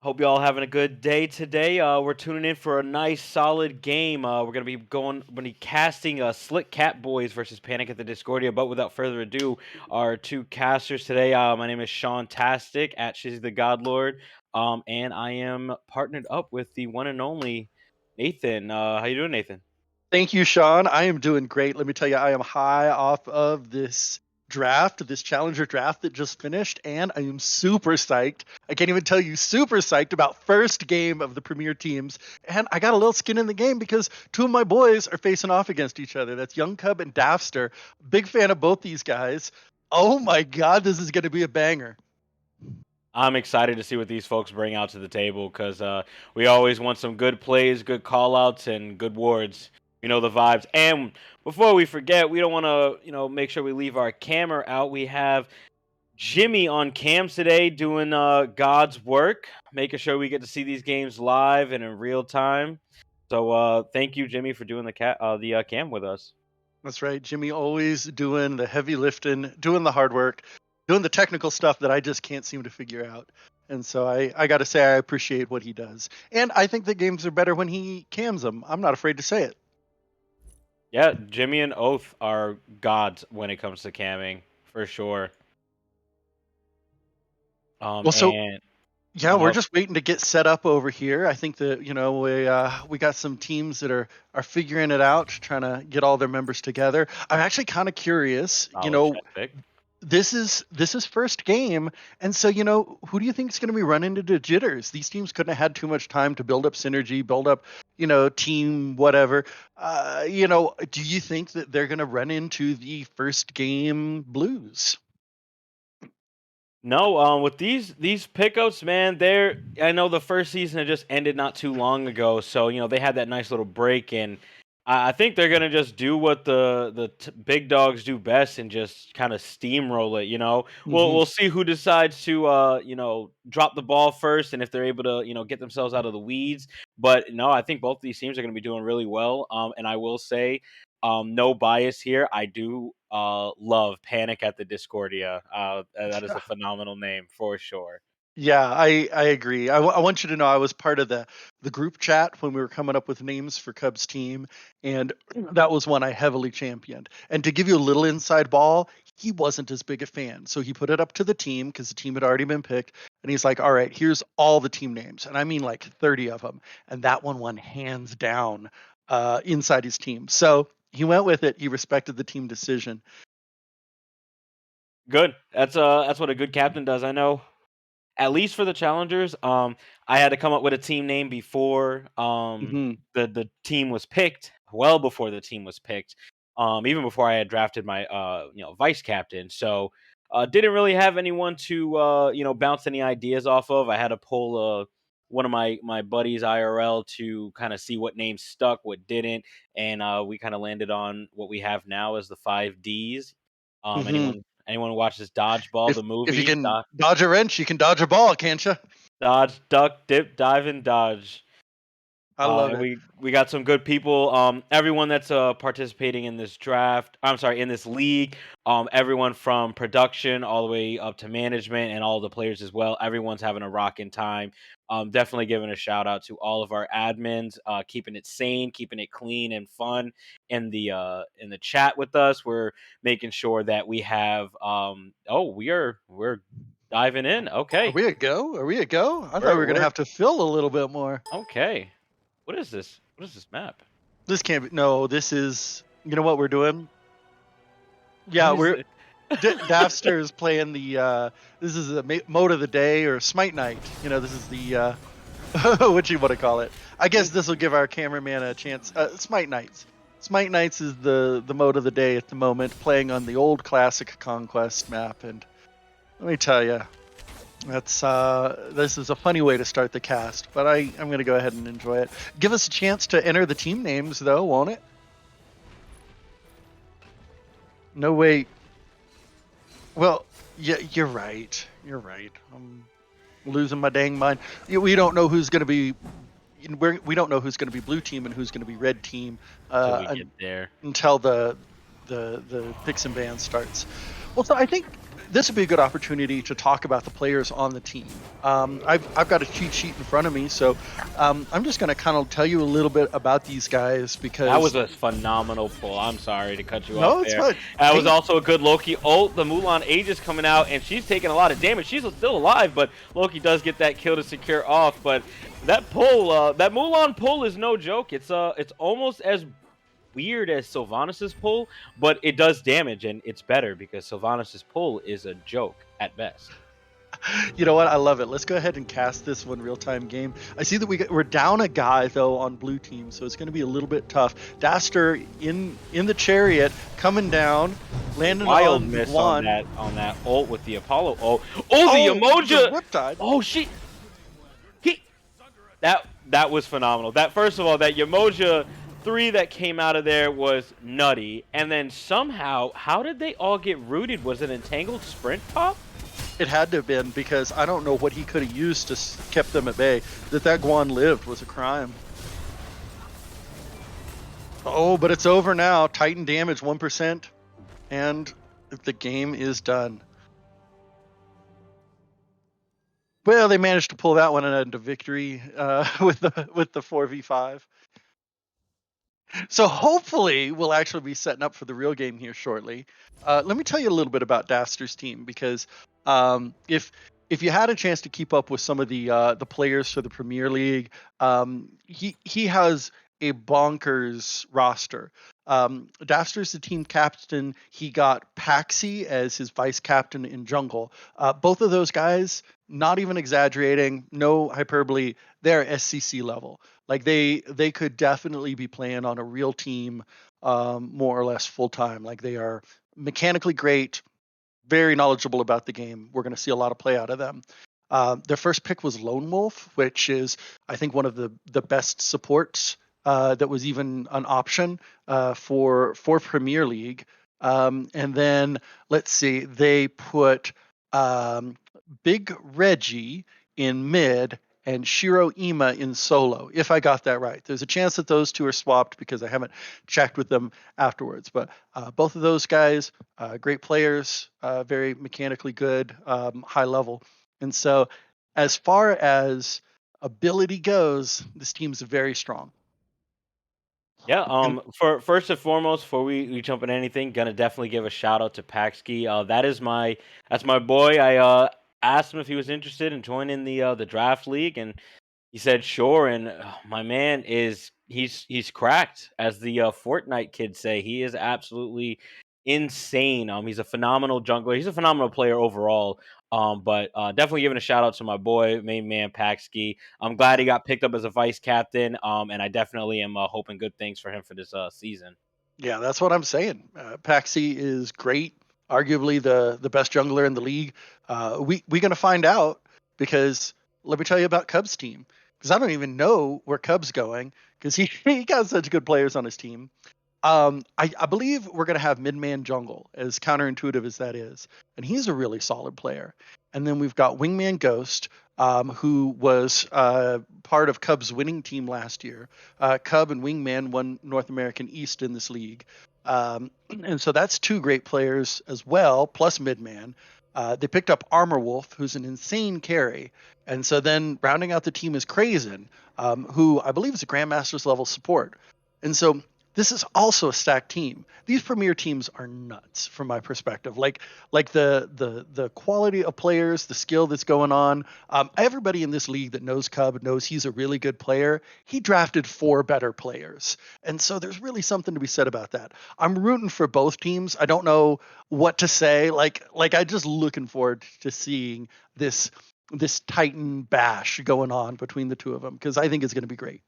Hope y'all having a good day today. We're tuning in for a nice, solid game. We're gonna be casting Slick Catboys versus Panic at the Discordia. But without further ado, our two casters today. My name is Sean Tastic at Shizzy the God Lord, and I am partnered up with the one and only Nathan. How you doing, Nathan? Thank you, Sean. I am doing great. Let me tell you, I am high off of this draft, this challenger draft that just finished, and I am super psyched. I can't even tell you super psyched about first game of the premier teams. And I got a little skin in the game because two of my boys are facing off against each other. That's Young Cub and Daffster. Big fan of both these guys. Oh my god, this is going to be a banger. I'm excited to see what these folks bring out to the table because we always want some good plays, good call outs, and good wards. You know the vibes. And before we forget, we don't want to, make sure we leave our camera out. We have Jimmy on cams today doing God's work, making sure we get to see these games live and in real time. So thank you, Jimmy, for doing the cam with us. That's right. Jimmy always doing the heavy lifting, doing the hard work, doing the technical stuff that I just can't seem to figure out. And so I got to say, I appreciate what he does. And I think the games are better when he cams them. I'm not afraid to say it. Yeah, Jimmy and Oath are gods when it comes to camming for sure. Well, so And yeah, we're uh, just waiting to get set up over here. I think that we got some teams that are figuring it out, trying to get all their members together. I'm actually kind of curious. solid chat pick. This is first game, and so who do you think is going to be running into jitters? These teams couldn't have had too much time to build up synergy, build up team whatever. Do you think that they're going to run into the first game blues? No, with these pickups, man, I know the first season had just ended not too long ago, so they had that nice little break, and I think they're gonna just do what the big dogs do best and just kind of steamroll it. We'll see who decides to drop the ball first, and if they're able to get themselves out of the weeds. But no, I think both of these teams are gonna be doing really well. And I will say, no bias here. I do love Panic at the Discordia. That is a phenomenal name for sure. Yeah, I agree. I want you to know I was part of the group chat when we were coming up with names for Cubs team, and that was one I heavily championed. And to give you a little inside ball, he wasn't as big a fan, so he put it up to the team because the team had already been picked, and he's like, "All right, here's all the team names," and I mean like 30 of them, and that one won hands down inside his team. So he went with it. He respected the team decision. Good. That's what a good captain does. I know. At least for the challengers, I had to come up with a team name before Hmm. the team was picked. Well before the team was picked, even before I had drafted my vice captain. So didn't really have anyone to bounce any ideas off of. I had to pull one of my buddies IRL to kind of see what names stuck, what didn't, and we kind of landed on what we have now as the 5 Ds. Hmm. Anyone who watches Dodgeball, the If you movie, can dodge a wrench, you can dodge a ball, can't you? dodge, duck, dip, dive, and dodge. I love And it. we got some good people. Everyone that's participating in this draft, I'm sorry, in this league. Everyone from production all the way up to management and all the players as well. Everyone's having a rocking time. Definitely giving a shout out to all of our admins, keeping it sane, keeping it clean and fun in the chat with us. We're making sure that we have. Oh, we're diving in. Are Okay, we a go? Are we a go? I thought we we're were gonna we're have to fill a little bit more. okay. What is this? What is this map? This can't be. No, this is. You know what we're doing? What Yeah, is we're. it? Daffster is playing the. This is the mode of the day or Smite Night. This is the. What you want to call it? I guess this will give our cameraman a chance. Smite Nights. Smite Nights is the mode of the day at the moment, playing on the old classic Conquest map, and let me tell you, this is a funny way to start the cast, but I'm gonna go ahead and enjoy it. Give us a chance to enter the team names though, won't it? No wait. Well, yeah, you're right. You're right. I'm losing my dang mind. We don't know who's gonna be. We don't know who's going to be blue team and who's going to be red team Till we get there. until the picks and bans starts. Well, so I think this would be a good opportunity to talk about the players on the team. I've got a cheat sheet in front of me, so I'm just going to kind of tell you a little bit about these guys That because was a phenomenal pull. I'm sorry to cut you off no, it's there. fine. That was Hey, also a good Loki ult. The Mulan Aegis coming out, and she's taking a lot of damage. She's still alive, but Loki does get that kill to secure off. But that pull, that Mulan pull is no joke. It's almost as weird as Sylvanas' pull, but it does damage, and it's better because Sylvanas' pull is a joke at best. you know what? I love it. Let's go ahead and cast this one real time game. I see that we're down a guy though on blue team, so it's going to be a little bit tough. Daster in the chariot coming down, landing Wild on the miss Guan. on that ult with the Apollo ult. Oh, the Oh, the Emoja! Riptide. Oh, he that was phenomenal. That first of all, that Yamoja 3 that came out of there was nutty. And then somehow, how did they all get rooted? Was it entangled sprint pop? It had to have been because I don't know what he could have used to kept them at bay. That Guan lived was a crime. Oh, but it's over now. Titan damage 1%, and the game is done. Well, they managed to pull that one into victory with the 4v5. So hopefully we'll actually be setting up for the real game here shortly. Let me tell you a little bit about Daster's team because if you had a chance to keep up with some of the players for the Premier League, he has a bonkers roster. Daster's the team captain. He got Paxi as his vice captain in jungle. Both of those guys, not even exaggerating, no hyperbole, they're SCC level. Like they could definitely be playing on a real team, more or less full time. Like they are mechanically great, very knowledgeable about the game. We're going to see a lot of play out of them. Their first pick was Lone Wolf, which is I think one of the best supports that was even an option for Premier League. And then let's see, they put um, Big Reggie in mid and Shiro Ima in solo, if I got that right. There's a chance that those two are swapped because I haven't checked with them afterwards. But both of those guys, great players, very mechanically good, high level. And so, as far as ability goes, this team's very strong. Yeah, And for first and foremost, before we jump into anything, gonna definitely give a shout out to Paxki. That's my boy. I asked him if he was interested in joining the draft league, and he said sure. And my man he's cracked, as the Fortnite kids say. He is absolutely insane. He's a phenomenal jungler. He's a phenomenal player overall. But definitely giving a shout out to my boy, main man Paxki. I'm glad he got picked up as a vice captain. And I definitely am hoping good things for him for this season. yeah, that's what I'm saying. Paxi is great, arguably the best jungler in the league. We gonna find out because let me tell you about Cubs team because I don't even know where Cubs going because he got such good players on his team. I believe we're going to have Midman Jungle, as counterintuitive as that is. And he's a really solid player. And then we've got Wingman Ghost, who was part of Cubs' winning team last year. Cub and Wingman won North American East in this league. And so that's two great players as well, plus Midman. They picked up Armor Wolf, who's an insane carry. And so then rounding out the team is Krazen, who I believe is a Grandmaster's level support. And so this is also a stacked team. These premier teams are nuts from my perspective. Like the quality of players, the skill that's going on. Everybody in this league that knows Cub knows he's a really good player. He drafted four better players, and so there's really something to be said about that. I'm rooting for both teams. I don't know what to say. Like I just looking forward to seeing this Titan bash going on between the two of them because I think it's going to be great.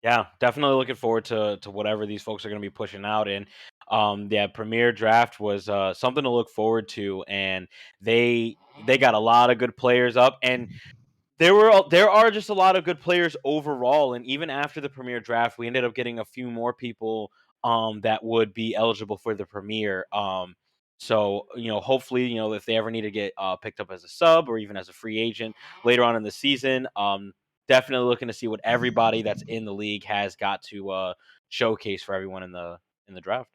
Yeah, definitely looking forward to whatever these folks are going to be pushing out. And yeah, Premier Draft was something to look forward to, and they got a lot of good players up, and there are just a lot of good players overall. And even after the Premier Draft, we ended up getting a few more people that would be eligible for the Premier. So hopefully, if they ever need to get picked up as a sub or even as a free agent later on in the season, definitely looking to see what everybody that's in the league has got to showcase for everyone in the draft.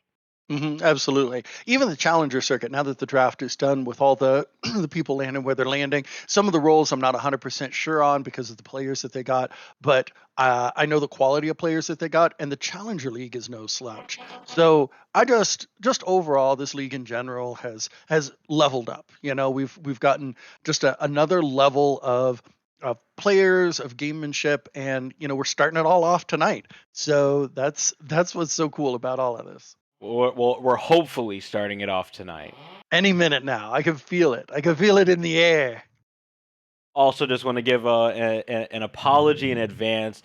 Absolutely. Even the challenger circuit, now that the draft is done with all the the people landing where they're landing, some of the roles I'm not 100% sure on because of the players that they got, but I know the quality of players that they got, and the challenger league is no slouch. So I just overall, this league in general has leveled up. You know, we've gotten just another level of players, of gamemanship, and you know, we're starting it all off tonight. So that's what's so cool about all of this. We're hopefully starting it off tonight. Any minute now. I can feel it. I can feel it in the air. Also, just want to give an apology in advance.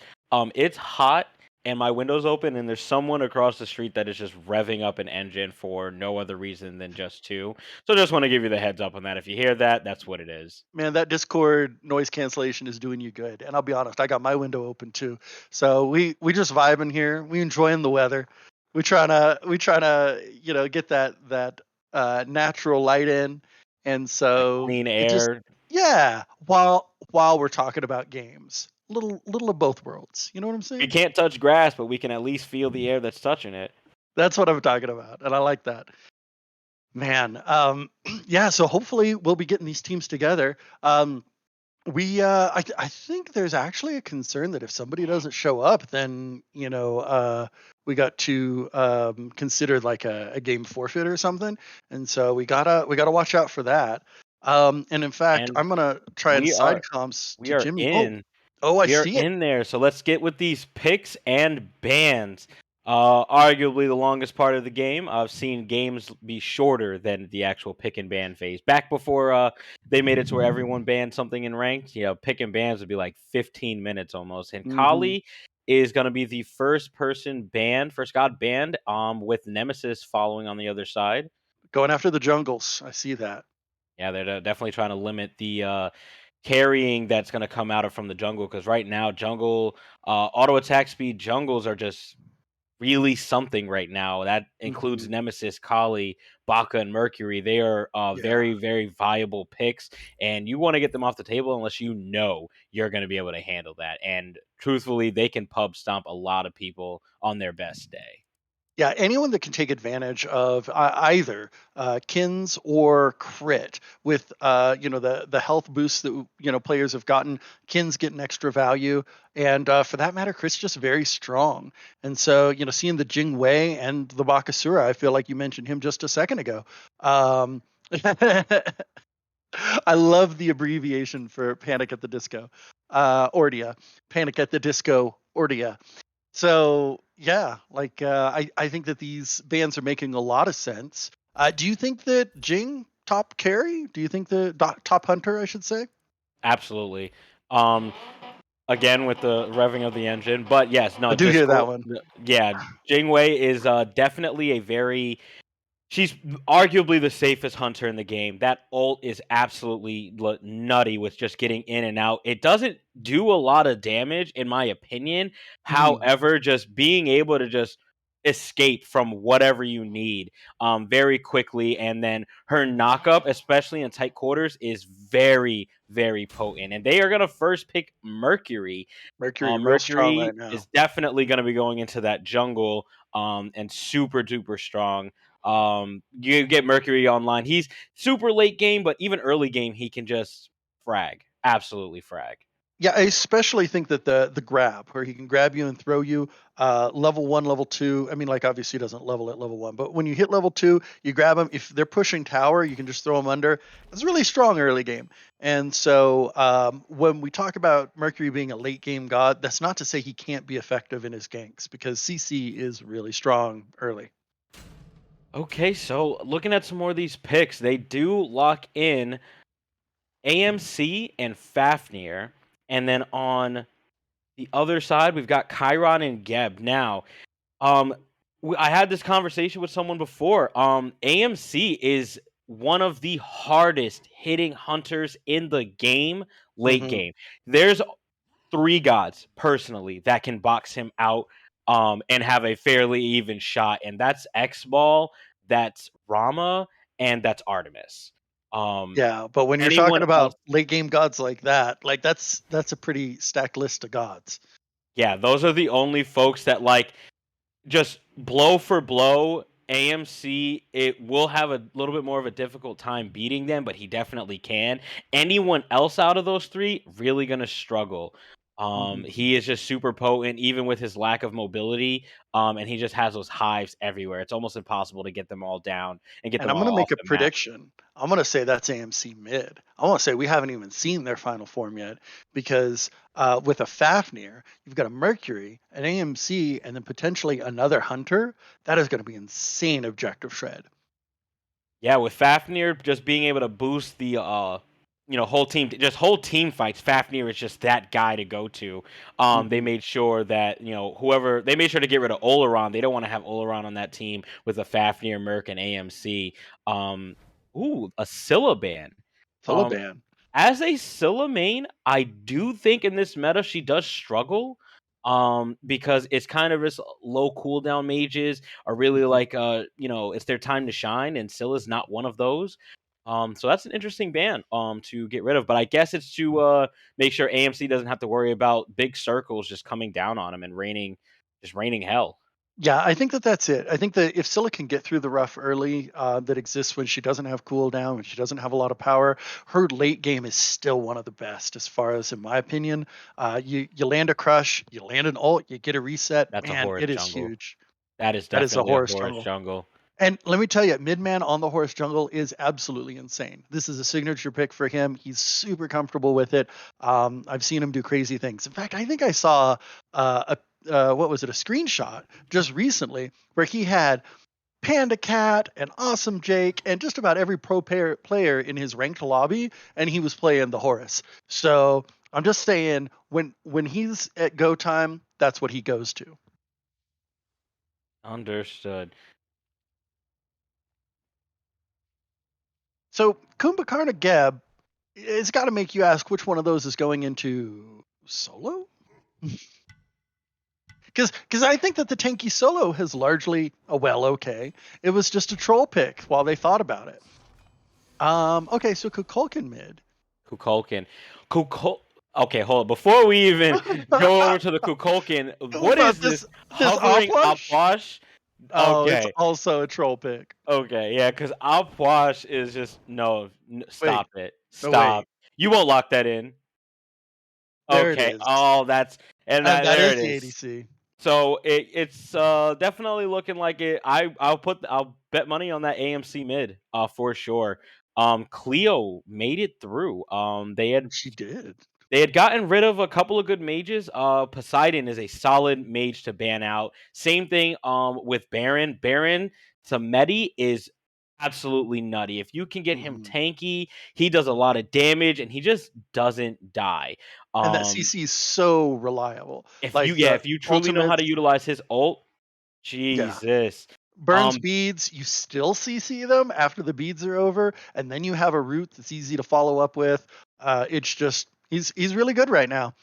It's hot and my window's open, and there's someone across the street that is just revving up an engine for no other reason than just to. So, just want to give you the heads up on that. If you hear that, that's what it is. Man, that Discord noise cancellation is doing you good. And I'll be honest, I got my window open too. So we just vibing here. We enjoying the weather. We trying to get that natural light in. And That so clean it just air. yeah, while we're talking about games. Little of both worlds. You know what I'm We saying? can't touch grass, but we can at least feel the air that's touching it. That's what I'm talking about. And I like that. Man, yeah. So hopefully we'll be getting these teams together. I think there's actually a concern that if somebody doesn't show up, then we got to consider like a game forfeit or something, and so we gotta watch out for that. And in fact, And I'm gonna try and we side are comms we to are Jimmy. Oh, in oh, I We are see it. in there, so let's get with these picks and bans. Arguably the longest part of the game. I've seen games be shorter than the actual pick and ban phase. Back before they made it to where everyone banned something in ranked, pick and bans would be like 15 minutes almost. And Hmm. Kali is going to be the first person banned, first god banned, with Nemesis following on the other side. Going after the jungles. I see that. Yeah, they're definitely trying to limit the carrying that's going to come out of from the jungle because right now jungle auto attack speed jungles are just really something right now. That includes Hmm. Nemesis, Kali, Baka, and Mercury. They are Yeah. very very viable picks, and you want to get them off the table unless you know you're going to be able to handle that. And truthfully, they can pub stomp a lot of people on their best day. Yeah, anyone that can take advantage of either kins or crit with the health boosts that players have gotten. Kins get an extra value, and for that matter, crit's just very strong. And so seeing the Jing Wei and the Bakasura, I feel like you mentioned him just a second ago. Um, I love the abbreviation for Panic at the Disco, Ordia. Panic at the Disco, Ordia. So yeah, like I think that these bands are making a lot of sense. Do you think that Jing top carry? Do you think the top hunter, I should say? Absolutely. Um, Again with the revving of the engine, but yes, I no, do hear that Discord. one. Yeah, Jingwei is definitely a very she's arguably the safest hunter in the game. That ult is absolutely nutty with just getting in and out. It doesn't do a lot of damage, in my opinion. Mhm. However, just being able to just escape from whatever you need very quickly, and then her knockup, especially in tight quarters, is very, very potent. And they are going to first pick Mercury. Mercury real strong Mercury right now. is definitely going to be going into that jungle and super duper strong. You get Mercury online. He's super late game, but even early game, he can just frag. Absolutely frag. Yeah, I especially think that the grab where he can grab you and throw you level 1, level 2. I mean, like obviously he doesn't level at level 1, but when you hit level 2, you grab them. If they're pushing tower, you can just throw them under. It's really strong early game. And so when we talk about Mercury being a late game god, that's not to say he can't be effective in his ganks because CC is really strong early. Okay, so looking at some more of these picks, they do lock in AMC and Fafnir. And then on the other side, we've got Chiron and Geb. Now, Um, I had this conversation with someone before. AMC is one of the hardest hitting hunters in the game, late Hmm. game. There's three gods personally that can box him out and have a fairly even shot, and that's X Ball, that's Rama, and that's Artemis. Um, Yeah, but when you're Anyone talking else? about late game gods like that, like that's a pretty stacked list of gods. Yeah, those are the only folks that like just blow for blow. AMC, it will have a little bit more of a difficult time beating them, but he definitely can. Anyone else out of those three really gonna struggle. Mhm. He is just super potent, even with his lack of mobility. And he just has those hives everywhere. It's almost impossible to get them all down and get And them I'm going to all off make a the map. prediction. I'm going to say that's AMC mid. I want to say we haven't even seen their final form yet because with a Fafnir, you've got a Mercury, an AMC, and then potentially another Hunter. That is going to be insane objective shred. Yeah, with Fafnir just being able to boost the whole team fights, Fafnir is just that guy to go to. They Hmm. made sure that, whoever they made sure to get rid of Oleron. They don't want to have Oleron on that team with a Fafnir, Merc, and AMC. Um, a Syllaban. Um, Taliban. as a Scylla main, I do think in this meta she does struggle. Because it's kind of just low cooldown mages are really Hmm. like it's their time to shine, and Scylla's not one of those. So that's an interesting ban to get rid of. But I guess it's to make sure AMC doesn't have to worry about big circles just coming down on him and raining hell. Yeah, I think that that's it. I think that if Scylla can get through the rough early that exists when she doesn't have cooldown, when she doesn't have a lot of power, her late game is still one of the best as far as, in my opinion. You land a crush, you land an ult, you get a reset. That's a Man, Horus it is jungle. huge. That is That is a definitely a Horus Horus jungle. jungle. And let me tell you, Midman on the Horse Jungle is absolutely insane. This is a signature pick for him. He's super comfortable with it. I've seen him do crazy things. In fact, I think I saw what was it, a screenshot just recently where he had Panda Cat and Awesome Jake and just about every player in his ranked lobby, and he was playing the Horus. So I'm just saying, when he's at go time, that's what he goes to. Understood. So Kumbhakarna Geb, it's got to make you ask which one of those is going into solo. Because I think that the tanky solo has largely okay. It was just a troll pick while they thought about it. Okay, so Kukulkan mid. Kukulkan. Kukul. Okay, hold on. Before we even go over to the Kukulkan, what But is this this hovering Opwash? Upwash? Oh, it's Okay, also a troll pick. okay, yeah, because Upwash is just no. Wait, Stop it. no Stop. wait. You won't lock that in. There it Okay. is. Oh, And that there is it the is. ADC. So it's definitely looking like it. I'll bet money on that AMC mid for sure. Cleo made it through. She did. They had gotten rid of a couple of good mages. Poseidon is a solid mage to ban out. Same thing with Baron. Baron Samedi is absolutely nutty. If you can get him Hmm. tanky, he does a lot of damage and he just doesn't die. And that Um CC is so reliable. Like the if you truly know how ultimates, to utilize his ult, yeah. Jesus. Burns Um beads, you still CC them after the beads are over, and then you have a route that's easy to follow up with. It's just he's really good right now.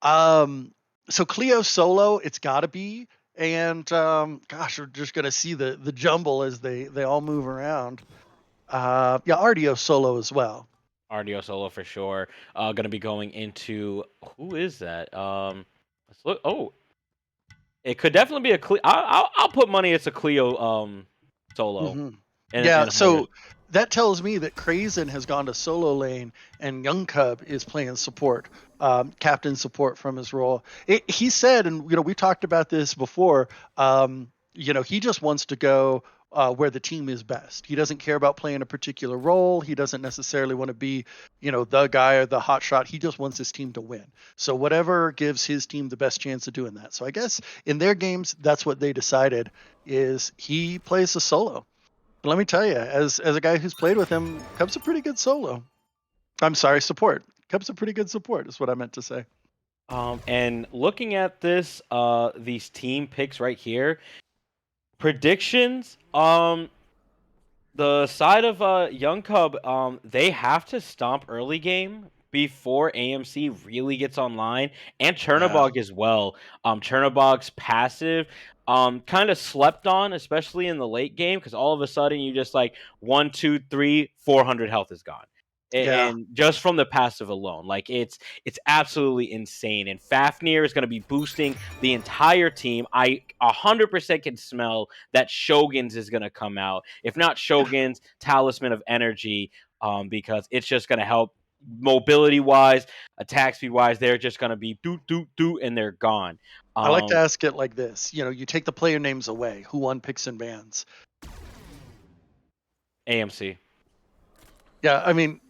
Um, so Cleo solo, it's got to be, and gosh, we're just gonna see the jumble as they all move around. Yeah, RDO solo as well. RDO solo for sure. Gonna be going into who is that? Let's look. Oh, it could definitely be a Cleo. I'll put money it's a Cleo solo Hmm. and Yeah, Horus. so that tells me that Krazen has gone to solo lane and Young Cub is playing support, captain support from his role. He said, and we talked about this before. He just wants to go where the team is best. He doesn't care about playing a particular role. He doesn't necessarily want to be, the guy or the hot shot. He just wants his team to win. So whatever gives his team the best chance of doing that. So I guess in their games, that's what they decided is he plays a solo. But let me tell you, as a guy who's played with him, Cub's a pretty good solo. I'm sorry, support. Cub's a pretty good support, is what I meant to say. And looking at these team picks right here, predictions. The side of Young Cub, they have to stomp early game before AMC really gets online, and Yeah. Chernobog as well. Chernobog's passive, kind of slept on, especially in the late game, because all of a sudden you just like 1, 2, 3, 400 health is gone. Yeah, And just from the passive alone, like it's absolutely insane. And Fafnir is going to be boosting the entire team. I 100% can smell that Shogun's is going to come out. If not Shogun's, Talisman of Energy, because it's just going to help mobility wise, attack speed wise. They're just going to be doot doot doot, and they're gone. I like to Um, ask it like this. You take the player names away. Who won picks and bans? AMC. Yeah, I mean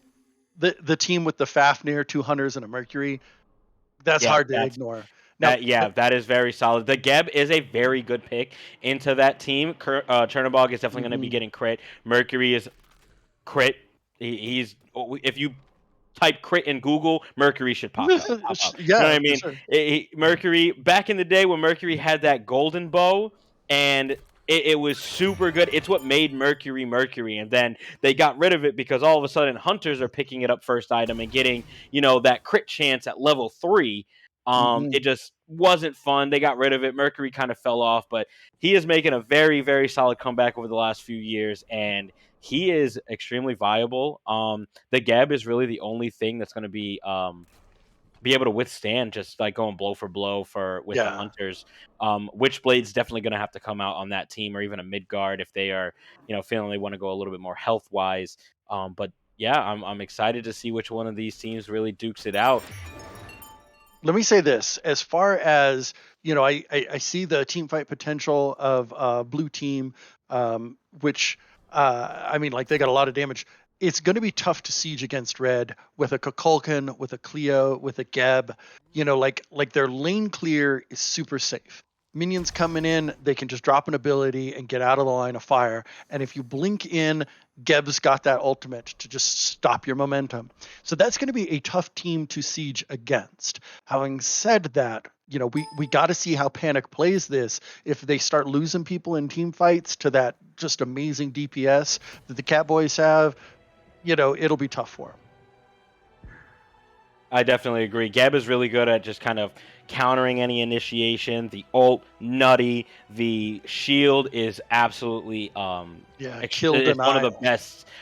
the team with the Fafnir, two hunters, and a Mercury. That's Yeah, hard to that's ignore. Now, that. Yeah, that is very solid. The Geb is a very good pick into that team. Chernobog is definitely going to be mhm. getting crit. Mercury is crit. He's if you type crit in Google, Mercury should pop up. You know what Yeah, I for mean? sure. Mercury back in the day when Mercury had that golden bow, and it was super good. It's what made Mercury Mercury, and then they got rid of it because all of a sudden hunters are picking it up first item and getting that crit chance at level 3. It Mhm. just wasn't fun. They got rid of it. Mercury kind of fell off, but he is making a very, very solid comeback over the last few years, and he is extremely viable. The Geb is really the only thing that's going to be able to withstand just like going blow for blow for with the Yeah. hunters. Witchblade's definitely going to have to come out on that team, or even a mid guard if they are feeling they want to go a little bit more health wise. But yeah, I'm excited to see which one of these teams really dukes it out. Let me say this: as far as I see the team fight potential of blue team, which I mean, like they got a lot of damage. It's going to be tough to siege against red with a Kukulkan, with a Cleo, with a Geb. Like their lane clear is super safe. Minions coming in, they can just drop an ability and get out of the line of fire. And if you blink in, Geb's got that ultimate to just stop your momentum. So that's going to be a tough team to siege against. Having said that, we got to see how Panic plays this. If they start losing people in team fights to that just amazing DPS that the Catboys have, it'll be tough for them. I definitely agree. Geb is really good at just kind of countering any initiation. The ult, nutty. The shield is absolutely Yeah, kill it's denial.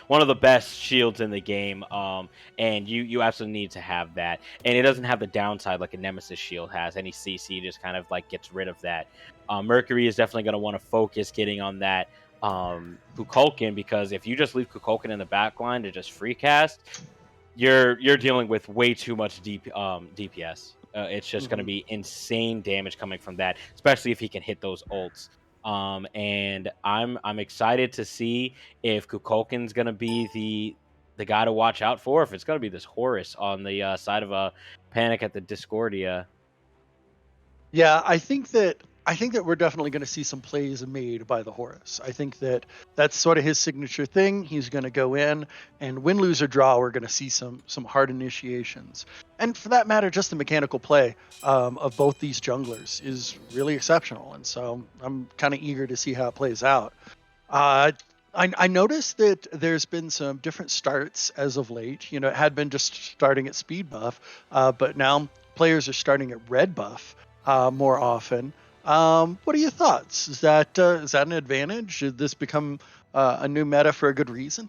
one of the best shields in the game. And you absolutely need to have that. And it doesn't have the downside like a Nemesis shield has. Any CC just kind of like gets rid of that. Mercury is definitely going to want to focus getting on that Kukulkan, because if you just leave Kukulkan in the back line to just free cast, you're dealing with way too much DPS. It's just going to Hmm. be insane damage coming from that, especially if he can hit those ults. And I'm excited to see if Kukulkan's going to be the guy to watch out for. If it's going to be this Horus on the side of a Panic at the Discordia. Yeah, I think that we're definitely going to see some plays made by the Horus. I think that that's sort of his signature thing. He's going to go in and win, lose or draw. We're going to see some hard initiations, and for that matter, just the mechanical play of both these junglers is really exceptional. And so I'm kind of eager to see how it plays out. Uh, I noticed that there's been some different starts as of late. It had been just starting at speed buff, but now players are starting at red buff more often. What are your thoughts? Is that an advantage? Should this become a new meta for a good reason?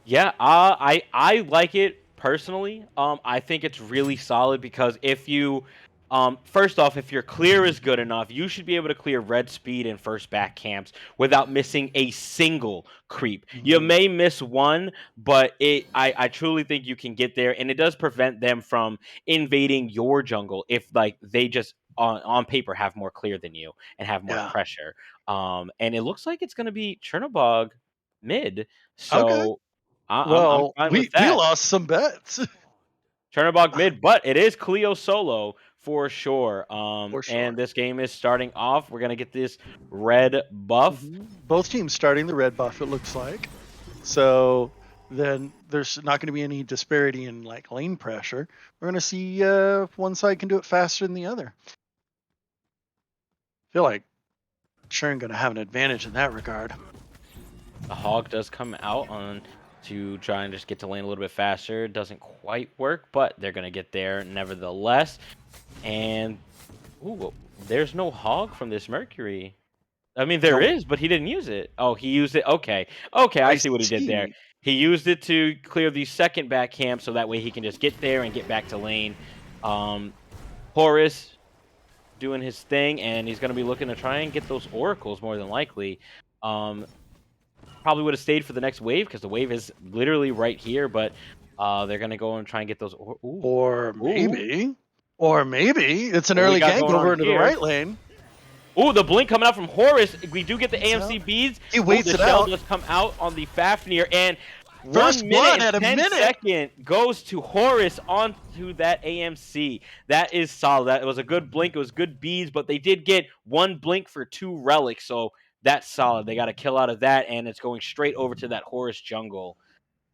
Yeah, I like it personally. I think it's really solid because if you, first off, if your clear is good enough, you should be able to clear red speed and first back camps without missing a single creep. You Hmm. may miss one, but I truly think you can get there, and it does prevent them from invading your jungle if like they just on paper have more clear than you and have more Yeah. pressure. And it looks like it's going to be Chernobog mid. Okay. So I'm Well, fine with we that. lost some bets Chernobog mid, but it is Cleo solo for sure. for And sure. this game is starting off. We're gonna get this red buff. Both teams starting the red buff. It looks like. So then there's not going to be any disparity in like lane pressure. We're going to see if one side can do it faster than the other. I feel like Churn going to have an advantage in that regard. The hog does come out on to try and just get to lane a little bit faster. Doesn't quite work, but they're gonna get there nevertheless. And ooh, there's no hog from this Mercury. I mean, there No, is, but he didn't use it. Oh, he used it. Okay, okay, I I see what he did there. see. He used it to clear the second back camp, so that way he can just get there and get back to lane. Um, Horus doing his thing, and he's going to be looking to try and get those oracles more than likely. Um, Probably would have stayed for the next wave because the wave is literally right here, but they're going to go and try and get those. Ooh, Or ooh, maybe, or maybe it's an what we early got gank going on over into the here? right lane. Ooh, the blink coming out from Horus. We do get the Waits out. AMC beads. He Ooh, waits the it shell out. does come out on the Fafnir, and First 1 minute blood and at a 10 minute. second goes to Horus onto that AMC. That is solid. That was a good blink. It was good beads, but they did get 1 blink for 2 relics, so that's solid. They got a kill out of that, and it's going straight over to that Horus jungle.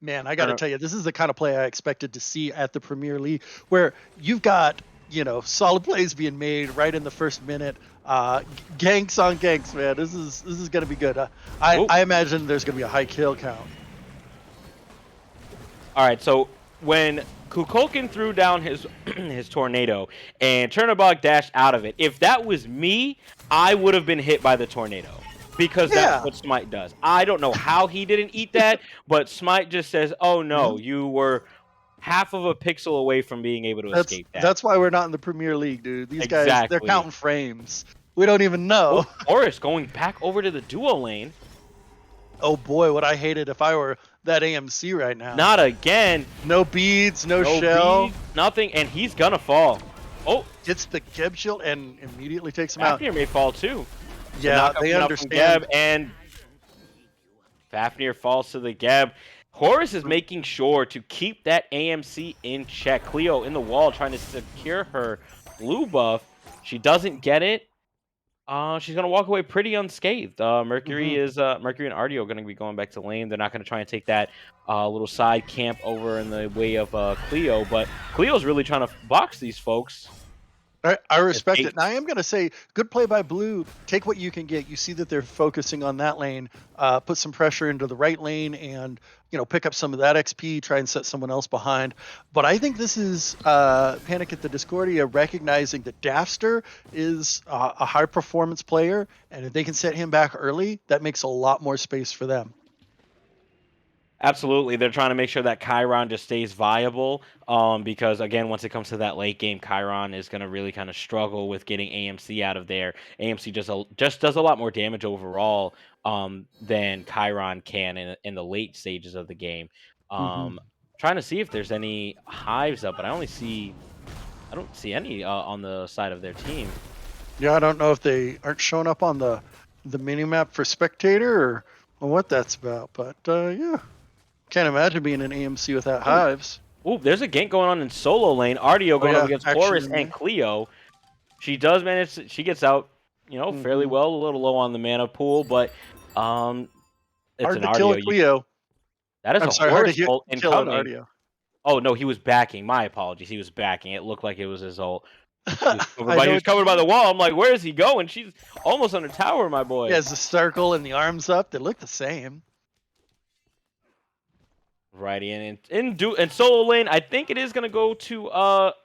Man, I got to tell you, this is the kind of play I expected to see at the Premier League, where you've got solid plays being made right in the first minute. Ganks on ganks, man. This is gonna be good. I imagine there's gonna be a high kill count. All right, so when Kukulkan threw down his his tornado and Chernobog dashed out of it, if that was me, I would have been hit by the tornado because that's Yeah. what Smite does. I don't know how he didn't eat that, but Smite just says, "Oh no, Mhm. you were half of a pixel away from being able to That's escape that." that's why we're not in the Premier League, dude. These guys, they're Exactly. counting frames. We don't even know. Oh, Horus going back over to the duo lane. Oh boy, what I hated if I were that AMC right now. Not again. No beads, no No shell. beads, nothing, and he's gonna fall. Oh, Gets the Geb shield and immediately takes him out. Fafnir may fall too. Yeah, they understand. Geb, and Fafnir falls to the Geb. Horus is making sure to keep that AMC in check. Cleo in the wall trying to secure her blue buff. She doesn't get it. She's gonna walk away pretty unscathed. Mercury Mhm. is Mercury and Ardio gonna be going back to lane. They're not gonna try and take that little side camp over in the way of Cleo, but Cleo's really trying to box these folks. I respect it. And I Escapes. am going to say, good play by Blue. Take what you can get. You see that they're focusing on that lane. Put some pressure into the right lane, and pick up some of that XP. Try and set someone else behind. But I think this is Panic at the Discordia recognizing that Daffster is a high performance player, and if they can set him back early, that makes a lot more space for them. Absolutely, they're trying to make sure that Chiron just stays viable. Because again, once it comes to that late game, Chiron is going to really kind of struggle with getting AMC out of there. AMC just does a lot more damage overall than Chiron can in the late stages of the game. Hmm. Trying to see if there's any hives up, but I don't see any on the side of their team. Yeah, I don't know if they aren't showing up on the mini map for spectator or what that's about, but yeah. Can't imagine being an AMC without hives. Ooh, there's a gank going on in solo lane. Ardio going up Yeah, against action Horus in and lane. Cleo. She does manage. She gets out, fairly Hmm. well. A little low on the mana pool, but um, it's Hard an to kill a Ardio. Cleo. That is I'm a sorry, hard to Horus ult kill an incoming. Ardio. Oh no, he was backing. My apologies. He was backing. It looked like it was his ult. I He know was what you covered by the mean. wall. I'm like, where is he going? She's almost on the tower, my He boy. has the circle and the arms up. They look the same. Righty, and in solo lane, I think it is gonna go to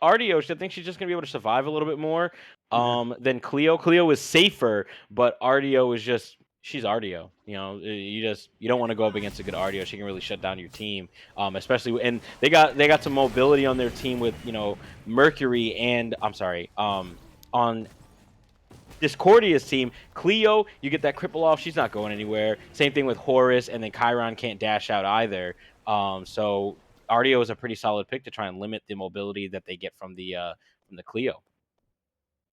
Ardio. I think she's just gonna be able to survive a little bit more Yeah. than Cleo. Cleo is safer, but Ardio is just she's Ardio. You don't want to go up against a good Ardio. She can really shut down your team. Especially and they got some mobility on their team with Mercury and I'm sorry on Discordia's team, Cleo, you get that cripple off. She's not going anywhere. Same thing with Horus, and then Chiron can't dash out either. So Ardio is a pretty solid pick to try and limit the mobility that they get from the Cleo.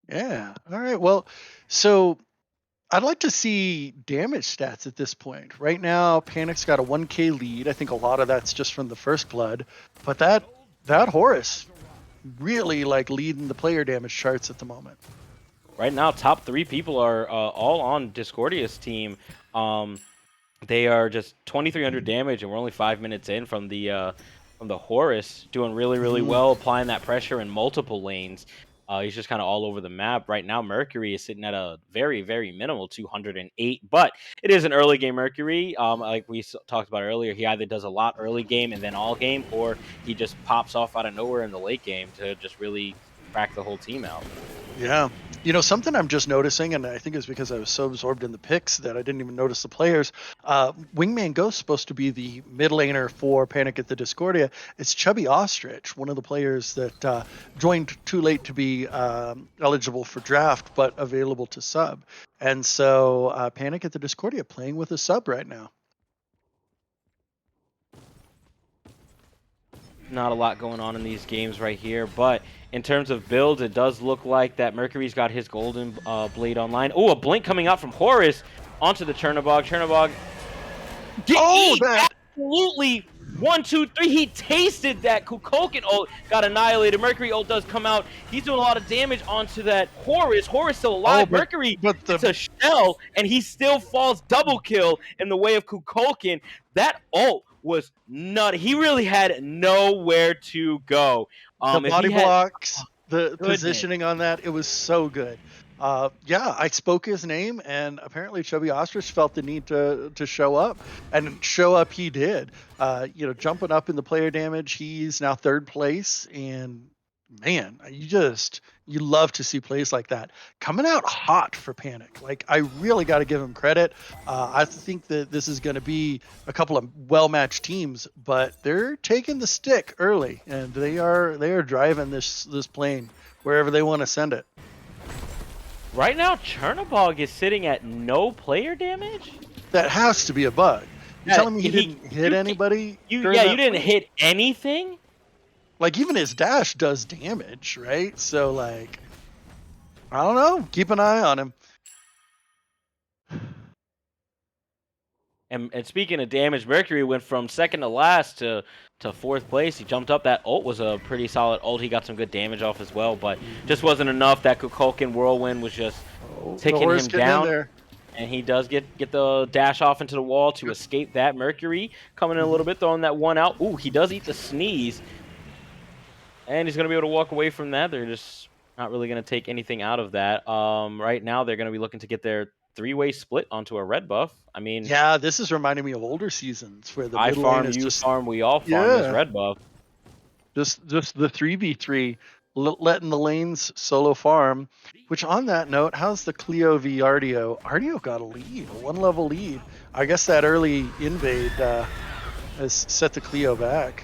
Yeah. All right. Well, so I'd like to see damage stats at this point. Right now, Panic's got a 1K lead. I think a lot of that's just from the first blood, but that Horus really like leading the player damage charts at the moment. Right now, top 3 people are all on Discordia's team. They are just 2,300 damage, and we're only 5 minutes in from the Horus, doing really, really Mhm. well, applying that pressure in multiple lanes. He's just kind of all over the map. Right now, Mercury is sitting at a very, very minimal 208, but it is an early game Mercury. Like we talked about earlier, he either does a lot early game and then all game, or he just pops off out of nowhere in the late game to just really crack the whole team out. Yeah. Something I'm just noticing, and I think it's because I was so absorbed in the picks that I didn't even notice the players. Wingman Ghost supposed to be the mid laner for Panic at the Discordia. It's Chubby Ostrich, one of the players that joined too late to be eligible for draft, but available to sub. And so Panic at the Discordia playing with a sub right now. Not a lot going on in these games right here, but in terms of builds, it does look like that Mercury's got his golden blade online. Oh, a blink coming out from Horus onto the Chernobog. Chernobog, That absolutely 1, 2, 3. He tasted that Kukulkan ult, got annihilated. Mercury ult does come out. He's doing a lot of damage onto that Horus. Horus still alive. Mercury gets a shell, and he still falls double kill in the way of Kukulkan. That ult was nutty. He really had nowhere to go. The body blocks, the goodness. positioning on that, it was so good. Yeah, I spoke his name, and apparently Chubby Ostrich felt the need to show up, and show up he did. Jumping up in the player damage, he's now third place, and man, you love to see plays like that coming out hot for Panic. Like, I really got to give him credit. I think that this is going to be a couple of well-matched teams, but they're taking the stick early, and they are driving this plane wherever they want to send it. Right now, Chernobog is sitting at no player damage? That has to be a bug. You're telling me he didn't hit anybody? You didn't hit anything? Like, even his dash does damage, right? So, like, I don't know. Keep an eye on him. And speaking of damage, Mercury went from second to last to fourth place. He jumped up. That ult was a pretty solid ult. He got some good damage off as well, but just wasn't enough. That Kukulkan whirlwind was just taking him down. And he does get the dash off into the wall to escape that. Mercury coming in a little bit, throwing that one out. Ooh, he does eat the sneeze. And he's going to be able to walk away from that. They're just not really going to take anything out of that. Right now, they're going to be looking to get their three-way split onto a red buff. I mean, yeah, this is reminding me of older seasons where the I farm, you farm, we all farm this red buff. Just the 3v3, letting the lanes solo farm. Which, on that note, how's the Cleo v Ardio? Ardio got a lead, a one-level lead. I guess that early invade has set the Cleo back.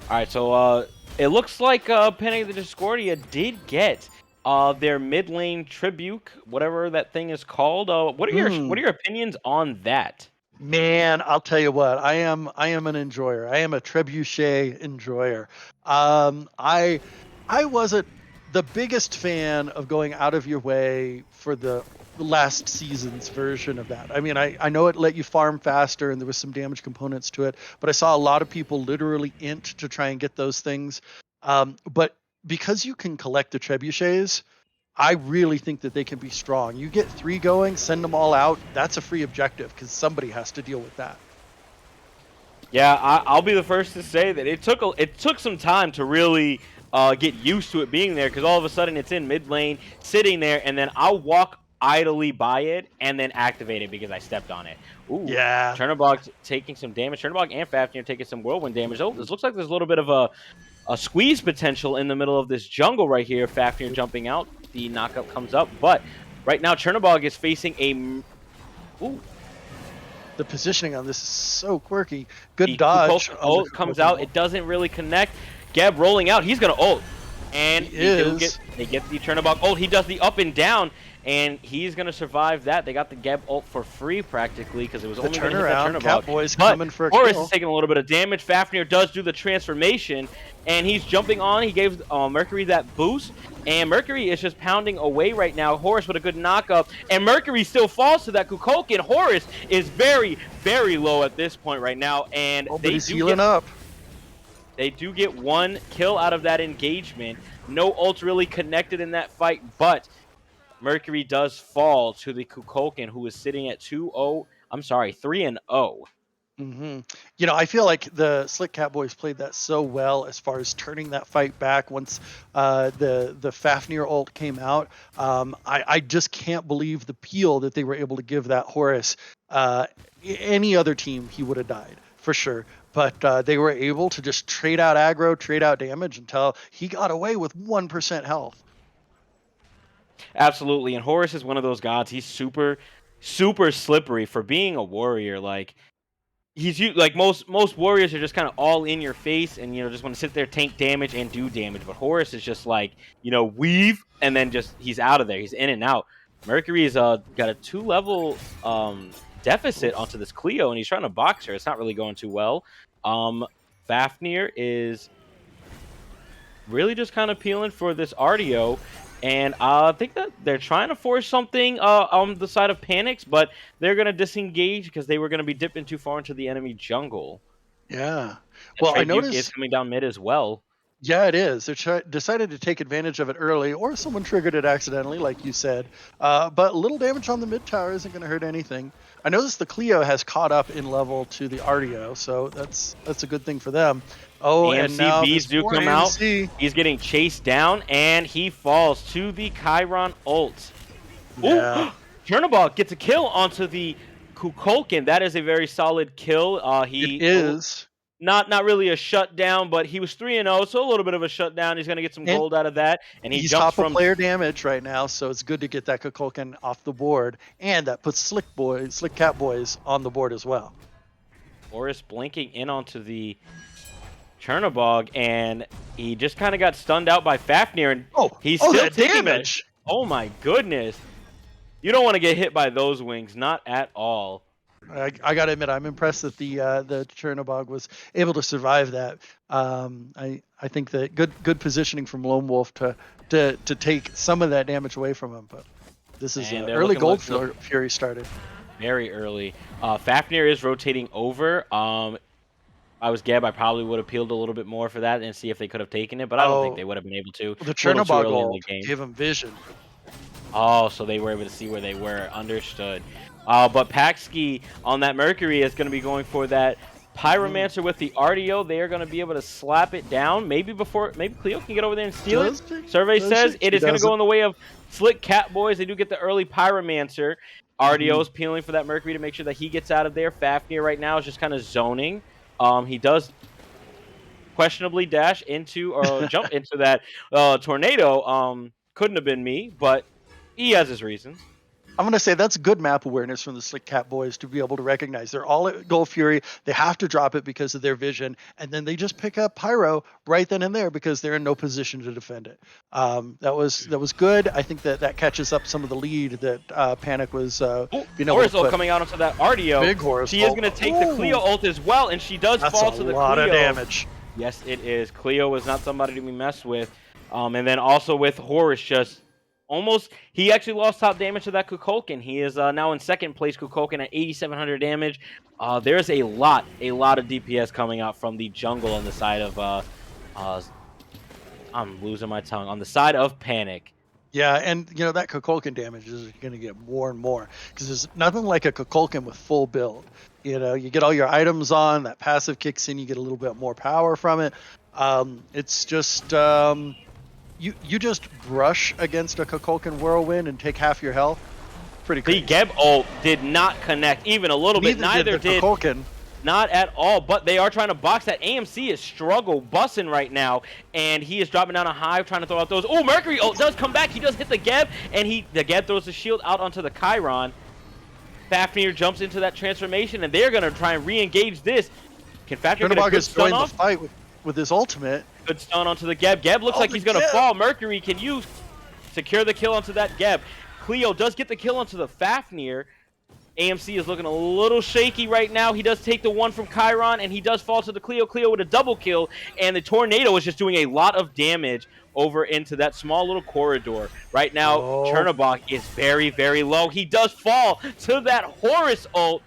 All right, so it looks like Panic at the Discordia did get their mid lane tribute, whatever that thing is called. What are your opinions on that? Man, I'll tell you what. I am an enjoyer. I am a trebuchet enjoyer. I wasn't the biggest fan of going out of your way for the last season's version of that. I mean, I know it let you farm faster and there was some damage components to it, but I saw a lot of people literally int to try and get those things. But because you can collect the trebuchets, I really think that they can be strong. You get 3 going, send them all out. That's a free objective because somebody has to deal with that. Yeah, I'll be the first to say that it took some time to really get used to it being there, because all of a sudden it's in mid lane, sitting there, and then I'll walk idly by it and then activate it because I stepped on it. Ooh, yeah. Chernobog taking some damage. Chernobog and Fafnir taking some whirlwind damage. Oh, this looks like there's a little bit of a squeeze potential in the middle of this jungle right here. Fafnir jumping out. The knockup comes up, but right now Chernobog is facing a... Ooh. The positioning on this is so quirky. Good dodge. Ult comes out. It doesn't really connect. Geb rolling out. He's going to ult. And they get the Chernobog ult. He does the up and down, and he's going to survive that. They got the Geb ult for free practically because it was only going to hit the Chernobog. Catboys coming for a kill. Horus is taking a little bit of damage. Fafnir does do the transformation, and he's jumping on. He gave Mercury that boost, and Mercury is just pounding away right now. Horus with a good knockup, and Mercury still falls to that Kukulkan. Horus is very, very low at this point right now, and he's healing up. They do get 1 kill out of that engagement. No ult really connected in that fight, but Mercury does fall to the Kukulkan, who is sitting at 3-0. Mm-hmm. I feel like the Slick Catboys played that so well as far as turning that fight back once the Fafnir ult came out. I just can't believe the peel that they were able to give that Horus. Any other team, he would have died for sure. but they were able to just trade out aggro, trade out damage until he got away with 1% health. Absolutely. And Horus is one of those gods. He's super, super slippery for being a warrior. Like like most warriors are just kind of all in your face and just want to sit there, tank damage and do damage. But Horus is just like weave and then just he's out of there. He's in and out. Mercury's got a 2-level deficit onto this Cleo and he's trying to box her. It's not really going too well. Fafnir is really just kind of peeling for this RDO. And I think that they're trying to force something on the side of Panics, but they're going to disengage because they were going to be dipping too far into the enemy jungle. Yeah. And Well, I Trade is noticed. coming down mid as well. Yeah, it is. They decided to take advantage of it early, or someone triggered it accidentally, like you said. But little damage on the mid tower isn't going to hurt anything. I noticed the Cleo has caught up in level to the RDO, so that's a good thing for them. Oh, and now AMC this Bs do poor come out. AMC. He's getting chased down, and he falls to the Chiron ult. Yeah. Ooh, Chernobog gets a kill onto the Kukulkan. That is a very solid kill. It is. Not really a shutdown, but he was 3-0, so a little bit of a shutdown. He's going to get some And gold out of that, and he he's jumps top of from player damage right now, so it's good to get that Kukulkan off the board, and that puts Slick Catboys on the board as well. Horus blinking in onto the Chernobog, and he just kind of got stunned out by Fafnir, and he's still that taking damage. Oh my goodness. You don't want to get hit by those wings, not at all. I gotta admit, I'm impressed that the Chernobog was able to survive that. I think that good positioning from Lone Wolf to take some of that damage away from him. But this is early Gold Fury started. Very early. Fafnir is rotating over. I was Geb, I probably would have peeled a little bit more for that and see if they could have taken it, but I don't think they would have been able to. The Chernobog ult gave him vision. Oh, so they were able to see where they were. Understood. But Paxki on that Mercury is going to be going for that Pyromancer with the RDO. They are going to be able to slap it down. Maybe Cleo can get over there and steal it. Survey says it is going to go in the way of Slick Catboys. They do get the early Pyromancer. RDO is peeling for that Mercury to make sure that he gets out of there. Fafnir right now is just kind of zoning. He does questionably dash into or jump into that tornado. Couldn't have been me, but he has his reasons. I'm going to say that's good map awareness from the Slick Catboys to be able to recognize they're all at Gold Fury. They have to drop it because of their vision, and then they just pick up Pyro right then and there because they're in no position to defend it. That was good. I think that catches up some of the lead that Panic was being able to put. Coming out onto that RDO. Big Horus. She is going to take the Cleo ult as well, and she does fall to the Cleo. That's a lot of damage. Yes, it is. Cleo is not somebody to be messed with. And then also with Horus just he actually lost top damage to that Kukulkan. He is now in second place, Kukulkan at 8,700 damage. There's a lot of DPS coming out from the jungle on the side of I'm losing my tongue. On the side of Panic. Yeah, and that Kukulkan damage is going to get more and more because there's nothing like a Kukulkan with full build. You get all your items on, that passive kicks in, you get a little bit more power from it. It's just you just brush against a Kukulkan Whirlwind and take half your health. Pretty crazy. The Geb ult did not connect even a little bit. Neither did Kukulkan. Not at all, but they are trying to box that. AMC is struggle bussing right now, and he is dropping down a hive, trying to throw out those. Oh, Mercury ult does come back. He does hit the Geb, and the Geb throws the shield out onto the Chiron. Fafnir jumps into that transformation, and they're going to try and re-engage this. Can Fafnir get a good stun off? The fight with his ultimate. Good stun onto the Geb. Geb looks like he's going to fall. Mercury, can you secure the kill onto that Geb? Cleo does get the kill onto the Fafnir. AMC is looking a little shaky right now. He does take the one from Chiron, and he does fall to the Cleo. Cleo with a double kill, and the Tornado is just doing a lot of damage over into that small little corridor. Right now, Chernobog is very, very low. He does fall to that Horus ult.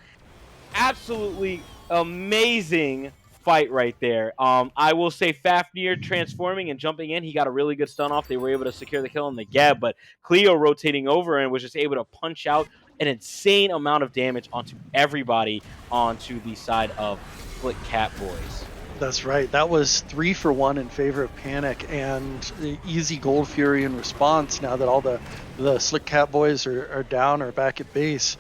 Absolutely amazing fight right there. I will say Fafnir transforming and jumping in. He got a really good stun off. They were able to secure the kill on the Geb, but Cleo rotating over and was just able to punch out an insane amount of damage onto everybody onto the side of Slick Catboys. That's right. That was 3 for 1 in favor of Panic and the easy Gold Fury in response now that all the Slick Catboys are down or back at base.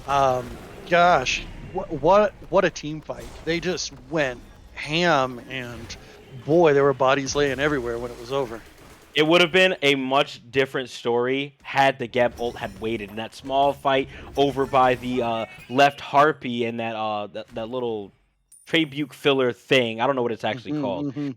Gosh, what a team fight. They just went ham, and boy, there were bodies laying everywhere when it was over. It would have been a much different story had the Geb ult had waited in that small fight over by the left harpy and that little tribute filler thing. I don't know what it's actually called. Hmm.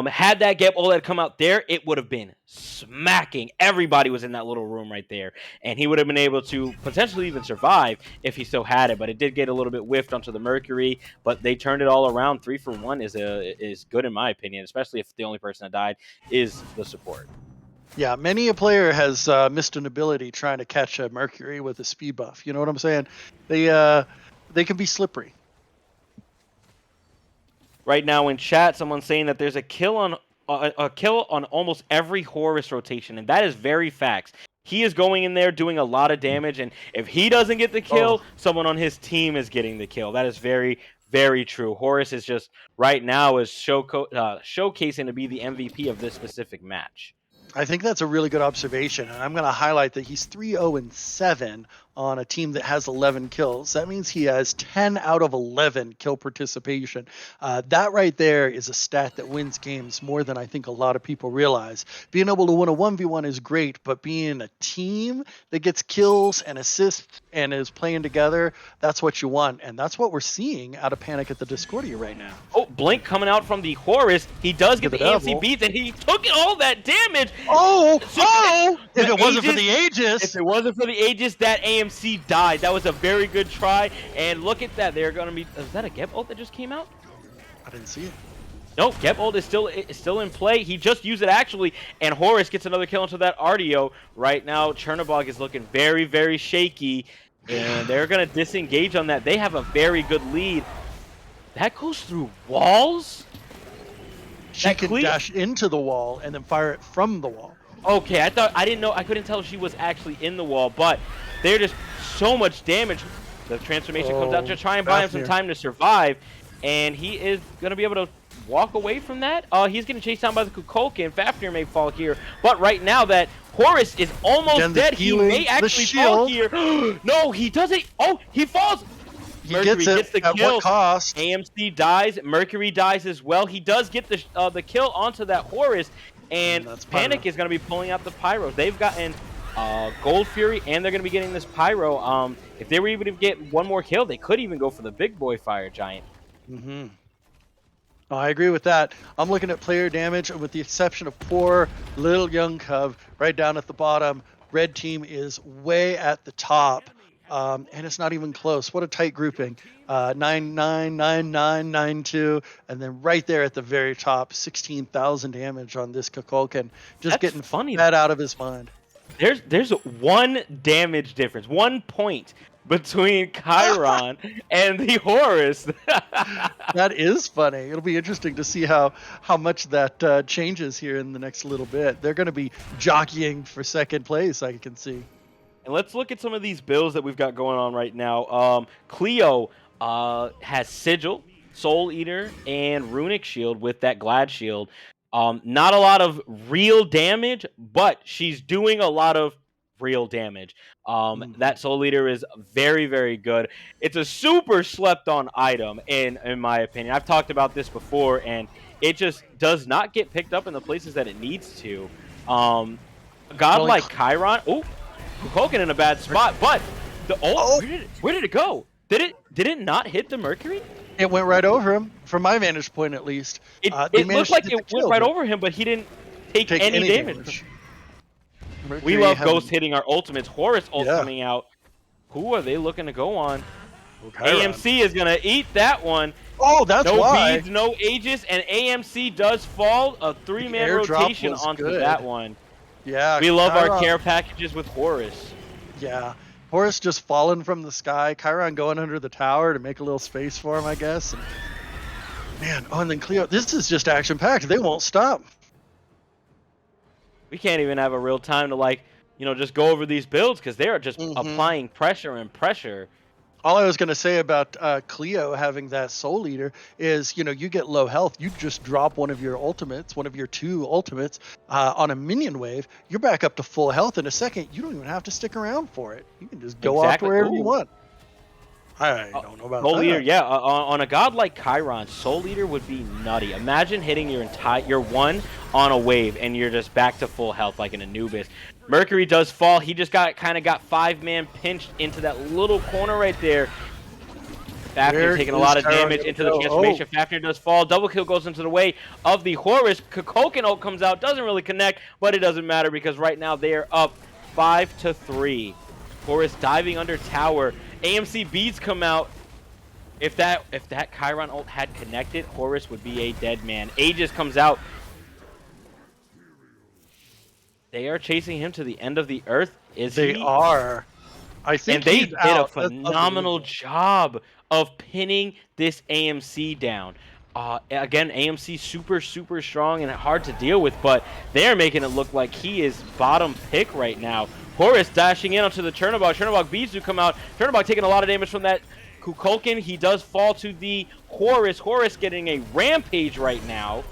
Had that Geb ult had come out there, it would have been smacking. Everybody was in that little room right there, and he would have been able to potentially even survive if he still had it. But it did get a little bit whiffed onto the Mercury. But they turned it all around. 3 for 1 is good in my opinion, especially if the only person that died is the support. Yeah, many a player has missed an ability trying to catch a Mercury with a speed buff. You know what I'm saying? They can be slippery. Right now in chat, someone's saying that there's a kill on almost every Horus rotation, and that is very facts. He is going in there doing a lot of damage, and if he doesn't get the kill, Oh, someone on his team is getting the kill. That is very, very true. Horus is just right now is showcasing to be the MVP of this specific match. I think that's a really good observation, and I'm going to highlight that he's 3-0-7 on a team that has 11 kills. That means he has 10 out of 11 kill participation. That right there is a stat that wins games more than I think a lot of people realize. Being able to win a 1v1 is great, but being a team that gets kills and assists and is playing together, that's what you want, and that's what we're seeing out of Panic at the Discordia right now. Oh, Blink coming out from the Horus. He does get the AMC beats, and he took all that damage. If it wasn't for the Aegis. If it wasn't for the Aegis, that AMC died. That was a very good try. And look at that. They're going to be... Is that a Geb ult that just came out? I didn't see it. No, Geb ult is still in play. He just used it, actually. And Horus gets another kill into that RDO. Right now, Chernobog is looking very, very shaky. And they're going to disengage on that. They have a very good lead. That goes through walls? She can dash into the wall and then fire it from the wall. Okay, I didn't know. I couldn't tell if she was actually in the wall, but they're just so much damage. The transformation comes out to try and buy him some time to survive, and he is going to be able to walk away from that. He's getting chased down by the Kukulkan. Fafnir may fall here, but right now that Horus is almost dead. He may actually fall here. No, he doesn't. Oh, he falls. Mercury gets the kill. What cost? AMC dies. Mercury dies as well. He does get the kill onto that Horus, and Panic is going to be pulling out the Pyro. They've gotten Gold Fury, and they're going to be getting this Pyro. If they were even to get one more kill, they could even go for the big boy Fire Giant. Mm-hmm. Oh, I agree with that. I'm looking at player damage, and with the exception of poor little young Cub right down at the bottom, red team is way at the top. And it's not even close. What a tight grouping. 9-9, 9-9, 9-2, and then right there at the very top, 16,000 damage on this Kukulkan. Just getting funny that out of his mind. There's one damage difference, 1 point between Chiron and the Horus. That is funny. It'll be interesting to see how much that changes here in the next little bit. They're going to be jockeying for second place, I can see. And let's look at some of these builds that we've got going on right now. Cleo has Sigil, Soul Eater, and Runic Shield with that Glad Shield. Not a lot of real damage, but she's doing a lot of real damage. That Soul Eater is very, very good. It's a super slept on item, in my opinion. I've talked about this before, and it just does not get picked up in the places that it needs to. God like Chiron... Oh! Kukulkan in a bad spot, but the where did it go? Did it not hit the Mercury? It went right over him, from my vantage point at least. It looked like it went right over him, but he didn't take any damage. We love Ghost hitting our ultimates. Horus ult coming out. Who are they looking to go on? AMC is gonna eat that one. Oh, that's why. No beads, no Aegis, and AMC does fall. A 3-man rotation onto that one. Yeah, we love our care packages with Horus. Yeah, Horus just falling from the sky. Chiron going under the tower to make a little space for him, I guess. And, man, and then Cleo. This is just action packed. They won't stop. We can't even have a real time to just go over these builds because they are just applying pressure and pressure. All I was going to say about Cleo having that Soul Eater is, you get low health. You just drop one of your ultimates, one of your 2 ultimates on a minion wave. You're back up to full health in a second. You don't even have to stick around for it. You can just go off to wherever you want. I don't know about Soul Eater, that. yeah. On a god like Chiron, Soul Eater would be nutty. Imagine hitting your one on a wave and you're just back to full health like an Anubis. Mercury does fall. He just got 5-man pinched into that little corner right there. Fafnir Where taking a is lot of Chiron damage gonna into the go? Oh, transformation. Fafnir does fall. Double kill goes into the way of the Horus. Coconut comes out, doesn't really connect, but it doesn't matter because right now they are up 5-3. Horus diving under tower. AMC beads come out. If that Chiron ult had connected, Horus would be a dead man. Aegis comes out. They are chasing him to the end of the earth. Is they he? are. I And think they he's did a out. That's phenomenal unbelievable. job of pinning this AMC down. Again, AMC super strong and hard to deal with, but they're making it look like he is bottom pick right now. Horus dashing in onto the Chernobog. Chernobog beats to come out. Chernobog taking a lot of damage from that Kukulkan. He does fall to the Horus. Horus getting a rampage right now.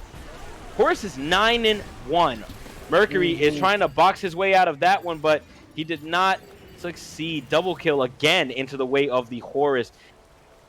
Horus is 9-1. Mercury is trying to box his way out of that one, but he did not succeed. Double kill again into the way of the Horus.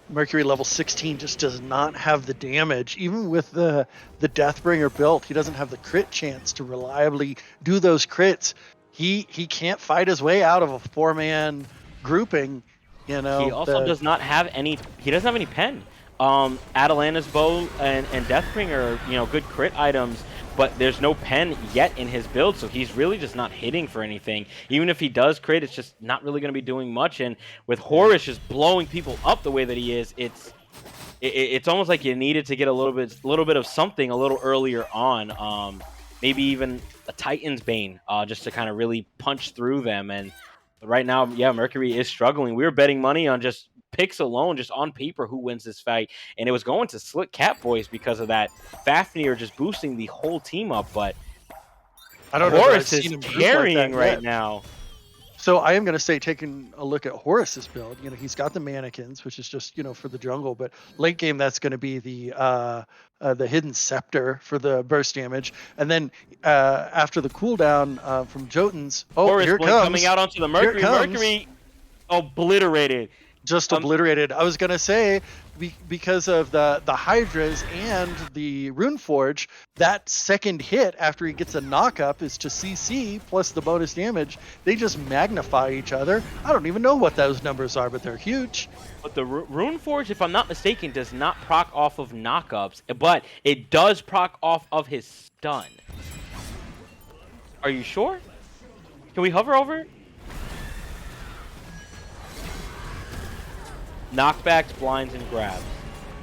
Mercury level 16 just does not have the damage. Even with the Deathbringer built, he doesn't have the crit chance to reliably do those crits. He can't fight his way out of a 4-man grouping. You He know, also does not have any. He doesn't have any pen. Atalanta's bow and Deathbringer are good crit items, but there's no pen yet in his build, so he's really just not hitting for anything. Even if he does crit, it's just not really going to be doing much. And with Horus just blowing people up the way that he is, it's almost like you needed to get a little bit of something a little earlier on. Maybe even a Titan's Bane, just to kind of really punch through them. And right now, yeah, Mercury is struggling. We were betting money on just picks alone, just on paper, who wins this fight, and it was going to Slick Catboys because of that Fafnir just boosting the whole team up. But I don't know that I've Horus is seen him group like that carrying right yet. now. So I am going to say, taking a look at Horus's build, he's got the mannequins, which is just, for the jungle, but late game, that's going to be the hidden scepter for the burst damage. And then after the cooldown from Jotuns, oh, Horus here it blink comes. coming out onto the Here it Mercury. comes. Mercury obliterated. Just obliterated. I was going to say, because of the Hydras and the Runeforge, that second hit after he gets a knock-up is to CC plus the bonus damage. They just magnify each other. I don't even know what those numbers are, but they're huge. But the Runeforge, if I'm not mistaken, does not proc off of knockups, but it does proc off of his stun. Are you sure? Can we hover over it? Knockbacks, blinds, and grabs.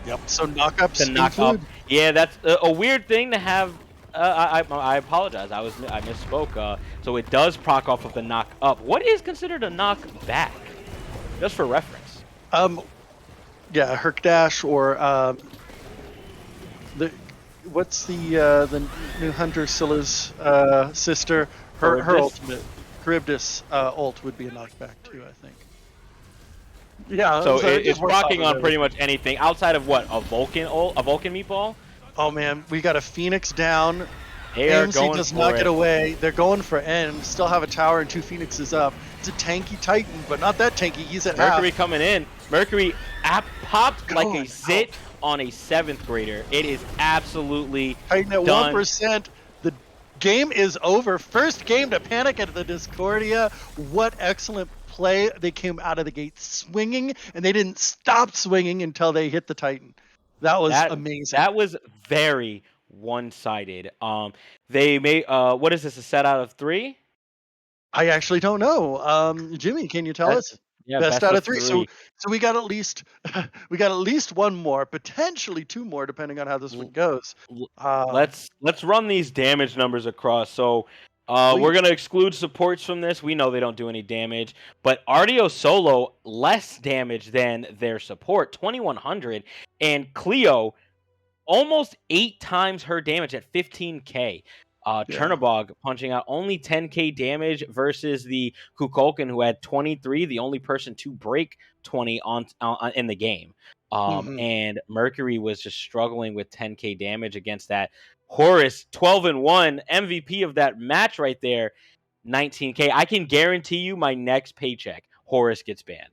Yep. So knockups To knock up. include. Yeah, that's a weird thing to have. I apologize. I misspoke. So it does proc off of the knock up. What is considered a knock back? Just for reference. Yeah, Herkdash or what's the new Hunter Scylla's sister? Her Charybdis? ultimate Charybdis ult would be a knockback too, I think. Yeah. So it's just works procking off on of pretty much anything outside of what, a Vulcan meatball. Oh man, we got a Phoenix down. They are AMC going does for not it. get away. They're going for end. Still have a tower and 2 Phoenixes up. It's a tanky Titan, but not that tanky. He's at Mercury half. coming in. Mercury popped like a Going zit out. on a 7th grader. It is absolutely Titan at done. 1%. The game is over. First game to panic at the Discordia. What excellent play. They came out of the gate swinging, and they didn't stop swinging until they hit the Titan. That was amazing. That was very one-sided. They made what is this, a set out of 3? I actually don't know. Jimmy, can you tell us? Yeah, Best out of 3. So we got at least one more, potentially 2 more, depending on how this one goes. Let's run these damage numbers across. So we're gonna exclude supports from this. We know they don't do any damage, but Artio solo less damage than their support, 2100, and Cleo almost 8 times her damage at 15k. Chernobog punching out only 10k damage versus the Kukulkan, who had 23, the only person to break 20 on in the game. And Mercury was just struggling with 10k damage against that. Horus 12-1, MVP of that match right there, 19k. I can guarantee you my next paycheck, Horus gets banned.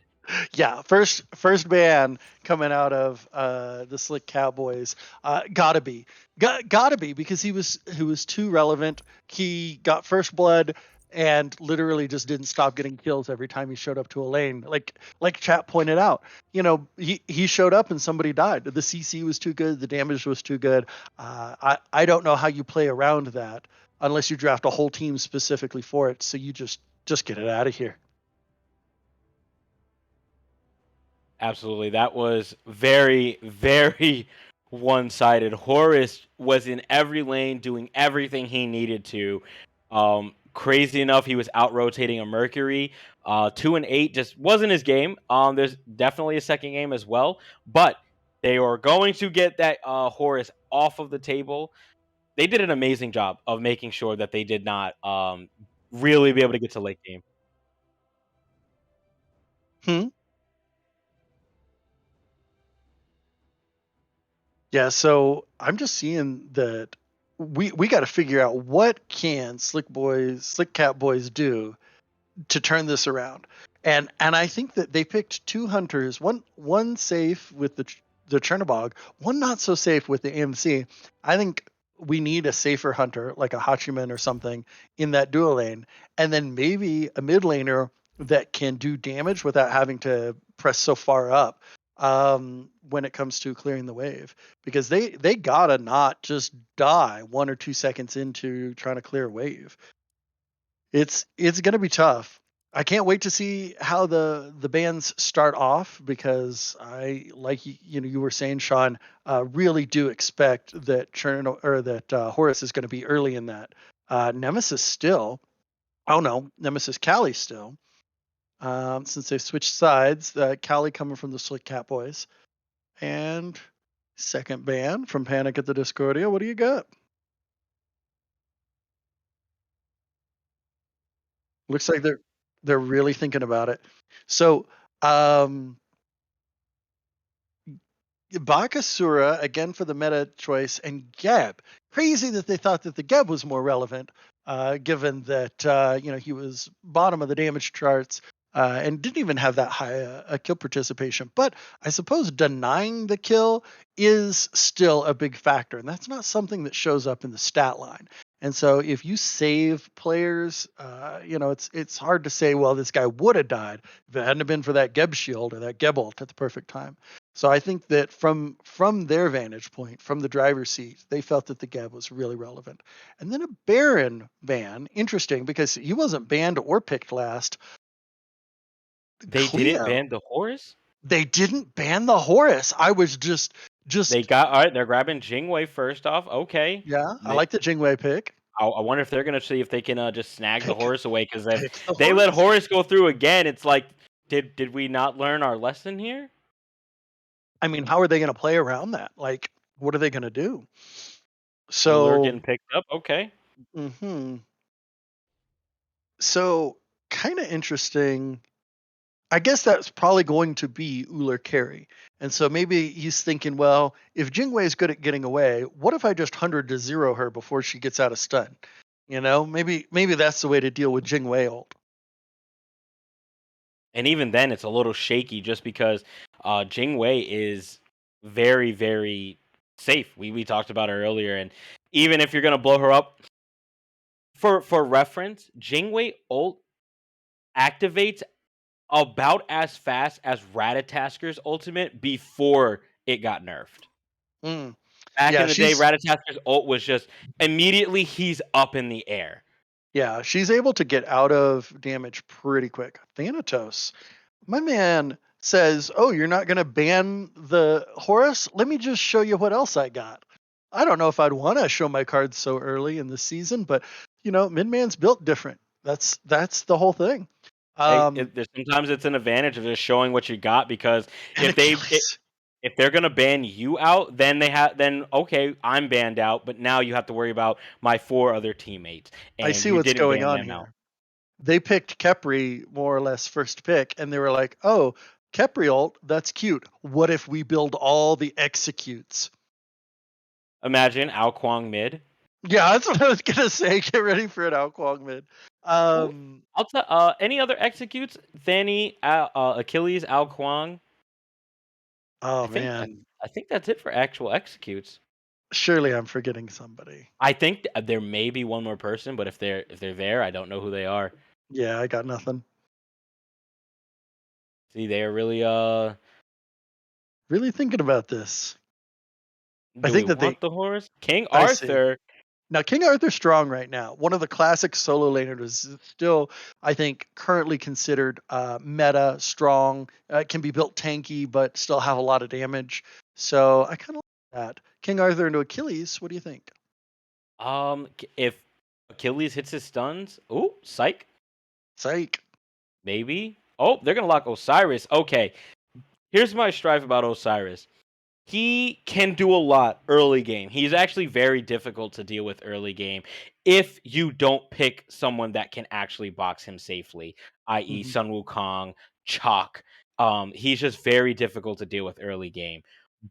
Yeah, first ban coming out of the Slick Cowboys. Gotta be because he was too relevant. He got first blood and literally just didn't stop getting kills every time he showed up to a lane. Like chat pointed out, he showed up and somebody died. The CC was too good, the damage was too good. I don't know how you play around that unless you draft a whole team specifically for it. So you just get it out of here. Absolutely. That was very, very one sided. Horace was in every lane doing everything he needed to. Crazy enough, he was out rotating a Mercury. 2 and 8 just wasn't his game. There's definitely a second game as well, but they were going to get that Horace off of the table. They did an amazing job of making sure that they did not really be able to get to late game. Hmm? Yeah, so I'm just seeing that we got to figure out what can Slick Cat Boys do to turn this around. And I think that they picked two hunters, one safe with the Chernobog, one not so safe with the AMC. I think we need a safer hunter like a Hachiman or something in that dual lane, and then maybe a mid laner that can do damage without having to press so far up when it comes to clearing the wave, because they gotta not just die 1 or 2 seconds into trying to clear a wave. It's gonna be tough. I can't wait to see how the bands start off, because I, like you were saying, Sean, really do expect that Horus is going to be early in that. Nemesis still. Oh no, Nemesis Callie still. Since they've switched sides, Callie coming from the Slick Cat Boys, and second band from Panic at the Discordia. What do you got? Looks like they're really thinking about it. So um Bakasura again for the meta choice, and Geb. Crazy that they thought that the Geb was more relevant, given that he was bottom of the damage charts and didn't even have that high a kill participation. But I suppose denying the kill is still a big factor, and that's not something that shows up in the stat line. And so if you save players, it's hard to say, well, this guy would have died if it hadn't have been for that Geb shield or that Geb ult at the perfect time. So I think that from their vantage point, from the driver's seat, they felt that the Geb was really relevant. And then a Baron ban, interesting because he wasn't banned or picked last. They didn't Cleo, ban the Horus. they didn't ban the Horus. I was They just got all right. They're grabbing Jingwei first off. Okay, yeah, I like the Jingwei pick. I wonder if they're gonna see if they can just snag the Pick Horus away. Because if pick the they let Horus. Horus go through again, it's like, did we not learn our lesson here? I mean, how are they going to play around that? Like, what are they going to do? Uller So, getting picked up. Okay, hmm so kind of interesting. I guess that's probably going to be Uller carry. And so maybe he's thinking, well, if Jingwei is good at getting away, what if I just 100 to 0 her before she gets out of stun? Maybe that's the way to deal with Jingwei ult. and even then, it's a little shaky just because Jingwei is very very safe. We talked about her earlier, and even if you're gonna blow her up, for reference, Jingwei ult activates about as fast as Ratatasker's ultimate before it got nerfed. Mm. Back Yeah, in the day, Ratatasker's ult was just immediately he's up in the air. she's able to get out of damage pretty quick. Thanatos, my man says, "Oh, you're not going to ban the Horus? Let me just show you what else I got." I don't know if I'd want to show my cards so early in the season, but Midman's built different. That's the whole thing. Hey, Um, sometimes it's an advantage of just showing what you got because and Achilles, if they're gonna ban you out, then okay, I'm banned out, but now you have to worry about my four other teammates, I and see you what's didn't going ban on them out. here. They picked Kepri more or less first pick, and they were like, "Oh, Kepri ult, that's cute. What if we build all the executes?" Imagine Ao Kwang mid. Yeah, that's what I was gonna say. Get ready for an Ao Kwang mid. Ooh, Um, I'll tell. Any other executes? Fanny, Achilles, Al Kwang. oh I think that man, I think that's it for actual executes. surely I'm forgetting somebody. I think there may be one more person, but if they're there, I don't know who they are. Yeah, I got nothing. See, they are really Really thinking about this. I do we think that they want the horse? King I see. Arthur. Now, King Arthur's strong right now. One of the classic solo laners is still, I think, currently considered meta, strong, can be built tanky, but still have a lot of damage. So I kind of like that. King Arthur into Achilles. What do you think? If Achilles hits his stuns, ooh, psych, Psych. maybe. Oh, they're gonna lock Osiris. Okay, here's my strife about Osiris. He can do a lot early game. He's actually very difficult to deal with early game if you don't pick someone that can actually box him safely, i.e., Hmm. Sun Wukong, Chalk. He's just very difficult to deal with early game.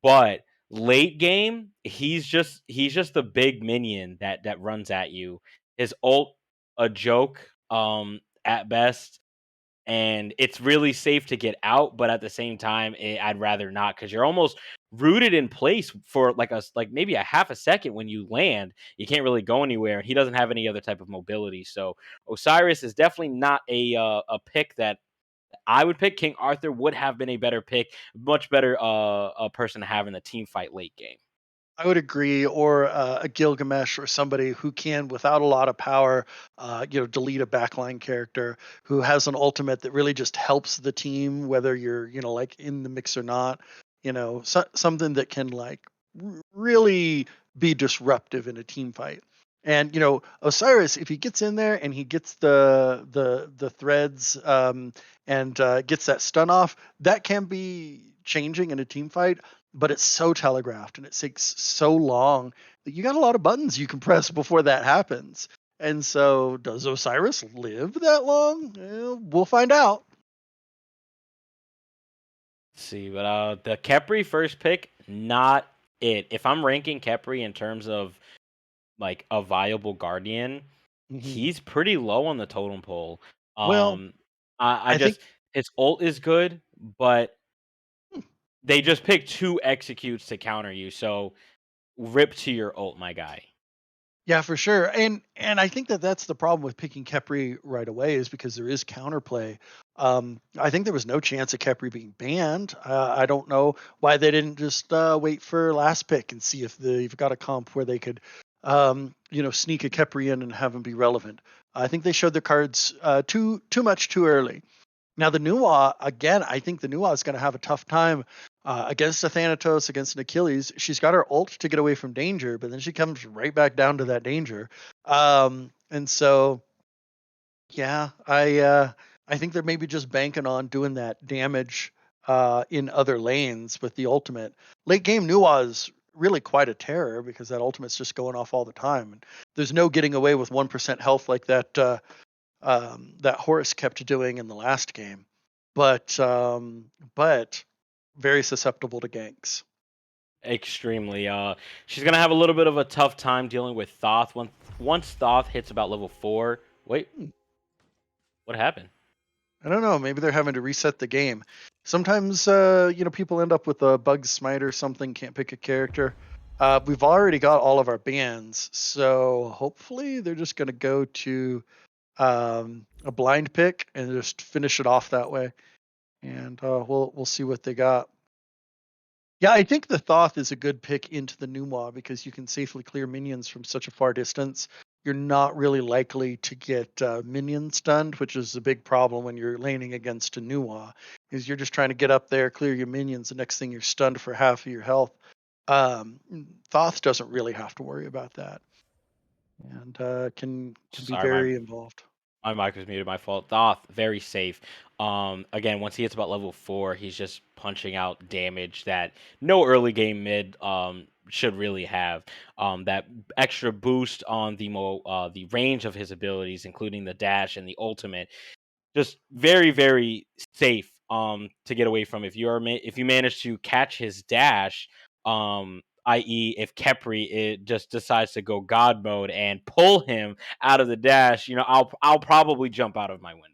But late game, he's just a big minion that runs at you. His ult a joke at best, and it's really safe to get out, but at the same time I'd rather not, because you're almost rooted in place for like maybe a half a second. When you land, you can't really go anywhere, and he doesn't have any other type of mobility. So Osiris is definitely not a pick that I would pick. King Arthur would have been a better pick, much better a person to have in the team fight late game. I would agree, or a Gilgamesh or somebody who can, without a lot of power, delete a backline character who has an ultimate that really just helps the team, whether you're, like in the mix or not. Something that can like really be disruptive in a team fight. And Osiris, if he gets in there and he gets the threads and gets that stun off, that can be changing in a team fight, but it's so telegraphed and it takes so long that you got a lot of buttons you can press before that happens. And so, does Osiris live that long? Well, we'll find out. Let's see, but the Kepri first pick, not it. If I'm ranking Kepri in terms of like a viable guardian, Hmm. he's pretty low on the totem pole. Well, Um, I I think just his ult is good, but they just picked two executes to counter you. So rip to your ult, my guy. yeah, for sure. And I think that that's the problem with picking Kepri right away is because there is counterplay. I think there was no chance of Kepri being banned. I don't know why they didn't just wait for last pick and see if they've got a comp where they could, sneak a Kepri in and have him be relevant. I think they showed their cards too much too early. Now the Nuwa again, I think the Nuwa is going to have a tough time against a Thanatos, against an Achilles. She's got her ult to get away from danger, but then she comes right back down to that danger. And so, yeah, I think they're maybe just banking on doing that damage in other lanes with the ultimate. Late game Nuwa is really quite a terror because that ultimate's just going off all the time, and there's no getting away with 1% health like that. That Horus kept doing in the last game, but very susceptible to ganks. Extremely. She's gonna have a little bit of a tough time dealing with Thoth. Once Thoth hits about level 4. Wait, Hmm, what happened? I don't know. Maybe they're having to reset the game. Sometimes, people end up with a bug smite or something. Can't pick a character. We've already got all of our bans, so hopefully they're just going to go to a blind pick and just finish it off that way. And we'll see what they got. Yeah, I think the Thoth is a good pick into the Numwa because you can safely clear minions from such a far distance. You're not really likely to get minion stunned, which is a big problem when you're laning against a Nuwa, is you're just trying to get up there, clear your minions. The next thing you're stunned for half of your health. Um, Thoth doesn't really have to worry about that, and can be Sorry, my very involved. My mic was muted. My fault. Thoth, very safe. Again, once he hits about level 4, he's just punching out damage that no early game mid should really have. That extra boost on the range of his abilities, including the dash and the ultimate, just very very safe to get away from. If you manage to catch his dash, i.e., if Kepri just decides to go God mode and pull him out of the dash, I'll probably jump out of my window.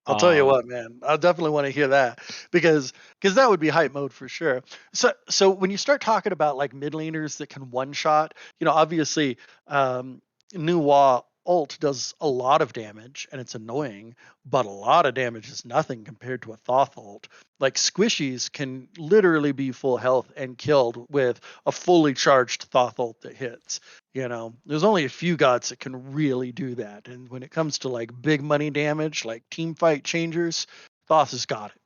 I'll tell you Um, what, man. I definitely want to hear that because that would be hype mode for sure. So when you start talking about like mid laners that can one shot, obviously, um, Nuwa ult does a lot of damage and it's annoying, but a lot of damage is nothing compared to a Thoth ult. Like squishies can literally be full health and killed with a fully charged Thoth ult that hits. There's only a few gods that can really do that. And when it comes to like big money damage, like team fight changers, Thoth has got it.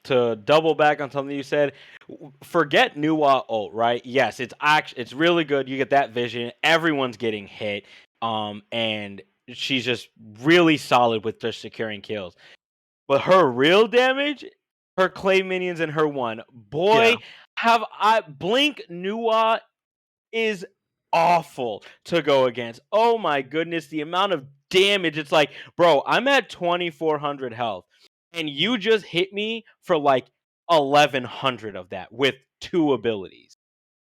to double back on something you said, forget Nuwa ult, right? Yes, it's really good. You get that vision. Everyone's getting hit. And she's just really solid with just securing kills. But her real damage, her clay minions and her one, Yeah. boy, have I Blink Nuwa is awful to go against. Oh my goodness, the amount of damage. It's like, bro, I'm at 2400 health and you just hit me for like 1100 of that with two abilities.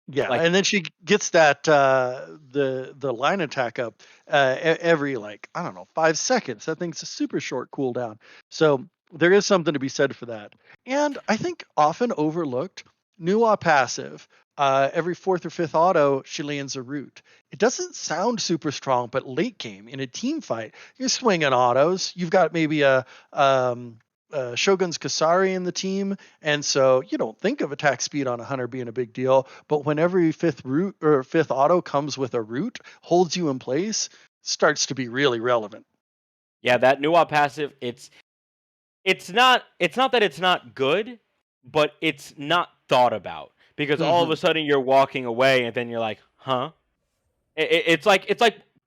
Yeah, Like, and then she gets that the line attack up every like I don't know 5 seconds. That thing's a super short cooldown. So there is something to be said for that. And I think often overlooked, Nuwa passive. Every fourth or fifth auto, she lands a root. It doesn't sound super strong, but late game in a team fight, you're swinging autos. You've got maybe a Shogun's Kasari in the team, and so you don't think of attack speed on a hunter being a big deal. But when every fifth root or fifth auto comes with a root, holds you in place, starts to be really relevant. yeah, that Nuwa passive, it's not that it's not good, but it's not thought about because all of a Hmm. sudden you're walking away and then you're like, huh? It's like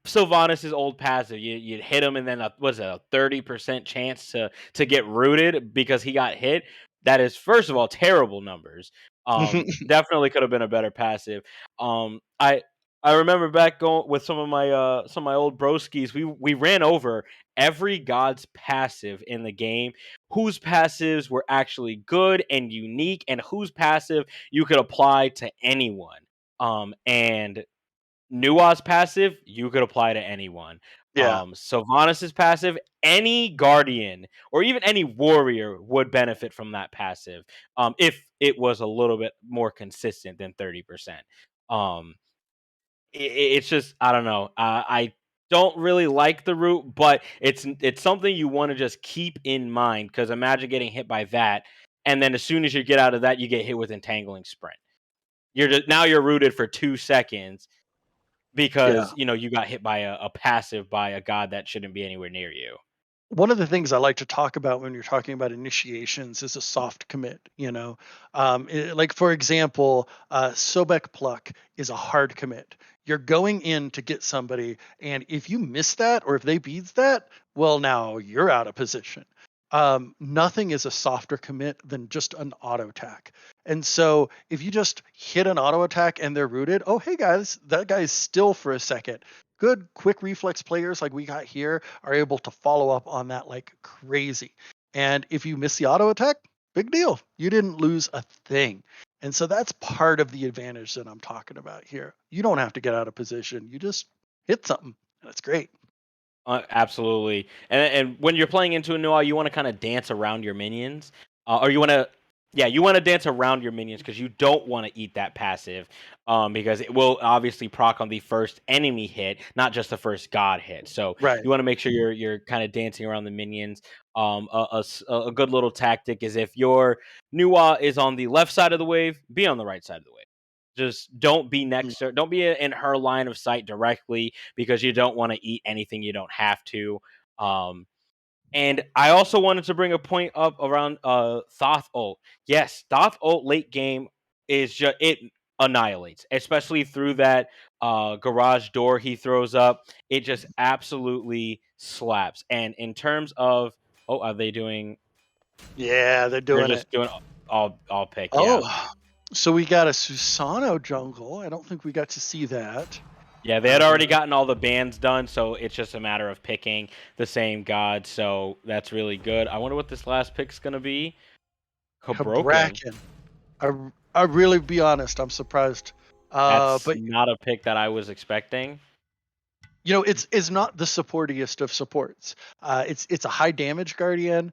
Sylvanas' old passive. You hit him and then was it a 30% chance to get rooted because he got hit. That is first of all terrible numbers. Definitely could have been a better passive. I remember back going with some of my old broskies. We ran over every god's passive in the game, whose passives were actually good and unique, and whose passive you could apply to anyone. And Nua's passive, you could apply to anyone. Yeah. Sylvanas' passive, any guardian or even any warrior would benefit from that passive. If it was a little bit more consistent than 30%. Um, it's just I don't know. I don't really like the route, but it's something you want to just keep in mind because imagine getting hit by that, and then as soon as you get out of that, you get hit with entangling sprint. You're rooted for 2 seconds Yeah. because you got hit by a passive by a god that shouldn't be anywhere near you. One of the things I like to talk about when you're talking about initiations is a soft commit. Like for example, Sobek Pluck is a hard commit. You're going in to get somebody, and if you miss that or if they beats that, well, now you're out of position. Nothing is a softer commit than just an auto attack. And so if you just hit an auto attack and they're rooted, oh hey guys, that guy's still for a second. Good quick reflex players like we got here are able to follow up on that like crazy. And if you miss the auto attack, big deal. You didn't lose a thing. And so that's part of the advantage that I'm talking about here. You don't have to get out of position. You just hit something. That's great. Absolutely. And when you're playing into a Noah, you want to kind of dance around your minions, or you want to dance around your minions because you don't want to eat that passive, because it will obviously proc on the first enemy hit, not just the first god hit. So Right. you want to make sure you're kind of dancing around the minions. A good little tactic is if your Nuwa is on the left side of the wave, be on the right side of the wave. Just don't be Mm. next to, don't be in her line of sight directly because you don't want to eat anything you don't have to. Um, and I also wanted to bring a point up around Thoth ult. Yes, Thoth ult late game is just it annihilates, especially through that garage door he throws up. It just absolutely slaps. And in terms of are they doing? Yeah, they're They're doing it. just doing all pick, yeah. Oh, so we got a Susano jungle. I don't think we got to see that. Yeah, they had Uh, already gotten all the bands done, so it's just a matter of picking the same god. So that's really good. I wonder what this last pick's gonna be. Cabroken. Cabrakan. I really be honest, I'm surprised. That's But not a pick that I was expecting. it's not the supportiest of supports. It's a high damage guardian.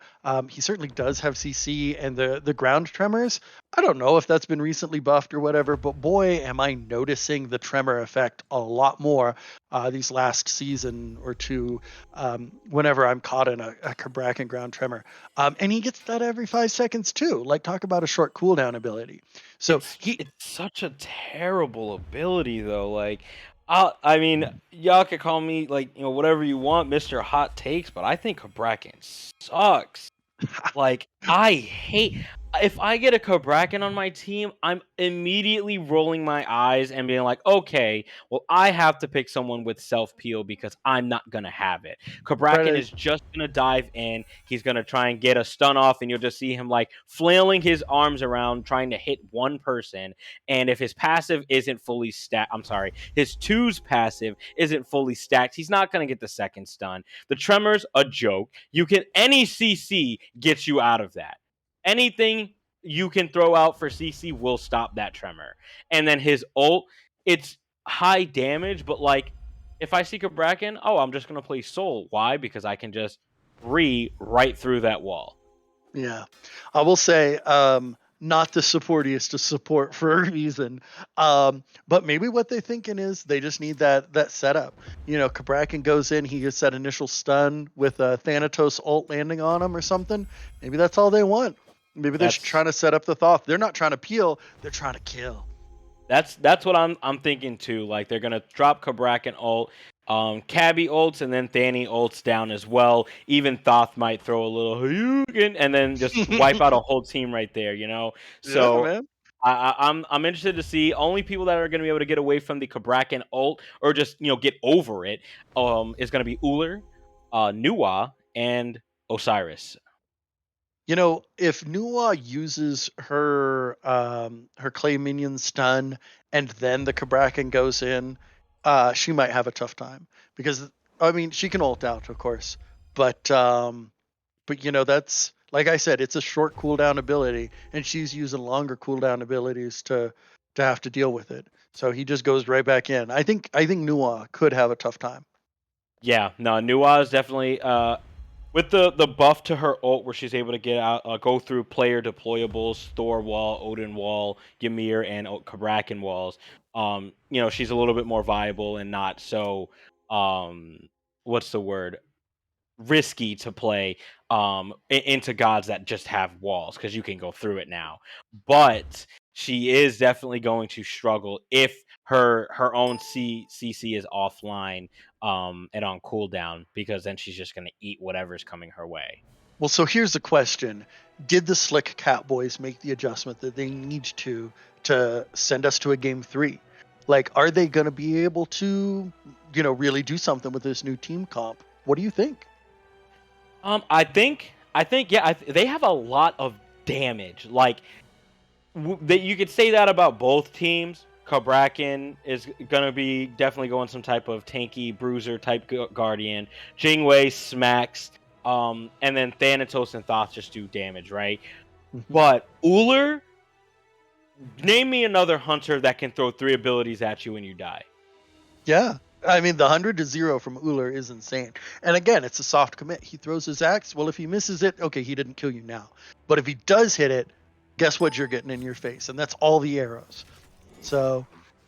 He certainly does have CC and the ground tremors. I don't know if that's been recently buffed or whatever, but boy, am I noticing the tremor effect a lot more these last season or two. Whenever I'm caught in a Cabrakan ground tremor, and he gets that every 5 seconds too. Like talk about a short cooldown ability. So he It's such a terrible ability though. Like, I mean, y'all could call me like whatever you want, Mister Hot Takes, but I think Bracken sucks. Like, I hate if I get a Cabrakan on my team, I'm immediately rolling my eyes and being like, okay, well, I have to pick someone with self peel because I'm not gonna have it. Cabrakan credit. is just gonna dive in. He's gonna try and get a stun off, and you'll just see him like flailing his arms around trying to hit one person. And if his passive isn't fully stacked, I'm sorry, his two's passive isn't fully stacked, he's not gonna get the second stun. The tremors, a joke. You can any CC gets you out of that. Anything you can throw out for CC will stop that tremor. And then his ult, it's high damage, but like if I seek a Bracken, oh, I'm just gonna play Soul. Why? Because I can just right through that wall. Yeah, I will say, not the supportiest to support for a reason. But maybe what they're thinking is they just need that setup. Cabrakan goes in, he gets that initial stun with a Thanatos ult landing on him or something. Maybe that's all they want. Maybe they're just That's trying to set up the Thoth. They're not trying to peel, they're trying to kill. that's what I'm thinking too. Like they're gonna drop Kabrak and ult, Cabby ults, and then Thani ults down as well. Even Thoth might throw a little Hayugen and then just wipe out a whole team right there. Yeah, So man. I'm interested to see only people that are going to be able to get away from the Kabrak ult or just get over it. Is going to be Uller, Nuwa, and Osiris. If Nuwa uses her clay minion stun and then the Cabrakan goes in, she might have a tough time because I mean she can ult out, of course, but that's like I said, it's a short cooldown ability, and she's using longer cooldown abilities to have to deal with it. So he just goes right back in. I think Nuwa could have a tough time. Yeah, no, Nuwa is definitely with the buff to her ult where she's able to get out, go through player deployables, Thor wall, Odin wall, Ymir, and Kabrakan walls. She's a little bit more viable and not so what's the word, risky to play into gods that just have walls because you can go through it now. But she is definitely going to struggle if her own CC is offline and on cooldown because then she's just going to eat whatever's coming her way. Well, so here's the question: did the slick Catboys make the adjustment that they need to send us to a game 3? Like, are they going to be able to, really do something with this new team comp? What do you think? I think yeah, they have a lot of damage. Like that you could say that about both teams. Kabrakan is gonna be definitely going some type of tanky bruiser type guardian. Jingwei smacks, and then Thanatos and Thoth just do damage, right? Mhm. But Uller, name me another hunter that can throw 3 abilities at you and you die. Yeah. I mean, the 100 to 0 from Uller is insane. And again, it's a soft commit. He throws his axe. Well, if he misses it, okay, he didn't kill you now. But if he does hit it, guess what you're getting in your face? And that's all the arrows. So,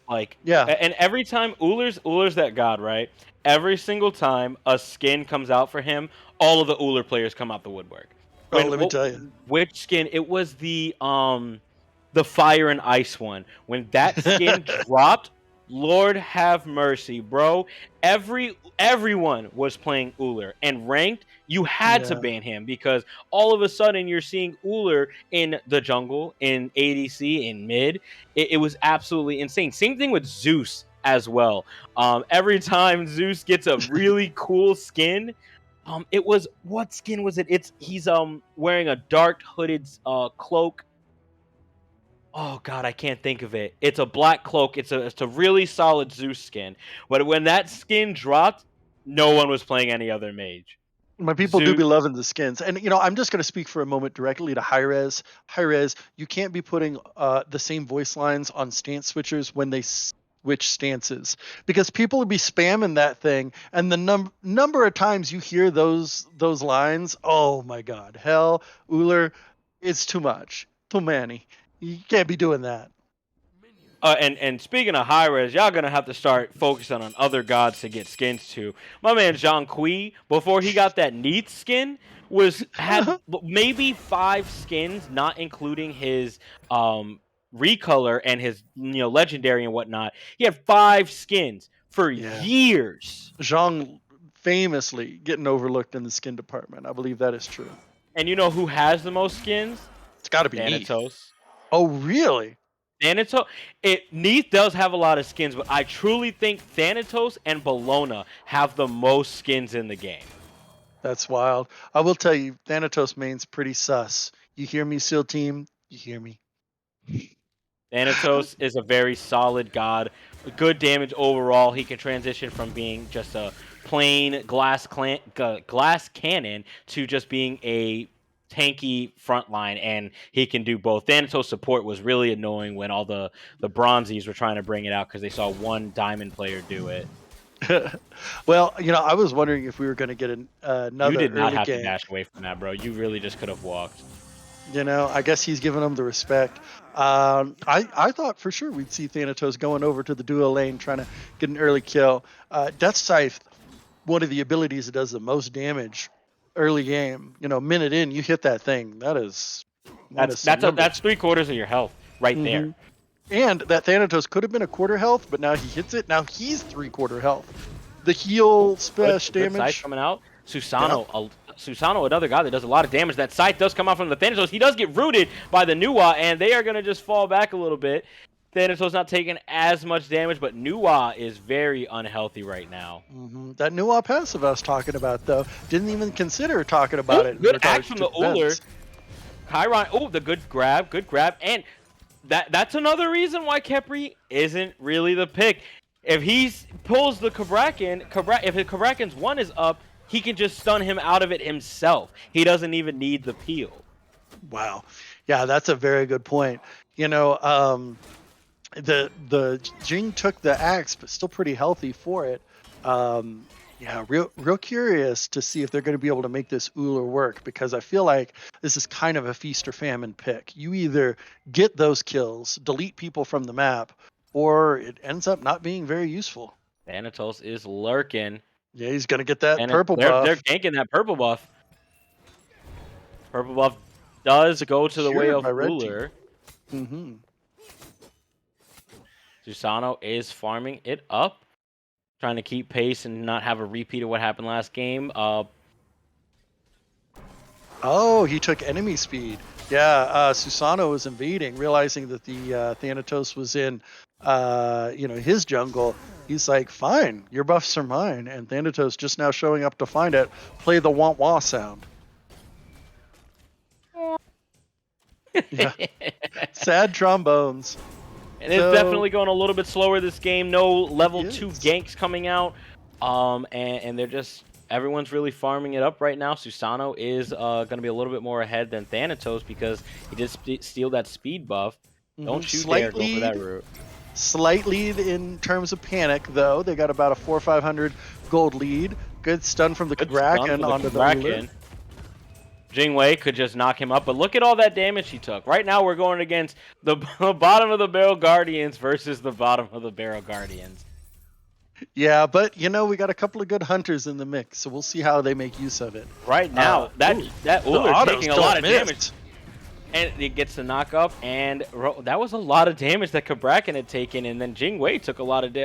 Like, yeah. and every time Uller's that god, right? Every single time a skin comes out for him, all of the Uller players come out the woodwork. Oh, When let me tell you. which skin? It was the fire and ice one. When that skin dropped, Lord have mercy, bro. Everyone was playing Uller and ranked. You had to Yeah. ban him because all of a sudden you're seeing Uller in the jungle, in ADC, in mid. It was absolutely insane. Same thing with Zeus as well. Every time Zeus gets a really cool skin, it was what skin was it? He's wearing a dark hooded cloak. Oh god, I can't think of it. It's a black cloak. It's a really solid Zeus skin. But when that skin dropped, no one was playing any other mage. My people do Zoo. be loving the skins. And, I'm just going to speak for a moment directly to Hi-Rez. Hi-Rez, you can't be putting the same voice lines on stance switchers when they switch stances, because people would be spamming that thing. And the number of times you hear those lines, oh my God, hell, Uller, it's too much. Too many. You can't be doing that. And speaking of high res, y'all gonna have to start focusing on other gods to get skins to. My man Jean Kui, before he got that Neath skin, had maybe 5 skins, not including his recolor and his legendary and whatnot. He had 5 skins for Yeah. years. Zhang famously getting overlooked in the skin department. I believe that is true. And you know who has the most skins? It's got to be Neath. Thanatos. Oh, really? Thanatos. Neath does have a lot of skins, but I truly think Thanatos and Bologna have the most skins in the game. That's wild. I will tell you, Thanatos main's pretty sus. You hear me, SEAL team? You hear me? Thanatos is a very solid god. Good damage overall. He can transition from being just a plain glass cannon to just being a tanky frontline, and he can do both. Thanatos support was really annoying when all the bronzies were trying to bring it out because they saw one diamond player do it. Well, I was wondering if we were going to get You another did not early have to gank. dash away from that, bro. You really just could have walked. I guess he's giving them the respect. I thought for sure we'd see Thanatos going over to the duo lane trying to get an early kill. Death Scythe, one of the abilities that does the most damage early game. Minute in, you hit that thing. That is some numbers. That's 3/4 of your health right there. Mhm. And that Thanatos could have been a quarter health, but now he hits it. Now he's 3/4 health. The heal splash Good scythe damage. coming out. Susano, another guy that does a lot of damage. That scythe does come out from the Thanatos. He does get rooted by the Nuwa, and they are going to just fall back a little bit. Thanatos not taking as much damage, but Nuwa is very unhealthy right now. That Nuwa passive I was talking about, though, didn't even consider talking about it. Good act from the Uller. Chiron, the good grab, and that's another reason why Khepri isn't really the pick. If he pulls the Kabrakan, if his Kabrakan's 1 is up, he can just stun him out of it himself. He doesn't even need the peel. Wow. Yeah, that's a very good point. The Jing took the axe, but still pretty healthy for it. Yeah, real curious to see if they're going to be able to make this Uller work, because I feel like this is kind of a feast or famine pick. You either get those kills, delete people from the map, or it ends up not being very useful. Thanatos is lurking. Yeah, he's going to get that purple buff. buff. They're ganking that purple buff. Purple buff does go to the way of Uller. Susano is farming it up, trying to keep pace and not have a repeat of what happened last game. Oh, he took enemy speed. Yeah, Susano was invading, realizing that the Thanatos was in, his jungle. He's like, fine, your buffs are mine. And Thanatos just now showing up to find it. Play the wah-wah sound. Yeah. Sad trombones. And it's definitely going a little bit slower this game. No level 2 ganks coming out. And they're just, everyone's really farming it up right now. Susano is going to be a little bit more ahead than Thanatos because he did steal that speed buff. Don't you dare go for that route. Slight lead in terms of panic, though. They got about a 400 or 500 gold lead. Good stun from the Kraken onto the Uller. Jingwei could just knock him up, but look at all that damage he took. Right now, we're going against the bottom of the barrel Guardians versus the bottom of the barrel Guardians. Yeah, but we got a couple of good hunters in the mix, so we'll see how they make use of it. Right now, that Uller's taking a lot of damage. And it gets the knock up, and that was a lot of damage that Kabrakan had taken, and then Jingwei took a lot of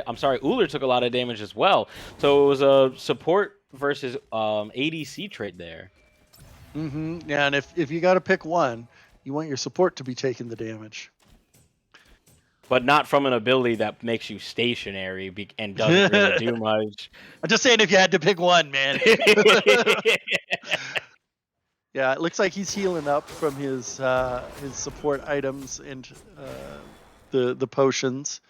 Uller took a lot of damage as well. So it was a support versus ADC trade there. Yeah, and if you got to pick one, you want your support to be taking the damage. But not from an ability that makes you stationary and doesn't really do much. I'm just saying if you had to pick one, man. Yeah, it looks like he's healing up from his support items and the potions.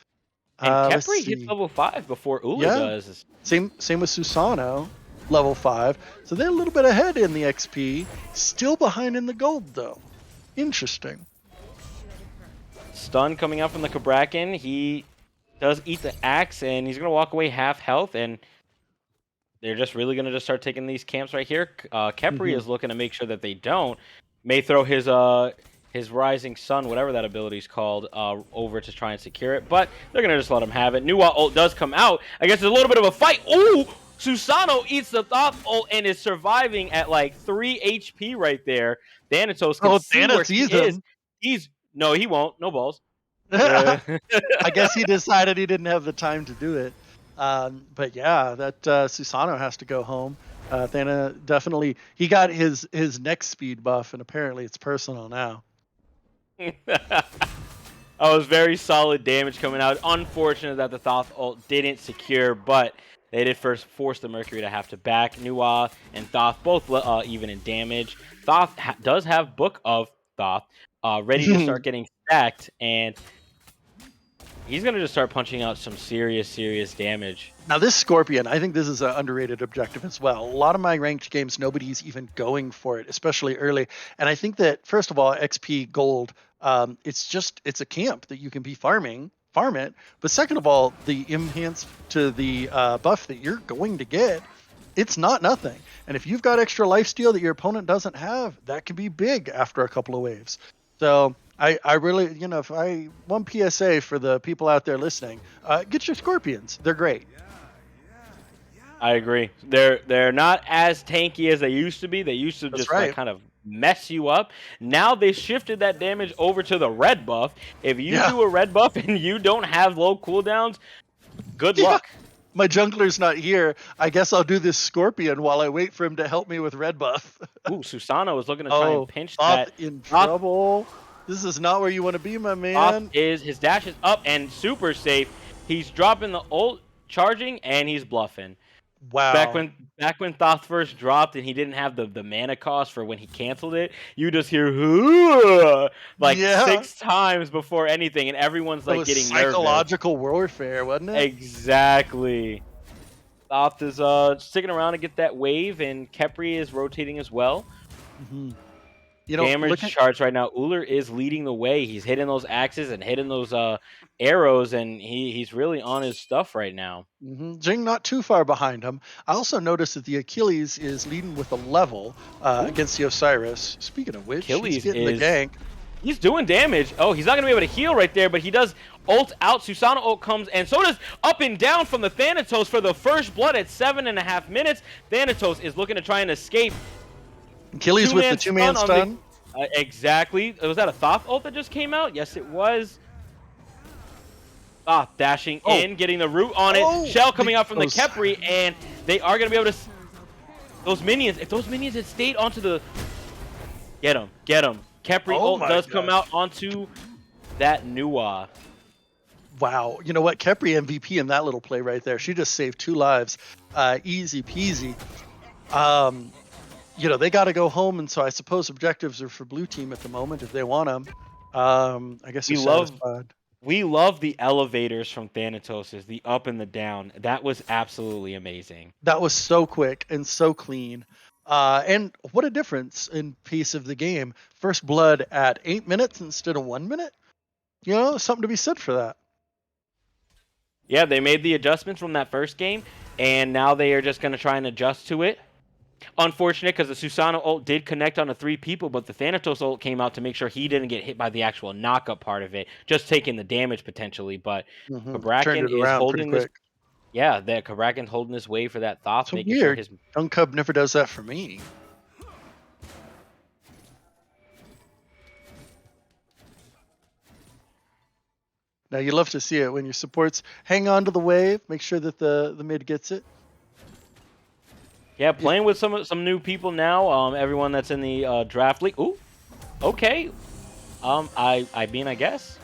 And Khepri hits level 5 before Uller does. Same with Susano. level 5. So they're a little bit ahead in the XP, still behind in the gold though. Interesting. Stun coming out from the Kabrakan. He does eat the axe, and he's gonna walk away half health, and they're just really gonna just start taking these camps right here. Khepri Mhm. is looking to make sure that they don't. May throw his Rising Sun, whatever that ability is called, over to try and secure it, but they're gonna just let him have it. Nuwa ult does come out. I guess there's a little bit of a fight. Ooh! Susano eats the Thoth ult and is surviving at like 3 HP right there. Thanatos can Oh, see where Thana he sees is. him. No, he won't. No balls. I guess he decided he didn't have the time to do it. But yeah, that Susano has to go home. Thana definitely he got his next speed buff, and apparently it's personal now. Oh, it was very solid damage coming out. Unfortunate that the Thoth ult didn't secure, but they did first force the Mercury to have to back. Nuwa and Thoth both even in damage. Thoth does have Book of Thoth ready to start getting stacked, and he's going to just start punching out some serious damage. Now this Scorpion, I think this is an underrated objective as well. A lot of my ranked games, nobody's even going for it, especially early. And I think that first of all, XP gold, it's a camp that you can be farm it. But second of all, the enhance to the buff that you're going to get, it's not nothing. And if you've got extra lifesteal that your opponent doesn't have, that can be big after a couple of waves. So I really, if I one PSA for the people out there listening, get your Scorpions. They're great. I agree. They're not as tanky as they used to be. They used to That's just like right. kind of mess you up. Now they shifted that damage over to the red buff. If you Yeah. do a red buff and you don't have low cooldowns, good Yeah. luck. My jungler's not here. I guess I'll do this Scorpion while I wait for him to help me with red buff. Ooh, Susano is looking to try and Oh, pinch Thoth that. in Thoth, trouble. This is not where you want to be, my Thoth man. is his dash is up and super safe. He's dropping the ult, charging, and he's bluffing. Back Wow. when back when Thoth first dropped and he didn't have the mana cost for when he canceled it, you just hear "Hoo!" like Yeah. 6 times before anything, and everyone's It like was getting nervous. psychological warfare, wasn't it? Exactly. Thoth is sticking around to get that wave, and Khepri is rotating as well. hmm Damage look at charts right now. Uller is leading the way. He's hitting those axes and hitting those arrows, and he's really on his stuff right now. Jing not too far behind him. I also noticed that the Achilles is leading with a level Ooh, against the Osiris. Speaking of which, he's Achilles getting the is gank. He's doing damage. Oh, he's not going to be able to heal right there, but he does ult out. Susano ult comes, and so does up and down from the Thanatos for the first blood at 7.5 minutes. Thanatos is looking to try and escape. Achilles with the two-man on stun. exactly. Was that a Thoth ult that just came out? Yes, it was. Ah, dashing Oh. in, getting the root on it. Oh, Shell coming out from the those- Khepri, and they are going to be able to... Those minions, if those minions had stayed onto the... Get him, get him. Khepri Oh ult my does come gosh. out onto that Nuwa. Wow. You know what? Khepri MVP in that little play right there. She just saved 2 lives. Easy peasy. They got to go home, and so I suppose objectives are for blue team at the moment if they want them. I guess they're satisfied. We love the elevators from Thanatos, the up and the down. That was absolutely amazing. That was so quick and so clean. And what a difference in pace of the game. First blood at 8 minutes instead of 1 minute. Something to be said for that. Yeah, they made the adjustments from that first game, and now they are just going to try and adjust to it. Unfortunate because the Susano ult did connect on 3 people, but the Thanatos ult came out to make sure he didn't get hit by the actual knockup part of it, just taking the damage potentially. But Turned Kabrakan it is around pretty holding this. quick. Yeah, that Kabrakan holding this wave for that Thoth, So making sure weird. his. Young Cub never does that for me. Now you love to see it when your supports hang on to the wave, make sure that the mid gets it. Yeah, playing with some new people now. Everyone that's in the draft league. Ooh, okay. I mean, I guess.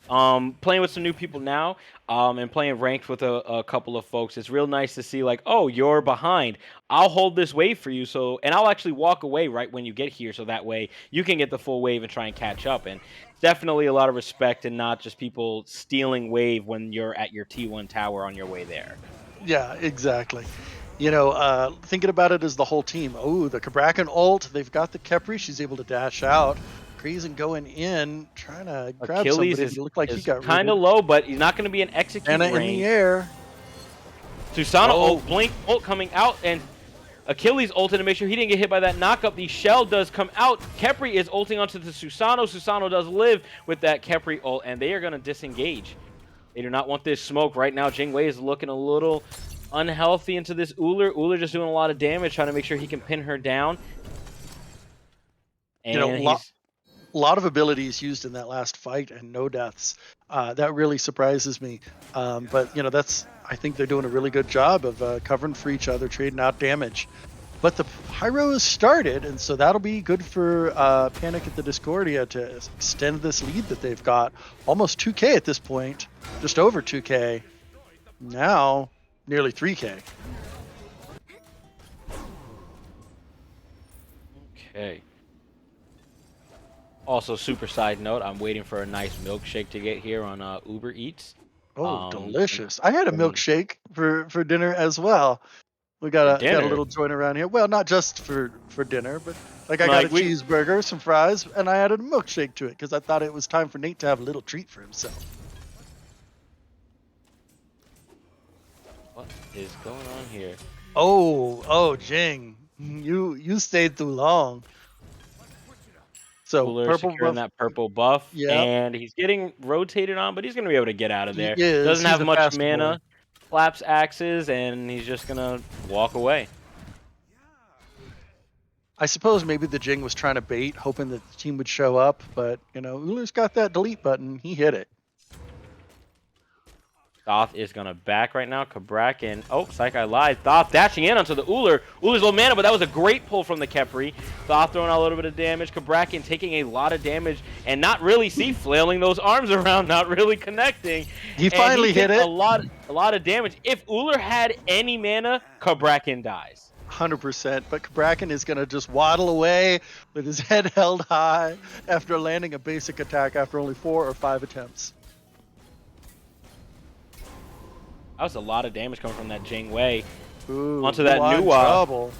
Playing with some new people now. And playing ranked with a couple of folks. It's real nice to see like, oh, you're behind. I'll hold this wave for you. And I'll actually walk away right when you get here, so that way you can get the full wave and try and catch up. And definitely a lot of respect, and not just people stealing wave when you're at your T1 tower on your way there. Yeah, exactly. thinking about it as the whole team. Oh, the Kabrakan ult. They've got the Kepri. She's able to dash out. Krazen going in, trying to grab Achilles somebody, but is it looked like he is got kind of rooted. low, but he's not going to be in execute Anna in the range. air. Susanoo Oh. Blink ult coming out, and Achilles ulted to make sure he didn't get hit by that knockup. The shell does come out. Khepri is ulting onto the Susanoo. Susanoo does live with that Khepri ult, and they are going to disengage. They do not want this smoke. Right now, Jingwei is looking a little unhealthy into this Ullr. Ullr just doing a lot of damage, trying to make sure he can pin her down. And he's... A lot of abilities used in that last fight and no deaths. That really surprises me. But I think they're doing a really good job of covering for each other, trading out damage. But the Pyro has started, and so that'll be good for Panic at the Discordia to extend this lead that they've got. Almost 2K at this point, just over 2K. Now, nearly 3K. Okay. Also, super side note, I'm waiting for a nice milkshake to get here on Uber Eats. Oh, delicious. I had a milkshake for dinner as well. We got a little joint around here. Well, not just for dinner, but I got a cheeseburger, some fries, and I added a milkshake to it because I thought it was time for Nate to have a little treat for himself. What is going on here? Oh, Jing, you stayed too long. So Ullr securing that purple buff, and he's getting rotated on, but he's going to be able to get out of there. Doesn't have much mana. Flaps axes, and he's just going to walk away. I suppose maybe the Jing was trying to bait, hoping that the team would show up, but, Ullr's got that delete button. He hit it. Thoth is going to back right now. Kabrakan. Oh, Psych, I lied. Thoth dashing in onto the Ullr. Ullr's low mana, but that was a great pull from the Khepri. Thoth throwing out a little bit of damage. Kabrakan taking a lot of damage and not really flailing those arms around, not really connecting. He finally hit it. A lot of damage. If Ullr had any mana, Kabrakan dies. 100%, but Kabrakan is going to just waddle away with his head held high after landing a basic attack after only 4 or 5 attempts. That was a lot of damage coming from that Jingwei. Ooh, onto that Nuwa.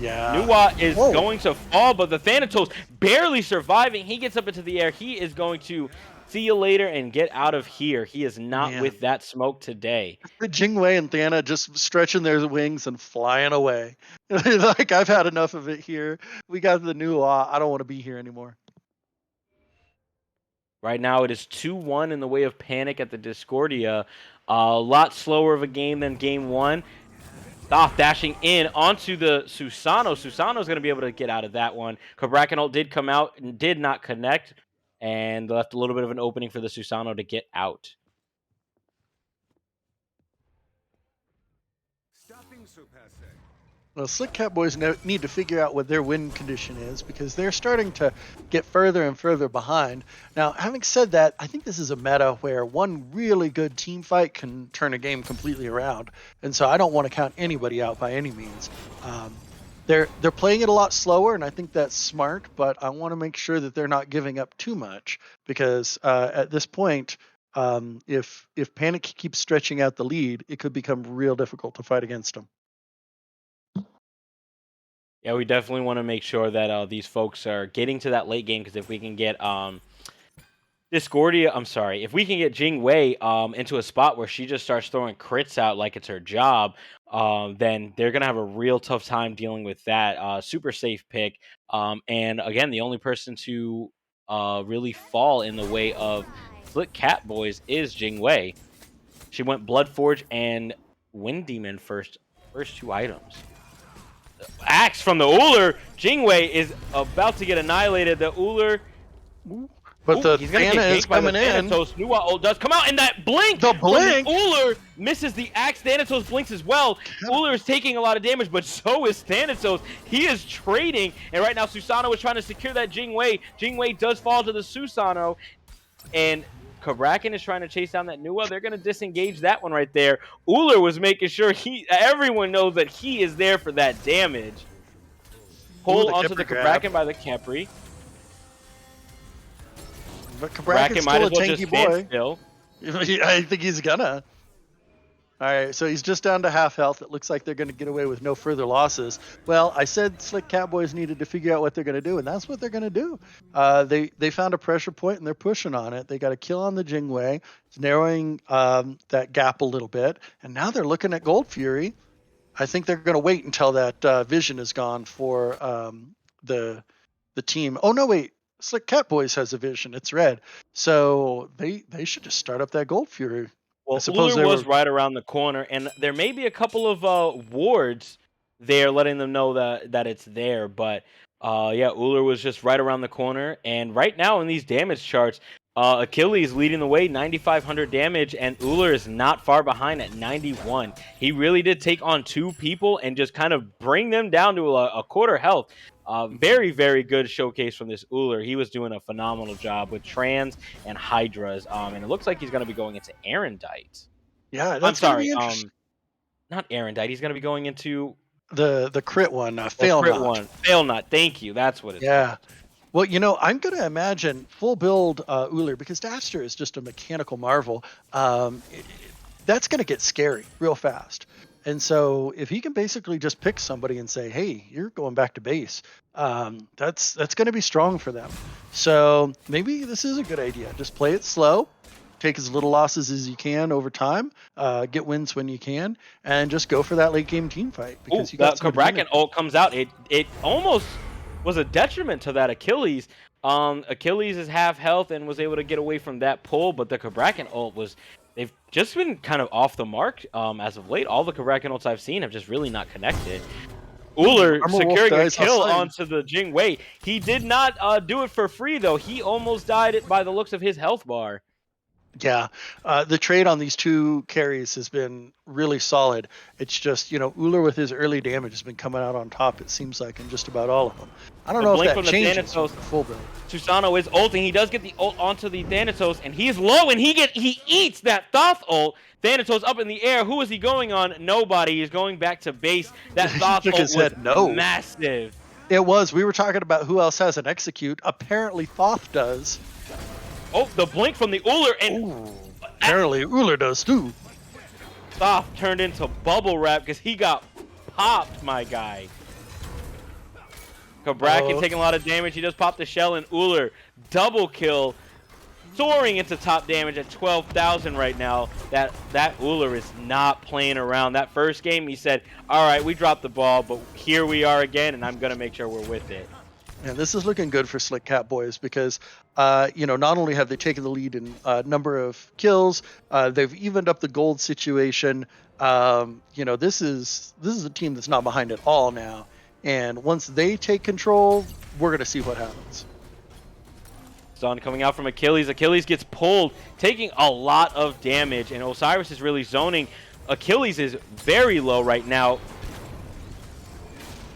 Yeah. Nuwa is going to fall, but the Thanatos barely surviving. He gets up into the air. He is going to see you later and get out of here. He is not with that smoke today. The Jingwei and Thana just stretching their wings and flying away. Like, I've had enough of it here. We got the Nuwa. I don't want to be here anymore. Right now, it is 2-1 in the way of Panic at the Discordia. A lot slower of a game than game 1. Thoth dashing in onto the Susanoo. Susanoo's going to be able to get out of that one. Kabrakan ult did come out and did not connect, and left a little bit of an opening for the Susanoo to get out. Well, Slick Catboys need to figure out what their win condition is because they're starting to get further and further behind. Now, having said that, I think this is a meta where one really good team fight can turn a game completely around. And so I don't want to count anybody out by any means. They're playing it a lot slower, and I think that's smart, but I want to make sure that they're not giving up too much because at this point, if Panic keeps stretching out the lead, it could become real difficult to fight against them. Yeah, we definitely want to make sure that these folks are getting to that late game, because if we can get Discordia, if we can get Jingwei into a spot where she just starts throwing crits out like it's her job, then they're going to have a real tough time dealing with that. Super safe pick. And again, the only person to really fall in the way of Slick Catboys is Jingwei. She went Bloodforge and Wind Demon first 2 items. Axe from the Ullr. Jingwei is about to get annihilated. The Ullr, but the Thana is coming in. Thanatos. Nuwa ult does come out, and that blink. The blink. From the Ullr misses the axe. Thanatos blinks as well. Ullr is taking a lot of damage, but so is Thanatos. He is trading, and right now Susanoo is trying to secure that Jingwei. Jingwei does fall to the Susanoo, and Kabrakan is trying to chase down that Nuwa. They're going to disengage that one right there. Ullr was making sure everyone knows that he is there for that damage. Pull onto the Kabrakan by the Khepri. But Kabrakan's might still as well a just tanky boy. Still. I think he's gonna. All right, so he's just down to half health. It looks like they're going to get away with no further losses. Well, I said Slick Catboys needed to figure out what they're going to do, and that's what they're going to do. They found a pressure point and they're pushing on it. They got a kill on the Jingwei. It's narrowing that gap a little bit, and now they're looking at Gold Fury. I think they're going to wait until that vision is gone for the team. Oh no, wait. Slick Catboys has a vision. It's red, so they should just start up that Gold Fury. I Well, suppose Uller they was were. right around the corner, and there may be a couple of wards there, letting them know that it's there. But yeah, Uller was just right around the corner, and right now in these damage charts, Achilles leading the way, 9,500 damage, and Uller is not far behind at 91. He really did take on two people and just kind of bring them down to a quarter health. Very, very good showcase from this Uller. He was doing a phenomenal job with Trans and Hydras. And it looks like he's going to be going into Erendite. Yeah, I'm that's going to sorry, be interesting. not Erendite. He's going to be going into The crit one, the fail crit not. one. Fail not. Thank you. That's what it's Yeah. called. Well, I'm going to imagine full build Uller because Daster is just a mechanical marvel. That's going to get scary real fast. And so if he can basically just pick somebody and say, "Hey, you're going back to base," that's going to be strong for them. So maybe this is a good idea. Just play it slow, take as little losses as you can over time, get wins when you can, and just go for that late game team fight Oh, because you got that some advantage. Kabrakan ult comes out. It almost was a detriment to that Achilles. Achilles is half health and was able to get away from that pull, but the Kabrakan ult was. They've just been kind of off the mark as of late. All the Kabrakan ults I've seen have just really not connected. Uller Armor Wolf securing a dies kill outside. onto the Jing Wei. He did not do it for free, though. He almost died by the looks of his health bar. Yeah, the trade on these two carries has been really solid. It's just, Uller with his early damage has been coming out on top, it seems like, in just about all of them. I don't The know if blink that from the changes Thanatos. with the full build. Susano is ulting. He does get the ult onto the Thanatos, and he's low, and he eats that Thoth ult. Thanatos up in the air. Who is he going on? Nobody. He's going back to base. That He Thoth shook ult his was head no. massive. It was. We were talking about who else has an execute. Apparently Thoth does. Oh, the blink from the Uller, and Ooh, apparently Uller does too. Thoth turned into bubble wrap because he got popped, my guy. Kabrakan taking a lot of damage. He does pop the shell, and Uller double kill, soaring into top damage at 12,000 right now. That Uller is not playing around. That first game, he said, "All right, we dropped the ball, but here we are again, and I'm gonna make sure we're with it." And this is looking good for Slick Catboys because, not only have they taken the lead in number of kills, they've evened up the gold situation. This is a team that's not behind at all now. And once they take control, we're going to see what happens. Stun coming out from Achilles. Achilles gets pulled, taking a lot of damage, and Osiris is really zoning. Achilles is very low right now.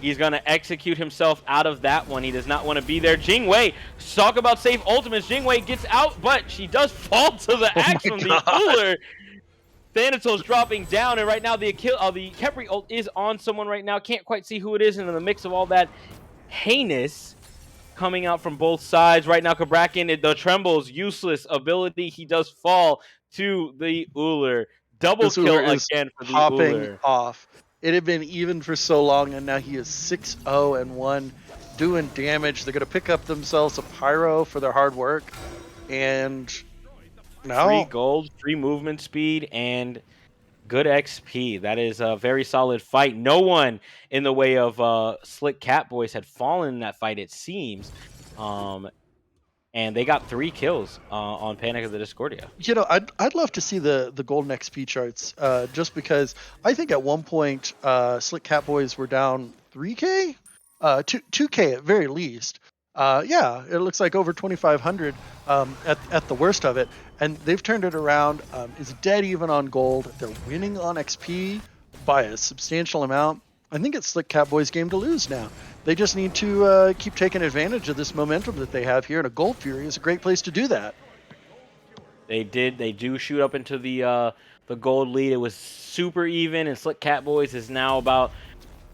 He's going to execute himself out of that one. He does not want to be there. Jingwei, talk about safe ultimates. Jingwei gets out, but she does fall to the axe from the Uller. Thanatos dropping down, and right now the Khepri ult is on someone right now. Can't quite see who it is, and in the mix of all that heinous coming out from both sides. Right now, Kabrakan, the Tremble's useless ability. He does fall to the Uller. Double kill again for the Uller. Off. It had been even for so long, and now he is 6-0-1, doing damage. They're going to pick up themselves a pyro for their hard work, and now free gold, free movement speed, and good XP. That is a very solid fight. No one in the way of Slick Catboys had fallen in that fight, it seems. And they got 3 kills on Panic of the Discordia. I'd love to see the golden XP charts, just because I think at one point Slick Catboys were down 3K, 2K at very least. Yeah, it looks like over 2,500 at the worst of it, and they've turned it around. It's dead even on gold. They're winning on XP by a substantial amount. I think it's Slick Catboys' game to lose now. They just need to keep taking advantage of this momentum that they have here, and a Gold Fury is a great place to do that. They do shoot up into the gold lead. It was super even, and Slick Catboys is now about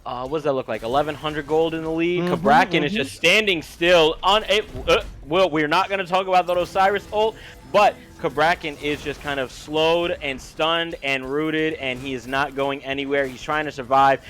what does that look like? 1,100 gold in the lead. Kabrakan is just standing still on it. Well, we're not going to talk about that Osiris ult, But Kabrakan is just kind of slowed and stunned and rooted, and he is not going anywhere. He's trying to survive.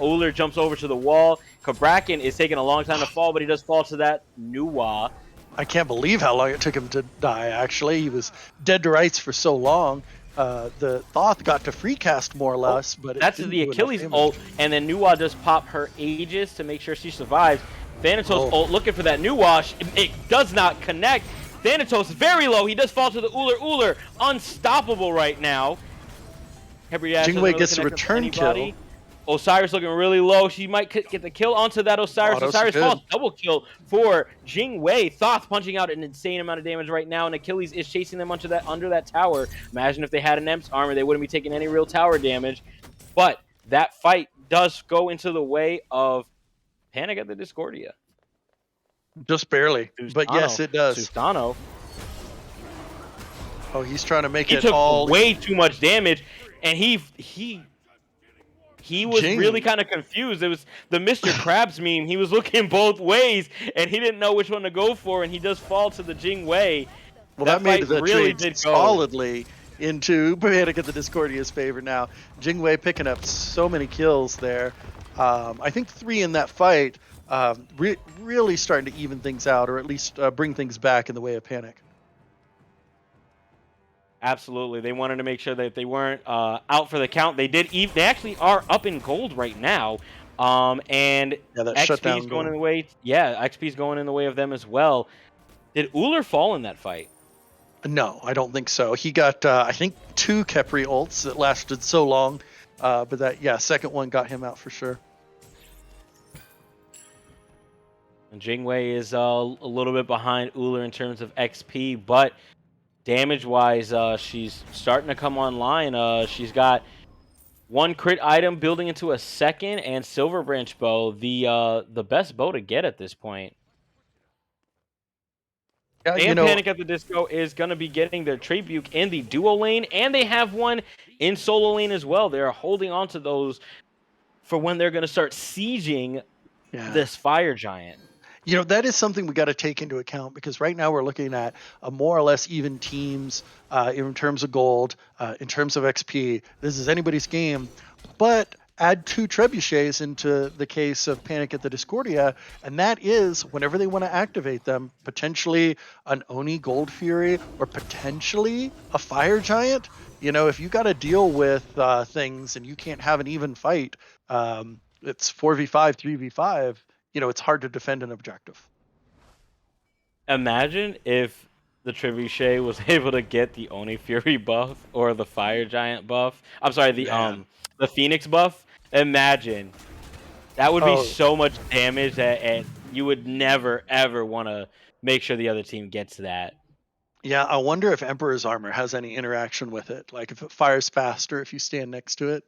Uller jumps over to the wall. Kabrakan is taking a long time to fall, but he does fall to that Nuwa. I can't believe how long it took him to die, actually. He was dead to rights for so long. The Thoth got to free cast more or Oh, less, but it that's didn't the do enough Achilles damage. ult, and then Nuwa does pop her Aegis to make sure she survives. Thanatos ult looking for that Nuwa. It does not connect. Thanatos very low. He does fall to the Uller. Uller unstoppable right now. Jingwei gets a return kill. Osiris looking really low. She might get the kill onto that Osiris. Autos Osiris good. falls. Double kill for Jingwei. Thoth punching out an insane amount of damage right now, and Achilles is chasing them under that tower. Imagine if they had an Emps armor, they wouldn't be taking any real tower damage. But that fight does go into the way of Panic at the Discordia. Just barely. But yes, it does. Sustano. Oh, he's trying to make He it took all. way too much damage, and he was Jing. really kind of confused. It was the Mr. Krabs meme. He was looking both ways, and he didn't know which one to go for, and he does fall to the Jingwei. Well, that made the really trade did go solidly into Panic at the Discordia's favor now. Jingwei picking up so many kills there. I think 3 in that fight. Really starting to even things out, or at least bring things back in the way of Panic. Absolutely, they wanted to make sure that they weren't out for the count. They did. They actually are up in gold right now, and that XP's going in the way. Yeah, XP's going in the way of them as well. Did Uller fall in that fight? No, I don't think so. He got, I think, 2 Khepri ults that lasted so long, but that second one got him out for sure. And Jingwei is a little bit behind Uller in terms of XP, but damage-wise, she's starting to come online. She's got 1 crit item building into a second, and Silver Branch bow, the best bow to get at this point. Yeah, and Panic at the Disco is going to be getting their Tribute in the duo lane, and they have one in solo lane as well. They're holding on to those for when they're going to start sieging this Fire Giant. That is something we got to take into account, because right now we're looking at a more or less even teams in terms of gold, in terms of XP. This is anybody's game, but add 2 trebuchets into the case of Panic at the Discordia, and that is whenever they want to activate them, potentially an Oni Gold Fury or potentially a Fire Giant. If you got to deal with things and you can't have an even fight, it's 4v5, 3v5. It's hard to defend an objective. Imagine if the Trebuchet was able to get the Oni Fury buff or the Fire Giant buff. I'm sorry, the Phoenix buff. Imagine. That would be so much damage that you would never, ever want to make sure the other team gets that. Yeah, I wonder if Emperor's Armor has any interaction with it. Like if it fires faster if you stand next to it.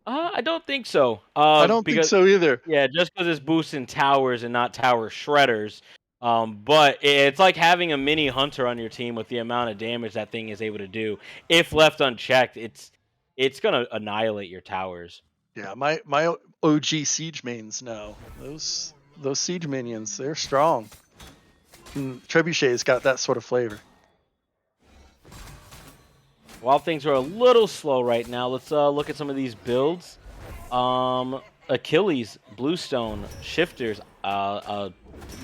I don't think so. I don't think so either. Yeah, just because it's boosting towers and not tower shredders. But it's like having a mini hunter on your team with the amount of damage that thing is able to do. If left unchecked, it's gonna annihilate your towers. Yeah, my OG siege mains know those siege minions. They're strong. Trebuchet's got that sort of flavor. While things are a little slow right now, let's look at some of these builds. Achilles, Bluestone, Shifters, a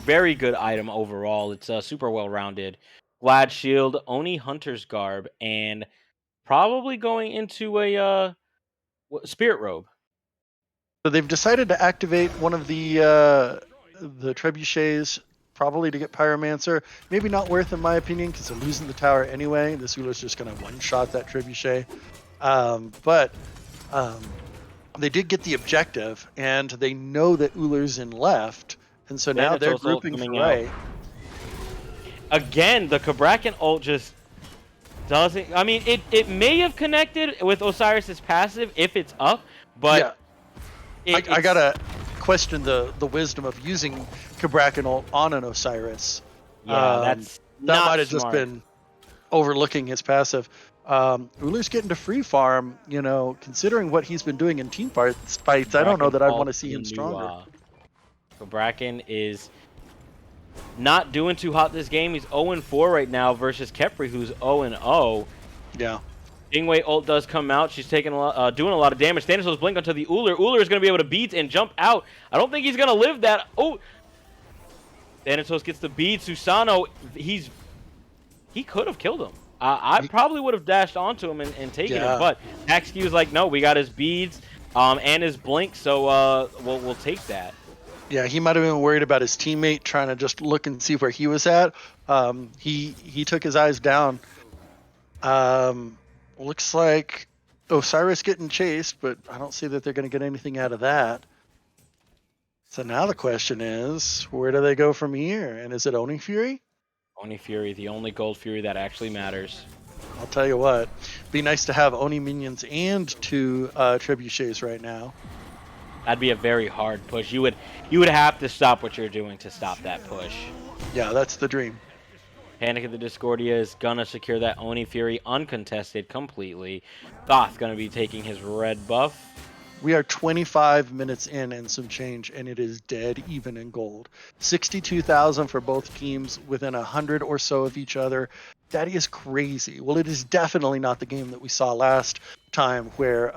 very good item overall. It's super well-rounded. Glad Shield, Oni Hunter's Garb, and probably going into a Spirit Robe. So they've decided to activate one of the trebuchets, probably to get Pyromancer. Maybe not worth, in my opinion, because they're losing the tower anyway. This Uller's just going to one-shot that trebuchet. But they did get the objective, and they know that Uller's in left, and so now they're grouping for right. Again, the Kabrakan ult just doesn't... I mean, it may have connected with Osiris's passive if it's up, but... Yeah. I gotta question the wisdom of using Kabrakan ult on an Osiris. Yeah, that might have just been overlooking his passive. Uller's getting to free farm, considering what he's been doing in team fights, I don't know that I'd want to see him stronger. Kabrakan is not doing too hot this game. He's 0-4 right now versus Khepri, who's 0-0. Yeah. Ingwe ult does come out. She's taking doing a lot of damage. Thanatos blink onto the Ullr. Ullr is going to be able to beat and jump out. I don't think he's going to live that. Oh, Thanatos gets the beat. Susano, he could have killed him. I probably would have dashed onto him and taken him, but Axq was like, no, we got his beads and his blink, so we'll take that. Yeah, he might have been worried about his teammate trying to just look and see where he was at. He took his eyes down. Looks like Osiris getting chased, but I don't see that they're going to get anything out of that. So now the question is, where do they go from here? And is it Oni Fury? Oni Fury, the only gold Fury that actually matters. I'll tell you what, be nice to have Oni minions and 2 trebuchets right now. That'd be a very hard push. You would have to stop what you're doing to stop that push. Yeah, that's the dream. Panic at the Discordia is gonna secure that Oni Fury uncontested completely. Thoth gonna be taking his red buff. We are 25 minutes in and some change, and it is dead even in gold. 62,000 for both teams, within 100 or so of each other. That is crazy. Well, it is definitely not the game that we saw last time where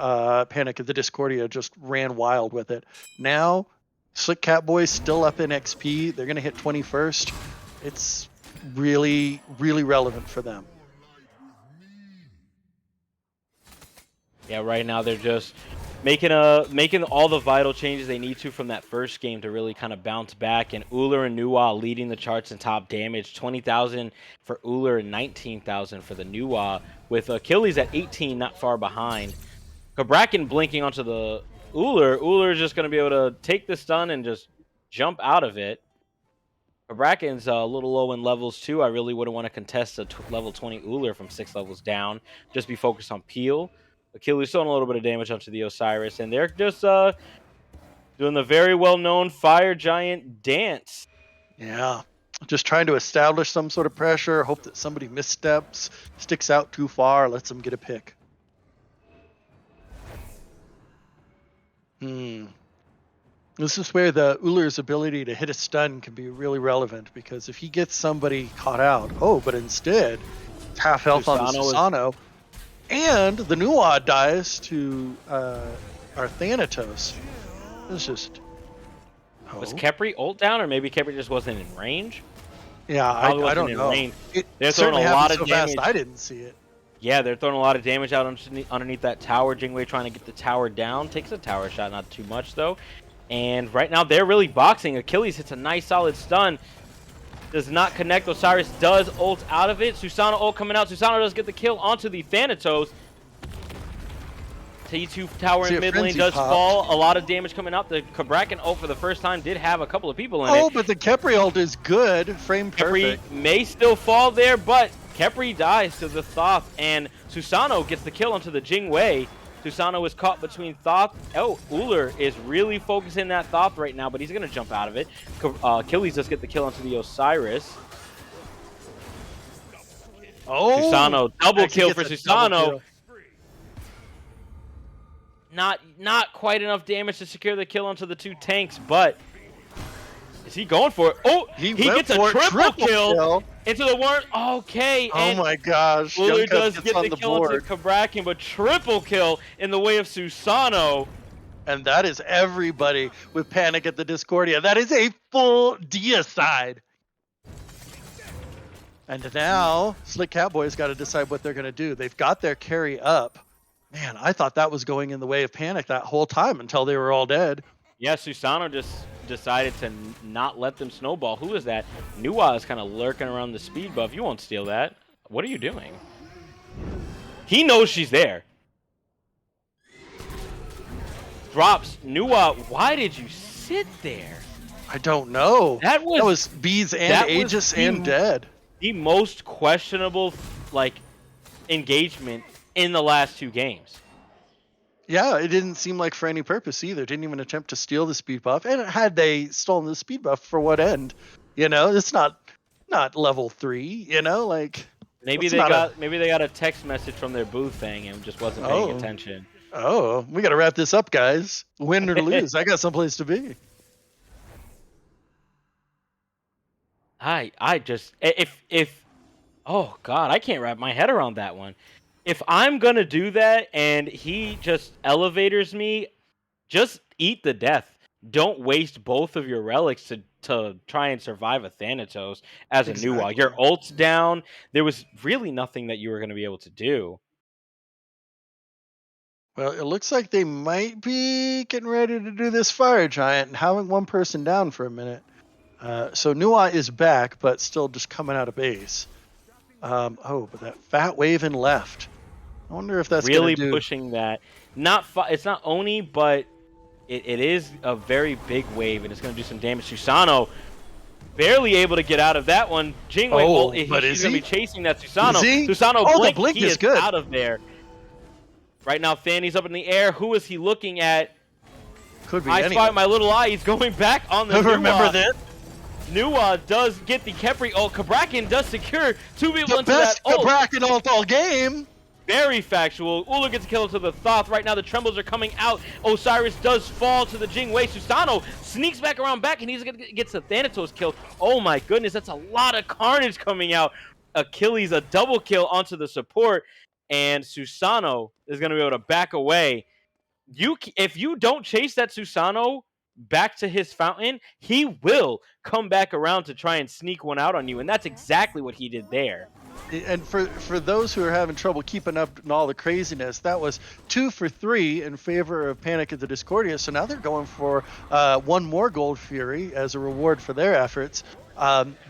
Panic at the Discordia just ran wild with it. Now, Slick Catboys still up in XP. They're going to hit 21st. It's really, really relevant for them. Yeah, right now they're just making all the vital changes they need to from that first game to really kind of bounce back. And Ullr and Nuwa leading the charts in top damage. 20,000 for Ullr and 19,000 for the Nuwa, with Achilles at 18, not far behind. Kabrakan blinking onto the Ullr. Ullr is just going to be able to take the stun and just jump out of it. Kabrakan's a little low in levels too. I really wouldn't want to contest a level 20 Ullr from 6 levels down. Just be focused on Peel. Achilles throwing a little bit of damage onto the Osiris, and they're just doing the very well-known Fire Giant dance. Yeah, just trying to establish some sort of pressure, hope that somebody missteps, sticks out too far, lets them get a pick. This is where the Ullr's ability to hit a stun can be really relevant, because if he gets somebody caught out, but instead, it's half health on the Susano. And the Nuwa dies to our Thanatos. It's just... Was Khepri ult down, or maybe Khepri just wasn't in range? Yeah, I don't know. They're throwing a lot of damage. Fast, I didn't see it. Yeah, they're throwing a lot of damage out underneath that tower. Jingwei trying to get the tower down. Takes a tower shot, not too much, though. And right now, they're really boxing. Achilles hits a nice, solid stun. Does not connect. Osiris does ult out of it. Susano ult coming out. Susano does get the kill onto the Thanatos. T2 tower in mid lane does fall. A lot of damage coming out. The Kabrakan ult for the first time did have a couple of people in it. Oh, but the Khepri ult is good. Frame perfect. Khepri may still fall there, but Khepri dies to the Thoth, and Susano gets the kill onto the Jingwei. Susano is caught between Thoth. Oh, Ullr is really focusing that Thoth right now, but he's going to jump out of it. Achilles does get the kill onto the Osiris. Oh, Susano, double kill for Susano. Not quite enough damage to secure the kill onto the 2 tanks, but is he going for it? Oh, he gets a triple kill into the warren. Okay. Oh my gosh. Ullr does get the kill onto Kabrakan, but triple kill in the way of Susano. And that is everybody with Panic at the Discordia. That is a full deicide. And now, Slick Catboys got to decide what they're going to do. They've got their carry up. Man, I thought that was going in the way of Panic that whole time until they were all dead. Yeah, Susano just decided to not let them snowball. Who is that? Nuwa is kind of lurking around the speed buff. You won't steal that. What are you doing? He knows she's there. Drops. Nuwa, why did you sit there? I don't know. That was Bees and Aegis and Dead. The most questionable, engagement in the last 2 games. Yeah, it didn't seem like for any purpose either. Didn't even attempt to steal the speed buff. And had they stolen the speed buff, for what end? It's not level 3. Maybe they got a text message from their booth thing and just wasn't paying attention. Oh, we got to wrap this up, guys. Win or lose, I got someplace to be. I just if oh god, I can't wrap my head around that one. If I'm gonna do that and he just elevators me, just eat the death. Don't waste both of your relics to try and survive a Thanatos as a Nuwa. Your Exactly. ult's down. There was really nothing that you were gonna be able to do. Well, it looks like they might be getting ready to do this fire giant and having one person down for a minute. So Nua is back, but still just coming out of base. But that fat wave in left. I wonder if that's gonna Really do. pushing that. It's not Oni, but it is a very big wave, and it's gonna do some damage. Susano barely able to get out of that one. Jingwei, Oh, but she's is going to he? be chasing that Is Susano. he? Susano Oh, the blink, blink he is is good. out of there. Right now, Fanny's up in the air. Who is he looking at? Could be I anyone. spot my little eye. He's going back on the Remember Nuwa. this? Nuwa does get the Kepri. Oh, Kabrakan does secure two people The into that best ult. bracket ult all game. Very factual. Ula gets a kill to the Thoth. Right now, the Trembles are coming out. Osiris does fall to the Jingwei. Susano sneaks back around back, and gets a Thanatos kill. Oh my goodness, that's a lot of carnage coming out. Achilles a double kill onto the support, and Susano is going to be able to back away. If you don't chase that Susano back to his fountain, he will come back around to try and sneak one out on you, and that's exactly what he did there. And for those who are having trouble keeping up in all the craziness, that was 2 for 3 in favor of Panic at the Discordia. So now they're going for one more Gold Fury as a reward for their efforts.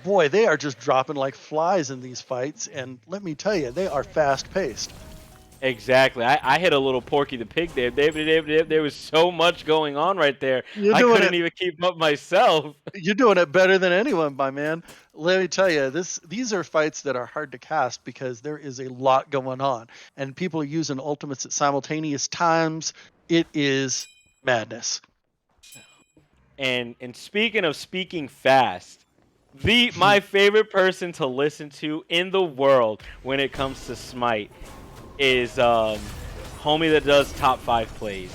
Boy, they are just dropping like flies in these fights, and let me tell you, they are fast paced. Exactly. I hit a little Porky the Pig there. There was so much going on right there. You're I doing couldn't it. even keep up myself. You're doing it better than anyone, my man. Let me tell you, these are fights that are hard to cast because there is a lot going on, and people are using ultimates at simultaneous times. It is madness. And speaking of speaking fast, my favorite person to listen to in the world when it comes to Smite is homie that does top 5 plays.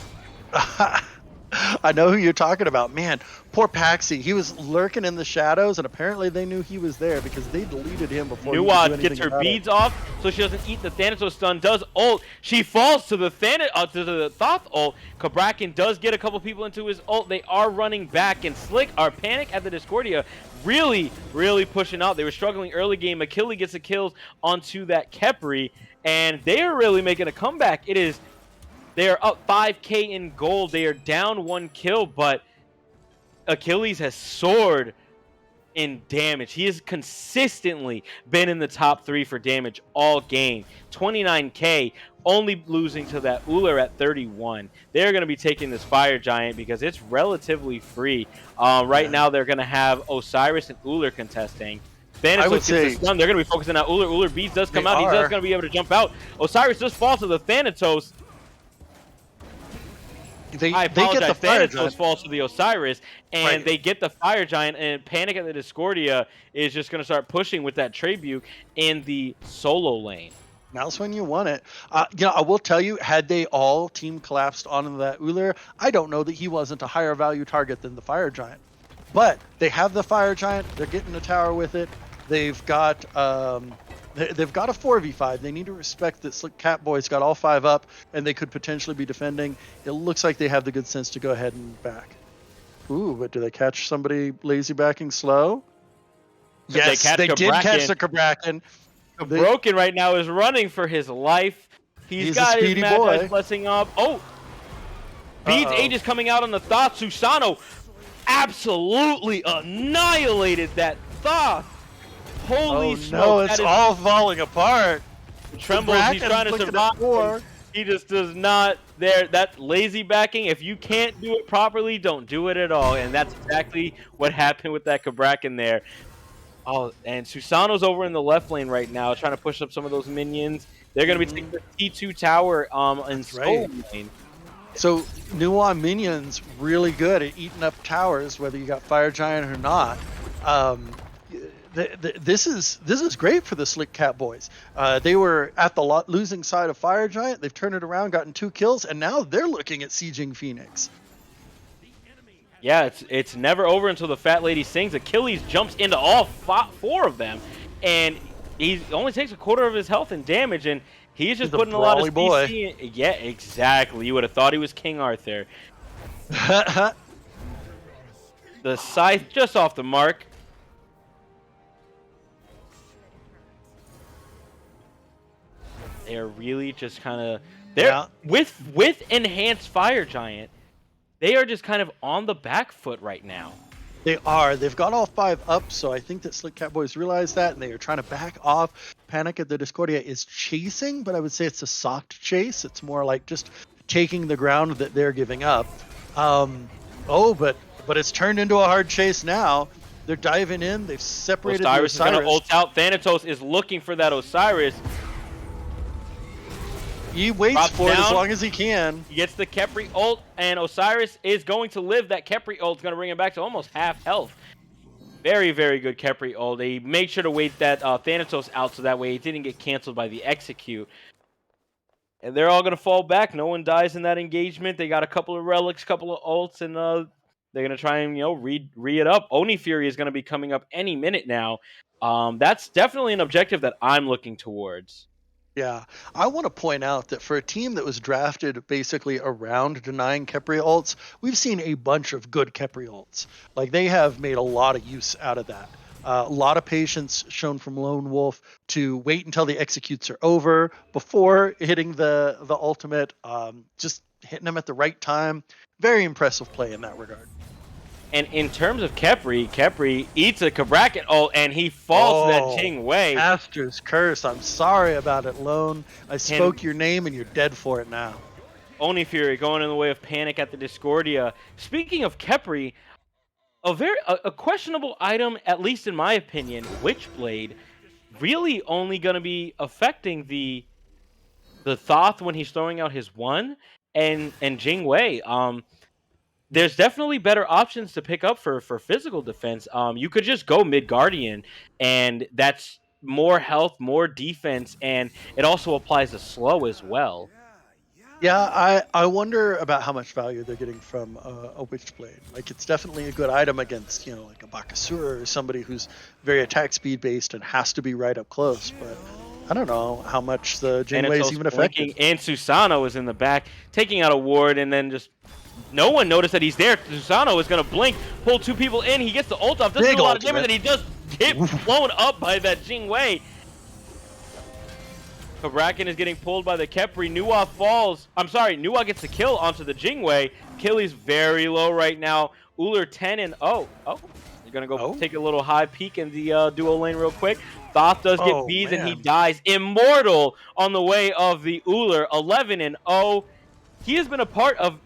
I know who you're talking about. Man, poor Paxi. He was lurking in the shadows, and apparently they knew he was there because they deleted him before he could do Nuwa anything gets her about beads it. off so she doesn't eat the Thanatos stun. Does ult. She falls to the to the Thoth ult. Kabrakan does get a couple people into his ult. They are running back, and Panic at the Discordia really, really pushing out. They were struggling early game. Achilles gets the kills onto that Kepri, and they are really making a comeback. They are up 5K in gold. They are down 1 kill, but Achilles has soared in damage. He has consistently been in the top 3 for damage all game. 29K, only losing to that Uller at 31. They're going to be taking this Fire Giant because it's relatively free. Right now, they're going to have Osiris and Uller contesting. I would Thanatos say gets the stun. They're going to be focusing on Uller. Uller beats does come out. He's just going to be able to jump out. Osiris just falls to the Thanatos. They They get get the fire Thanatos giant. falls to the Osiris, and Right. they get the Fire Giant, and Panic at the Discordia is just going to start pushing with that Trabuke in the solo lane. Now's when you want it. I will tell you, had they all team collapsed onto that Uller, I don't know that he wasn't a higher value target than the Fire Giant. But they have the Fire Giant. They're getting the tower with it. They've got they've got a 4v5. They need to respect that Catboys got all 5 up, and they could potentially be defending. It looks like they have the good sense to go ahead and back. Ooh, but do they catch somebody lazy backing slow? Yes, they did catch the Kabrakan. Broken right now is running for his life. He's got his Magi blessing up. Oh! Beads Age is coming out on the Thoth. Susano absolutely annihilated that Thoth. Holy smoke. No, it's all falling apart. Trembles, he's trying to survive. He just does not that lazy backing. If you can't do it properly, don't do it at all. And that's exactly what happened with that Kabrakan there. Oh, and Susano's over in the left lane right now, trying to push up some of those minions. They're going to be taking the T2 tower in solo lane. So Nuwa minions really good at eating up towers, whether you got Fire Giant or not. This is great for the Slick Catboys. They were at the losing side of Fire Giant. They've turned it around, gotten 2 kills, and now they're looking at sieging Phoenix. Yeah, it's never over until the fat lady sings. Achilles jumps into all four of them, and he only takes a quarter of his health and damage, and he's just He's a putting a lot of brawly boy. CC in. Yeah, exactly. You would have thought he was King Arthur. The scythe just off the mark. They're really just kind of Yeah, with enhanced fire giant. They are just kind of on the back foot right now. they are. They've got all 5 up, so I think that Slick Catboys realize that, and they are trying to back off. Panic at the Discordia is chasing, but I would say it's a soft chase. It's more like just taking the ground that they're giving up. But it's turned into a hard chase now. They're diving in. They've separated Osiris is the going to Osiris. ult out. Thanatos is looking for that Osiris. He waits Drops for it as down. long as he can. He gets the Khepri ult, and Osiris is going to live. That Khepri ult is going to bring him back to almost half health. Very, very good Khepri ult. They made sure to wait that Thanatos out so that way he didn't get canceled by the execute. And they're all going to fall back. No one dies in that engagement. They got a couple of relics, couple of ults, and they're going to try and, re it up. Oni Fury is going to be coming up any minute now. That's definitely an objective that I'm looking towards. Yeah, I want to point out that for a team that was drafted basically around denying Khepri ults, we've seen a bunch of good Khepri ults. Like, they have made a lot of use out of that. A lot of patience shown from Lone Wolf to wait until the executes are over before hitting the ultimate. Just hitting them at the right time. Very impressive play in that regard. And in terms of Khepri eats a Kabracket ult, and he falls to that Jing Wei. Master's Curse. I'm sorry about it, Lone. I spoke your name, and you're dead for it now. Oni Fury going in the way of Panic at the Discordia. Speaking of Khepri, a questionable item, at least in my opinion, Witchblade, really only going to be affecting the Thoth when he's throwing out his one, and Jing Wei. There's definitely better options to pick up for physical defense. You could just go mid Guardian, and that's more health, more defense, and it also applies to slow as well. Yeah, I wonder about how much value they're getting from a Witchblade. Like, it's definitely a good item against, like a Bakasura or somebody who's very attack speed based and has to be right up close. But I don't know how much the Janeway is even effective. And Susano is in the back, taking out a ward, and then just no one noticed that he's there. Susano is going to blink, pull 2 people in. He gets the ult off, doesn't do a lot of damage, and he does get blown up by that Jing Wei. Kabrakan is getting pulled by the Khepri. Nuwa falls. I'm sorry, Nuwa gets the kill onto the Jing Wei. Achilles very low right now. Uller 10 and you're gonna go take a little high peek in the duo lane real quick. Thoth does get bees and he dies. Immortal on the way of the Uller 11 and 0. He has been a part of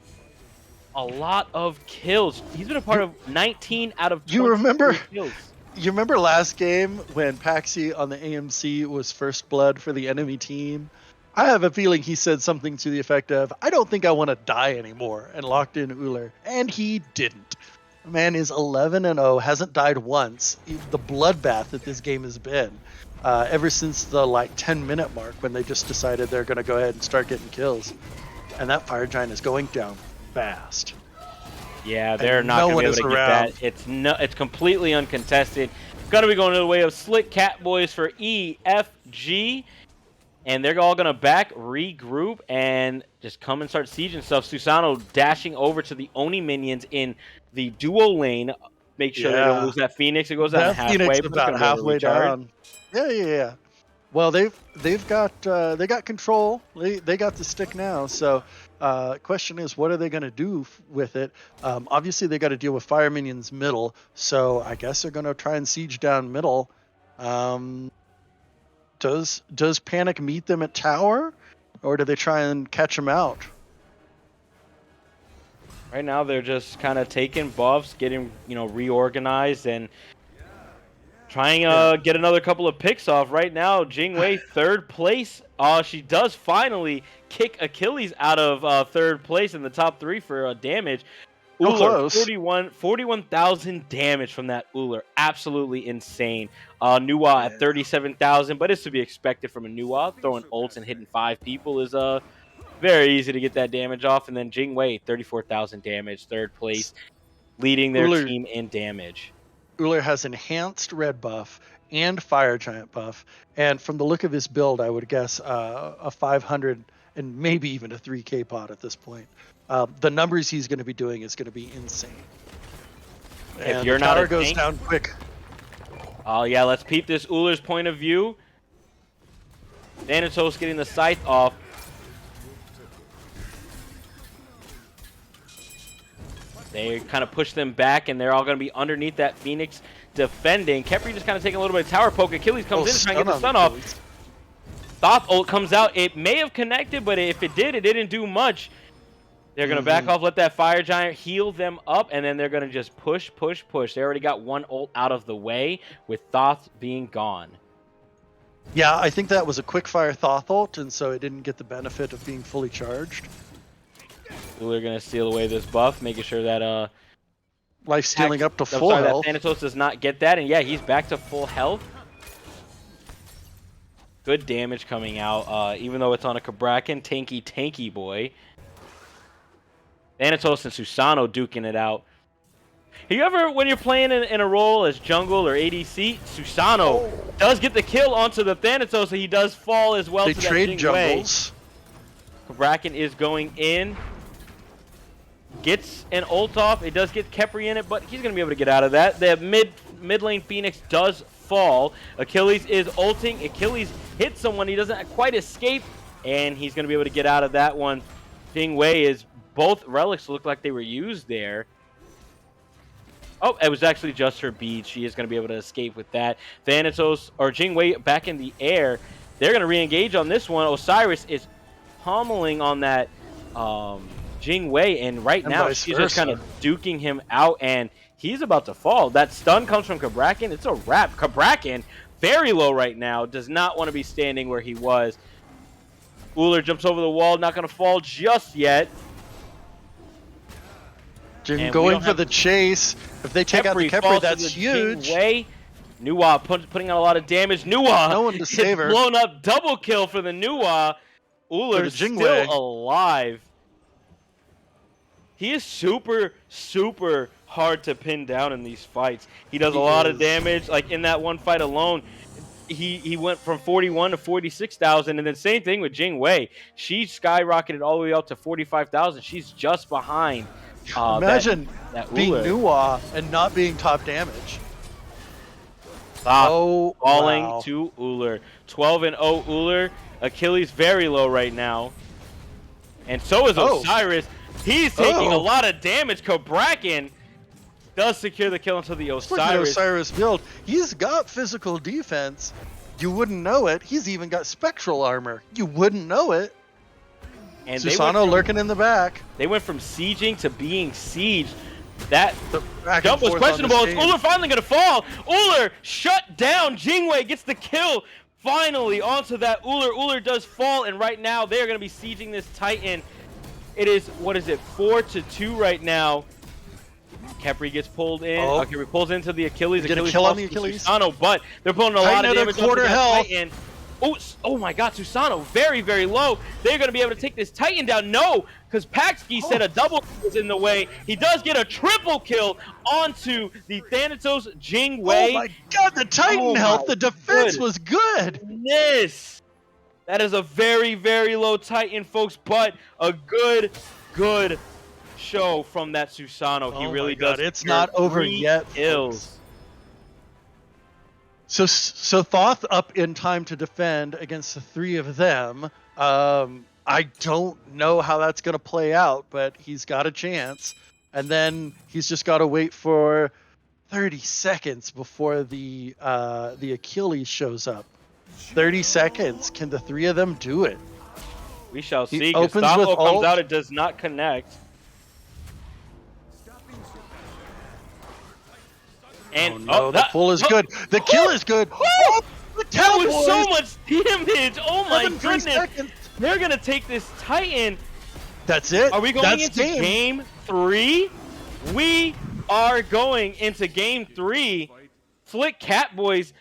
a lot of kills. He's been a part of 19 out of 20 kills. You remember last game when Paxi on the AMC was first blood for the enemy team? I have a feeling he said something to the effect of, "I don't think I want to die anymore," and locked in Uller. And he didn't. The man is 11 and 0, hasn't died once. The bloodbath that this game has been. Ever since the 10-minute mark when they just decided they're going to go ahead and start getting kills. And that Fire Giant is going down fast. Yeah, they're not going to be able to get that. It's completely uncontested. Going to be going to the way of Slick Catboys for EFG. And they're all going to back, regroup, and just come and start sieging stuff. Susano dashing over to the Oni minions in the duo lane. Make sure they don't lose that Phoenix. It goes down halfway. Phoenix about halfway down. Yeah. Well, they got control. They got the stick now. So, question is, what are they going to do with it? Obviously, they got to deal with fire minions middle. So I guess they're going to try and siege down middle. Does Panic meet them at tower, or do they try and catch them out? Right now, they're just kind of taking buffs, getting reorganized, and trying to get another couple of picks off. Right now, Jing Wei, 3rd place. She does finally kick Achilles out of 3rd place in the top 3 for damage. Uller, 41,000 damage from that Uller. Absolutely insane. Nuwa at 37,000, but it's to be expected from a Nuwa. Throwing ults and hitting 5 people is very easy to get that damage off. And then Jing Wei, 34,000 damage, 3rd place. leading their Uller, team in damage. Uller has enhanced red buff and fire giant buff, and from the look of his build, I would guess a 500 and maybe even a 3K pot at this point. The numbers he's going to be doing is going to be insane. If And you're the not tower a goes tank, down quick. oh yeah, let's peep this Uller's point of view. Thanatos getting the scythe off. They kind of push them back, and they're all going to be underneath that Phoenix defending. Khepri just kind of taking a little bit of tower poke. Achilles comes in trying to get the stun off. Thoth ult comes out. It may have connected, but if it did, it didn't do much. They're going to back off, let that fire giant heal them up, and then they're going to just push, push, push. They already got one ult out of the way with Thoth being gone. Yeah, I think that was a quick fire Thoth ult, and so it didn't get the benefit of being fully charged. Uller going to steal away this buff, making sure that life stealing up to full health. That Thanatos does not get that, and yeah, he's back to full health. Good damage coming out, even though it's on a Cabrakan. Tanky boy. Thanatos and Susano duking it out. You ever, when you're playing in a role as jungle or ADC, Susano does get the kill onto the Thanatos, so he does fall as well. They to trade that jungles. Cabrakan is going in. Gets an ult off. It does get Khepri in it, but he's going to be able to get out of that. The mid lane Phoenix does fall. Achilles is ulting. Achilles hits someone. He doesn't quite escape, and he's going to be able to get out of that one. Jing Wei is... Both relics look like they were used there. Oh, it was actually just her bead. She is going to be able to escape with that. Thanatos, or Jing Wei back in the air. They're going to re-engage on this one. Osiris is pummeling on that Jing Wei, and right now she's just kind of duking him out, and he's about to fall. That stun comes from Cabrakan. It's a wrap. Cabrakan, very low right now, does not want to be standing where he was. Uller jumps over the wall, not going to fall just yet. Jim going for the chase. If they take out the Khepri, that's huge. Nuwa putting out a lot of damage. Nuwa, no one to save her. Blown up, double kill for the Nuwa. Uller's still alive. He is super, super hard to pin down in these fights. He does a lot of damage. Like in that one fight alone, he went from 41 to 46,000, and then same thing with Jing Wei. She skyrocketed all the way up to 45,000. She's just behind. Imagine that being Nuwa and not being top damage. Falling to Uller. 12-0 Uller. Achilles very low right now. And so is Osiris. He's taking a lot of damage. Cabrakan does secure the kill into the Osiris build. He's got physical defense. You wouldn't know it. He's even got spectral armor. You wouldn't know it. And Susano lurking in the back. They went from sieging to being sieged. That jump was questionable. Is Uller finally going to fall? Uller shut down. Jing Wei gets the kill finally onto that Uller. Uller does fall, and right now they're going to be sieging this Titan. It is, 4-2 right now. Khepri gets pulled in. Khepri pulls into the Achilles. Get a kill on the Achilles. Susano, but they're pulling a lot of damage onto that Titan. Oh my god, Susano, very, very low. They're going to be able to take this Titan down. No, because Paxki said a double kill is in the way. He does get a triple kill onto the Thanatos Jing Wei. Oh my god, the Titan health, the defense was good. Yes. That is a very, very low Titan, folks, but a good show from that Susano. He really does. It's not over yet. Kills. So Thoth up in time to defend against the three of them. I don't know how that's going to play out, but he's got a chance. And then he's just got to wait for 30 seconds before the Achilles shows up. 30 seconds. Can the three of them do it? We shall see. Gustavo comes out. It does not connect. And the pull is good. The kill is good. That was so much damage. Oh my goodness. Seconds. They're going to take this Titan. That's it. Are we going into game 3? We are going into game 3. Flick Catboys.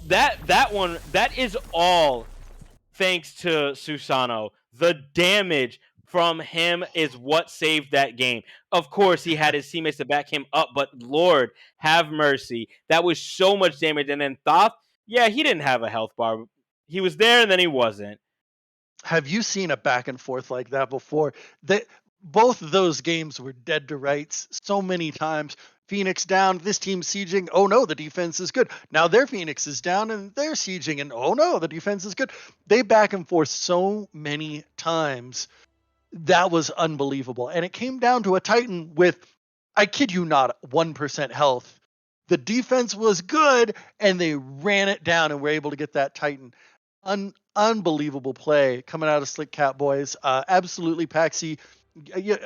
That is all thanks to Susano. The damage from him is what saved that game. Of course, he had his teammates to back him up, but Lord have mercy. That was so much damage. And then Thoth, yeah, he didn't have a health bar. He was there and then he wasn't. Have you seen a back and forth like that before? That both of those games were dead to rights so many times. Phoenix down, this team sieging. Oh no, the defense is good. Now their Phoenix is down and they're sieging, and oh no, the defense is good. They back and forth so many times. That was unbelievable. And it came down to a Titan with, I kid you not, 1% health. The defense was good and they ran it down and were able to get that Titan. Unbelievable play coming out of Slick Catboys. Absolutely, Paxi.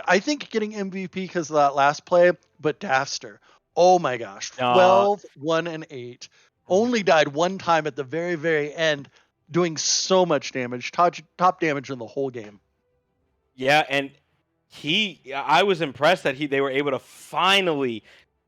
I think getting MVP because of that last play, but Dafster. Oh my gosh. Uh, 12, 1, and 8. Only died one time at the very, very end, doing so much damage. Top damage in the whole game. yeah, and I was impressed that they were able to finally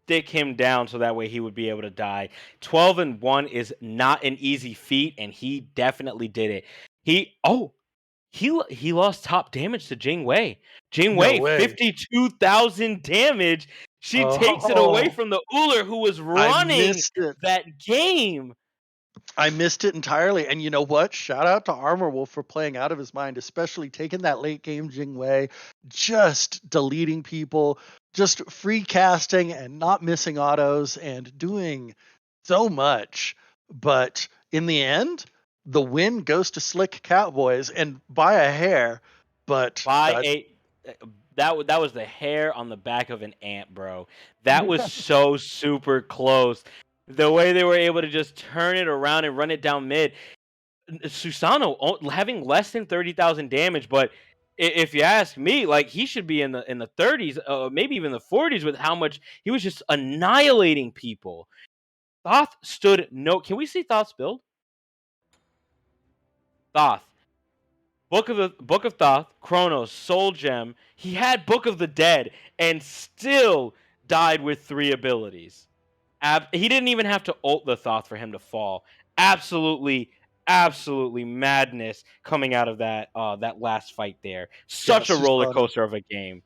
stick him down so that way he would be able to die. 12-1 is not an easy feat, and he definitely did it. He lost top damage to Jing Wei. Jing No Wei, way. 52,000 damage. She takes it away Oh, from the Uller who was I running missed it. that game. I missed it entirely. And you know what? Shout out to Armor Wolf for playing out of his mind, especially taking that late game Jingwei, just deleting people, just free casting and not missing autos and doing so much. But in the end, the win goes to Slick Catboys and by a hair. But By a that was the hair on the back of an ant, bro. That was so super close. The way they were able to just turn it around and run it down mid. Susano having less than 30,000 damage, but if you ask me, like he should be in the 30s, maybe even the 40s with how much he was just annihilating people. Thoth stood no. Can we see Thoth's build? Thoth. Book of Thoth, Chronos, Soul Gem. He had Book of the Dead and still died with 3 abilities. He didn't even have to ult the Thoth for him to fall. Absolutely, absolutely madness coming out of that last fight there. yeah, Such a roller Susano. coaster of a game.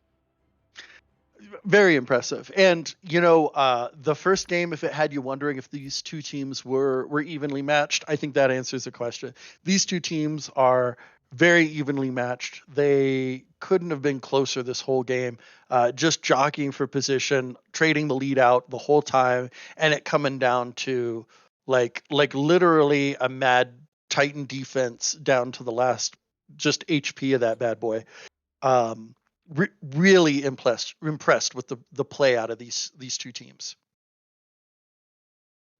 Very impressive. And the first game, if it had you wondering if these two teams were evenly matched, I think that answers the question. These two teams are very evenly matched. They couldn't have been closer this whole game. Just jockeying for position, trading the lead out the whole time, and it coming down to like literally a mad Titan defense down to the last just HP of that bad boy. Um, really impressed with the play out of these two teams.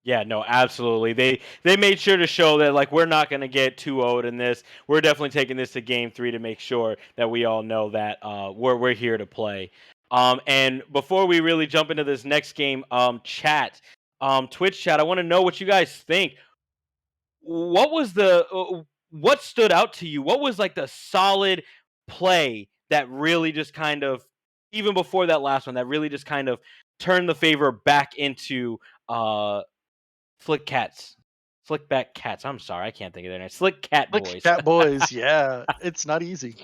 Yeah, no, absolutely. They made sure to show that like we're not going to get too old in this. We're definitely taking this to game 3 to make sure that we all know that we're here to play. And before we really jump into this next game, Twitch chat, I want to know what you guys think. What was what stood out to you? What was like the solid play that really just kind of, even before that last one, that really just kind of turned the favor back into Flick back cats. I'm sorry, I can't think of their name. Slick Cat Like Boys. Cat Boys, yeah, it's not easy.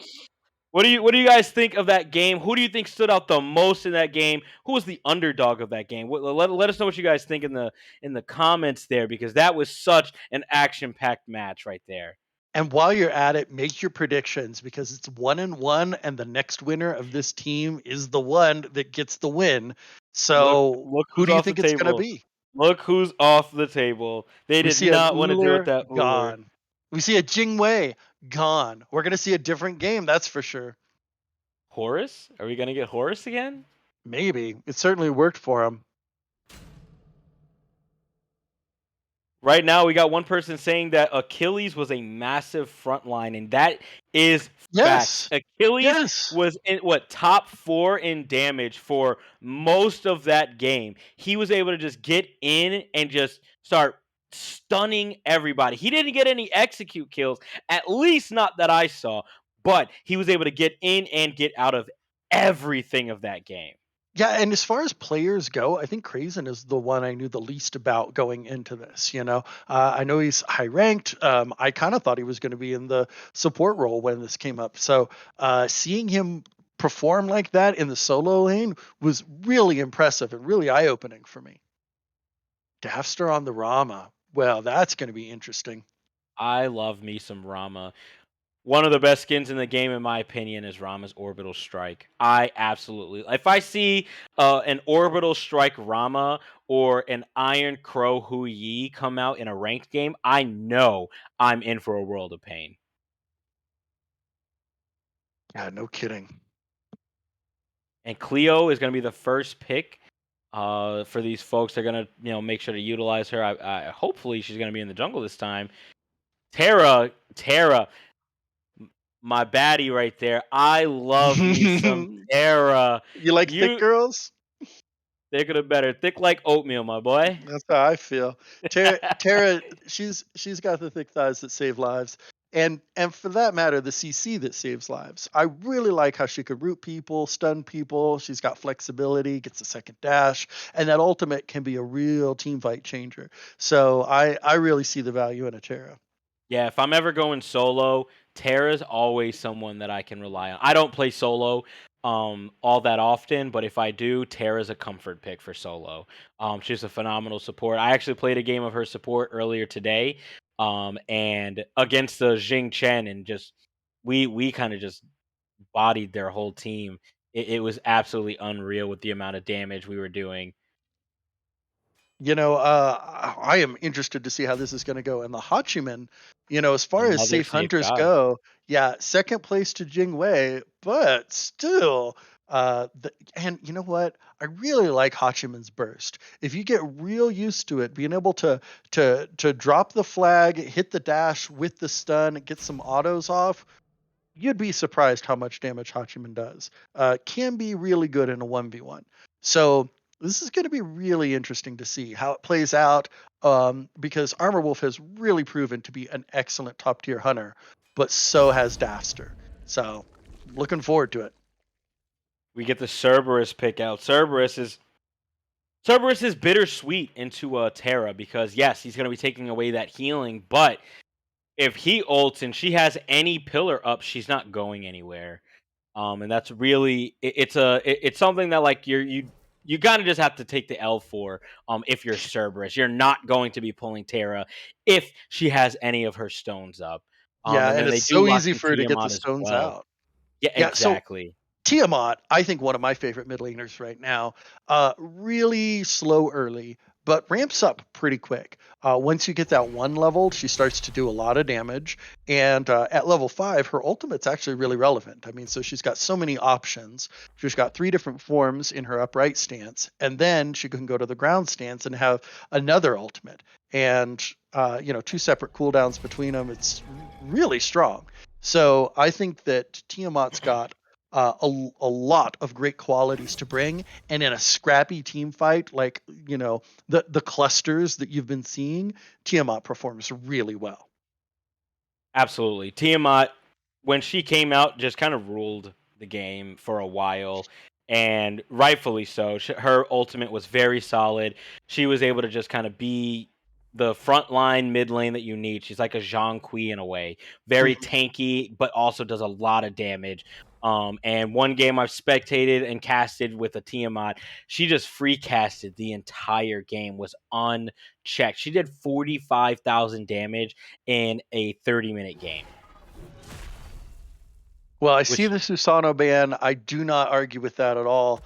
What do you guys think of that game? Who do you think stood out the most in that game? Who was the underdog of that game? Let us know what you guys think in the comments there, because that was such an action packed match right there. And while you're at it, make your predictions because it's 1-1, and the next winner of this team is the one that gets the win. So Look who who's do you off the think it's gonna table. be? Look who's off the table. They We did see an not want to deal with Uller that Uller. gone. We see a Jingwei gone. We're gonna see a different game, that's for sure. Horus? Are we gonna get Horus again? Maybe it certainly worked for him. Right now, we got one person saying that Achilles was a massive front line, and that is facts. Yes, Achilles yes. was in top 4 in damage for most of that game. He was able to just get in and just start stunning everybody. He didn't get any execute kills, at least not that I saw, but he was able to get in and get out of everything of that game. Yeah, and as far as players go, I think Krazen is the one I knew the least about going into this. I know he's high ranked. I kind of thought he was going to be in the support role when this came up. So seeing him perform like that in the solo lane was really impressive and really eye opening for me. Daffster on the Rama. Well, that's going to be interesting. I love me some Rama. One of the best skins in the game, in my opinion, is Rama's Orbital Strike. I absolutely, if I see an Orbital Strike Rama or an Iron Crow Hu Yi come out in a ranked game, I know I'm in for a world of pain. Yeah, no kidding. And Cleo is going to be the first pick for these folks. They're going to make sure to utilize her. Hopefully she's going to be in the jungle this time. Terra, my baddie right there. I love me some You Terra. like thick You girls? thicker the better. Thick like oatmeal, my boy. That's how I feel. Tara, she's got the thick thighs that save lives, and for that matter, the CC that saves lives. I really like how she could root people, stun people. She's got flexibility, gets a second dash, and that ultimate can be a real team fight changer. So I really see the value in a Tara. Yeah, if I'm ever going solo, Terra's always someone that I can rely on. I don't play solo all that often, but if I do, Terra's a comfort pick for solo. She's a phenomenal support. I actually played a game of her support earlier today, and against the Jing Chen, and just we kind of just bodied their whole team. It was absolutely unreal with the amount of damage we were doing. I am interested to see how this is going to go. And the Hachiman, as far as Another safe safe hunters guy. go, yeah, second place to Jing Wei, but still, and you know what? I really like Hachiman's burst. If you get real used to it, being able to drop the flag, hit the dash with the stun, get some autos off, you'd be surprised how much damage Hachiman does. Can be really good in a 1v1. So this is going to be really interesting to see how it plays out because Armor Wolf has really proven to be an excellent top tier hunter, but so has Daffster. So looking forward to it. We get the Cerberus pick out. Cerberus is bittersweet into Terra because yes, he's going to be taking away that healing, but if he ults and she has any pillar up, she's not going anywhere. And that's really it's something that like you kind of just have to take the L for if you're Cerberus. You're not going to be pulling Terra if she has any of her stones up. Yeah, And and then they it's do so lock easy in for her to get the Tiamat as stones well. out. Yeah, Yeah, so exactly. Tiamat, I think one of my favorite mid laners right now. Really slow early, but ramps up pretty quick. Once you get that one level, she starts to do a lot of damage. And at level 5, her ultimate's actually really relevant. I mean, so she's got so many options. She's got 3 different forms in her upright stance, and then she can go to the ground stance and have another ultimate. And, 2 separate cooldowns between them. It's really strong. So I think that Tiamat's got a lot of great qualities to bring. And in a scrappy team fight, like, the clusters that you've been seeing, Tiamat performs really well. Absolutely. Tiamat, when she came out, just kind of ruled the game for a while, and rightfully so. Her ultimate was very solid. She was able to just kind of be the front line mid lane that you need. She's like a Zhang Kui in a way, very Mhm. tanky, but also does a lot of damage. And one game I've spectated and casted with a Tiamat, she just free casted the entire game, was unchecked. She did 45,000 damage in a 30-minute game, Well, I see which the Susano ban. I do not argue with that at all.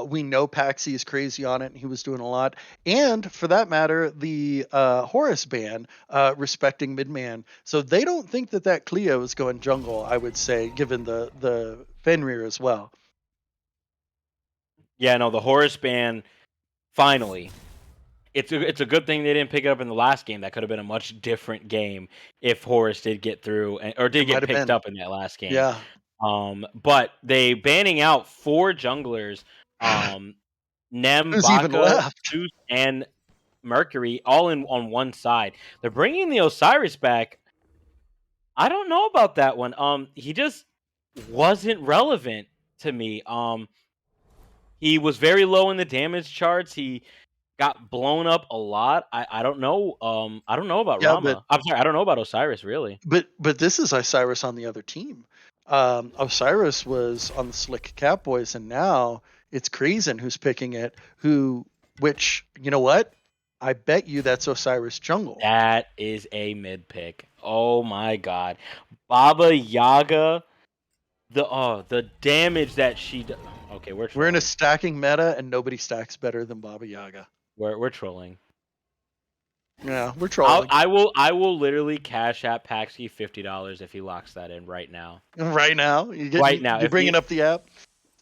We know Paxi is crazy on it, and he was doing a lot. And for that matter, the Horus ban, respecting Midman. So they don't think that Cleo is going jungle, I would say, given the Fenrir as well. yeah, no, the Horus ban finally. It's a good thing they didn't pick it up in the last game. That could have been a much different game if Horus did get through or did It might get have picked been. up in that last game. Yeah. But they banning out 4 junglers, um, Nem, Who's even Baka, left? Zeus, and Mercury all in on one side. They're bringing the Osiris back. I don't know about that one. He just wasn't relevant to me. He was very low in the damage charts. He got blown up a lot. I don't know. I don't know about Yeah, but Rama. I'm sorry. I don't know about Osiris really. but this is Osiris on the other team. Osiris was on the Slick Catboys, and now it's Krazen who's picking it. Which you know what? I bet you that's Osiris Jungle. That is a mid pick. Oh my god, Baba Yaga. The damage that she does. Okay, we're We're in a trolling. stacking meta, and nobody stacks better than Baba Yaga. We're trolling. Yeah, we're trolling I will literally cash at Paxi $50 if he locks that in right now. right now. Right now, You if bringing he up the app.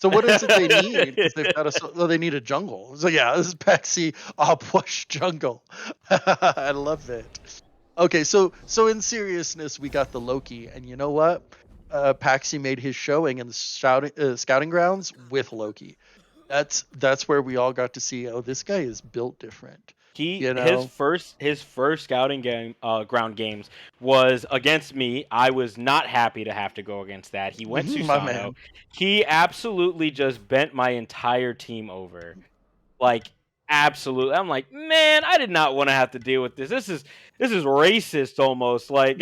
So what is it they need? Because they've got they need a jungle. So yeah, this is Paxi push jungle. I love it. Okay, so in seriousness, we got the Loki, and you know what? Paxi made his showing in the scouting grounds with Loki. That's where we all got to see. Oh, this guy is built different. he You know, his first scouting game ground games was against me. I was not happy to have to go against that. He went my Susano. man. He absolutely just bent my entire team over. Like absolutely. I'm like, man, I did not want to have to deal with this. This is racist almost. Like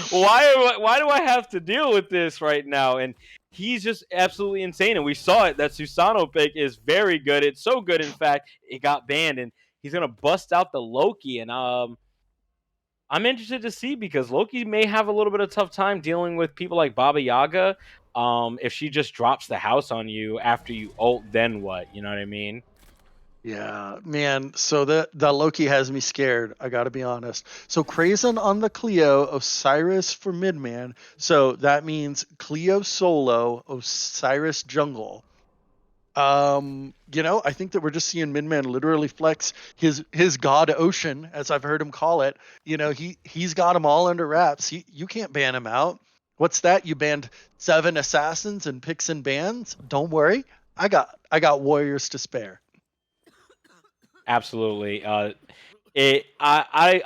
why why do I have to deal with this right now? And he's just absolutely insane. And we saw it. That Susano pick is very good. It's so good, in fact, it got banned. And he's gonna bust out the Loki. And I'm interested to see because Loki may have a little bit of tough time dealing with people like Baba Yaga. If she just drops the house on you after you ult, then what? You know what I mean? Yeah, man. So the Loki has me scared. I got to be honest. So Krazen on the Cleo, Osiris for midman. So that means Cleo solo, Osiris jungle. I think that we're just seeing Midman literally flex his god ocean, as I've heard him call it. He's got them all under wraps. You can't ban him out. What's that? You banned 7 assassins and picks and bans? Don't worry. I got warriors to spare. Absolutely. I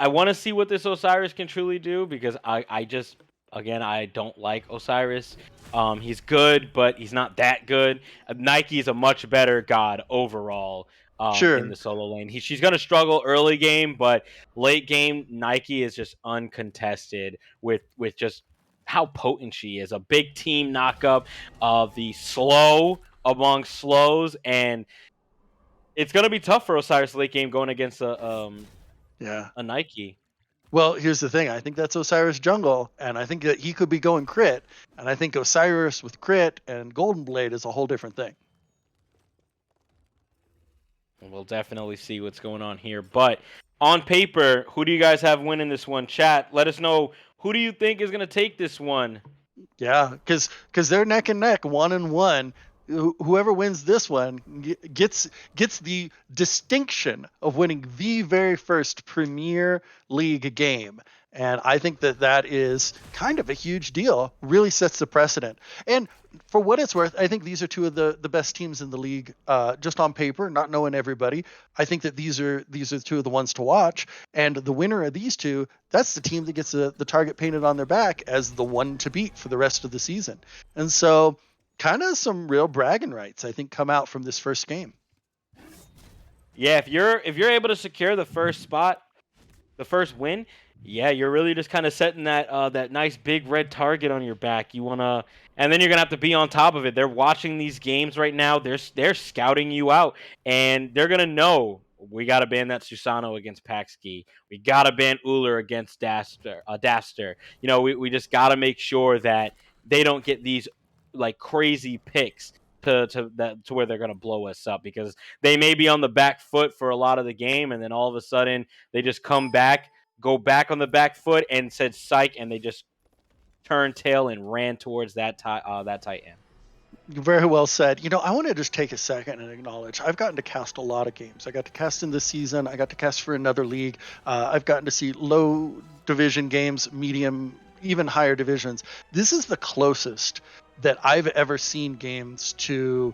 want to see what this Osiris can truly do because I just again I don't like Osiris. He's good, but he's not that good. Nike is a much better god overall. In Sure. the solo lane, she's gonna struggle early game, but late game Nike is just uncontested with just how potent she is. A big team knockup of the slow among slows, and it's gonna be tough for Osiris late game going against Yeah. a Nike. Well, here's the thing. I think that's Osiris jungle, and I think that he could be going crit. And I think Osiris with crit and Golden Blade is a whole different thing. We'll definitely see what's going on here. But on paper, who do you guys have winning this one? Chat, let us know who do you think is gonna take this one. Yeah, because they're neck and neck, 1-1. Whoever wins this one gets the distinction of winning the very first Premier League game, and I think that is kind of a huge deal. Really sets the precedent. And for what it's worth, I think these are two of the best teams in the league, just on paper, not knowing everybody. I think that these are two of the ones to watch, and the winner of these two, that's the team that gets the target painted on their back as the one to beat for the rest of the season. And so, kind of some real bragging rights, I think, come out from this first game. Yeah, if you're able to secure the first spot, the first win, yeah, you're really just kind of setting that nice big red target on your back. You wanna, and then you're gonna have to be on top of it. They're watching these games right now. They're scouting you out, and they're gonna know we gotta ban that Susano against Paxki. We gotta ban Uller against Daster. We just gotta make sure that they don't get these like crazy picks to where they're gonna blow us up because they may be on the back foot for a lot of the game, and then all of a sudden they just come back, go back on the back foot, and said psych, and they just turned tail and ran towards that Titan. Very well said. I want to just take a second and acknowledge I've gotten to cast a lot of games. I got to cast in this season. I got to cast for another league. I've gotten to see low division games, medium, even higher divisions. This is the closest that I've ever seen games to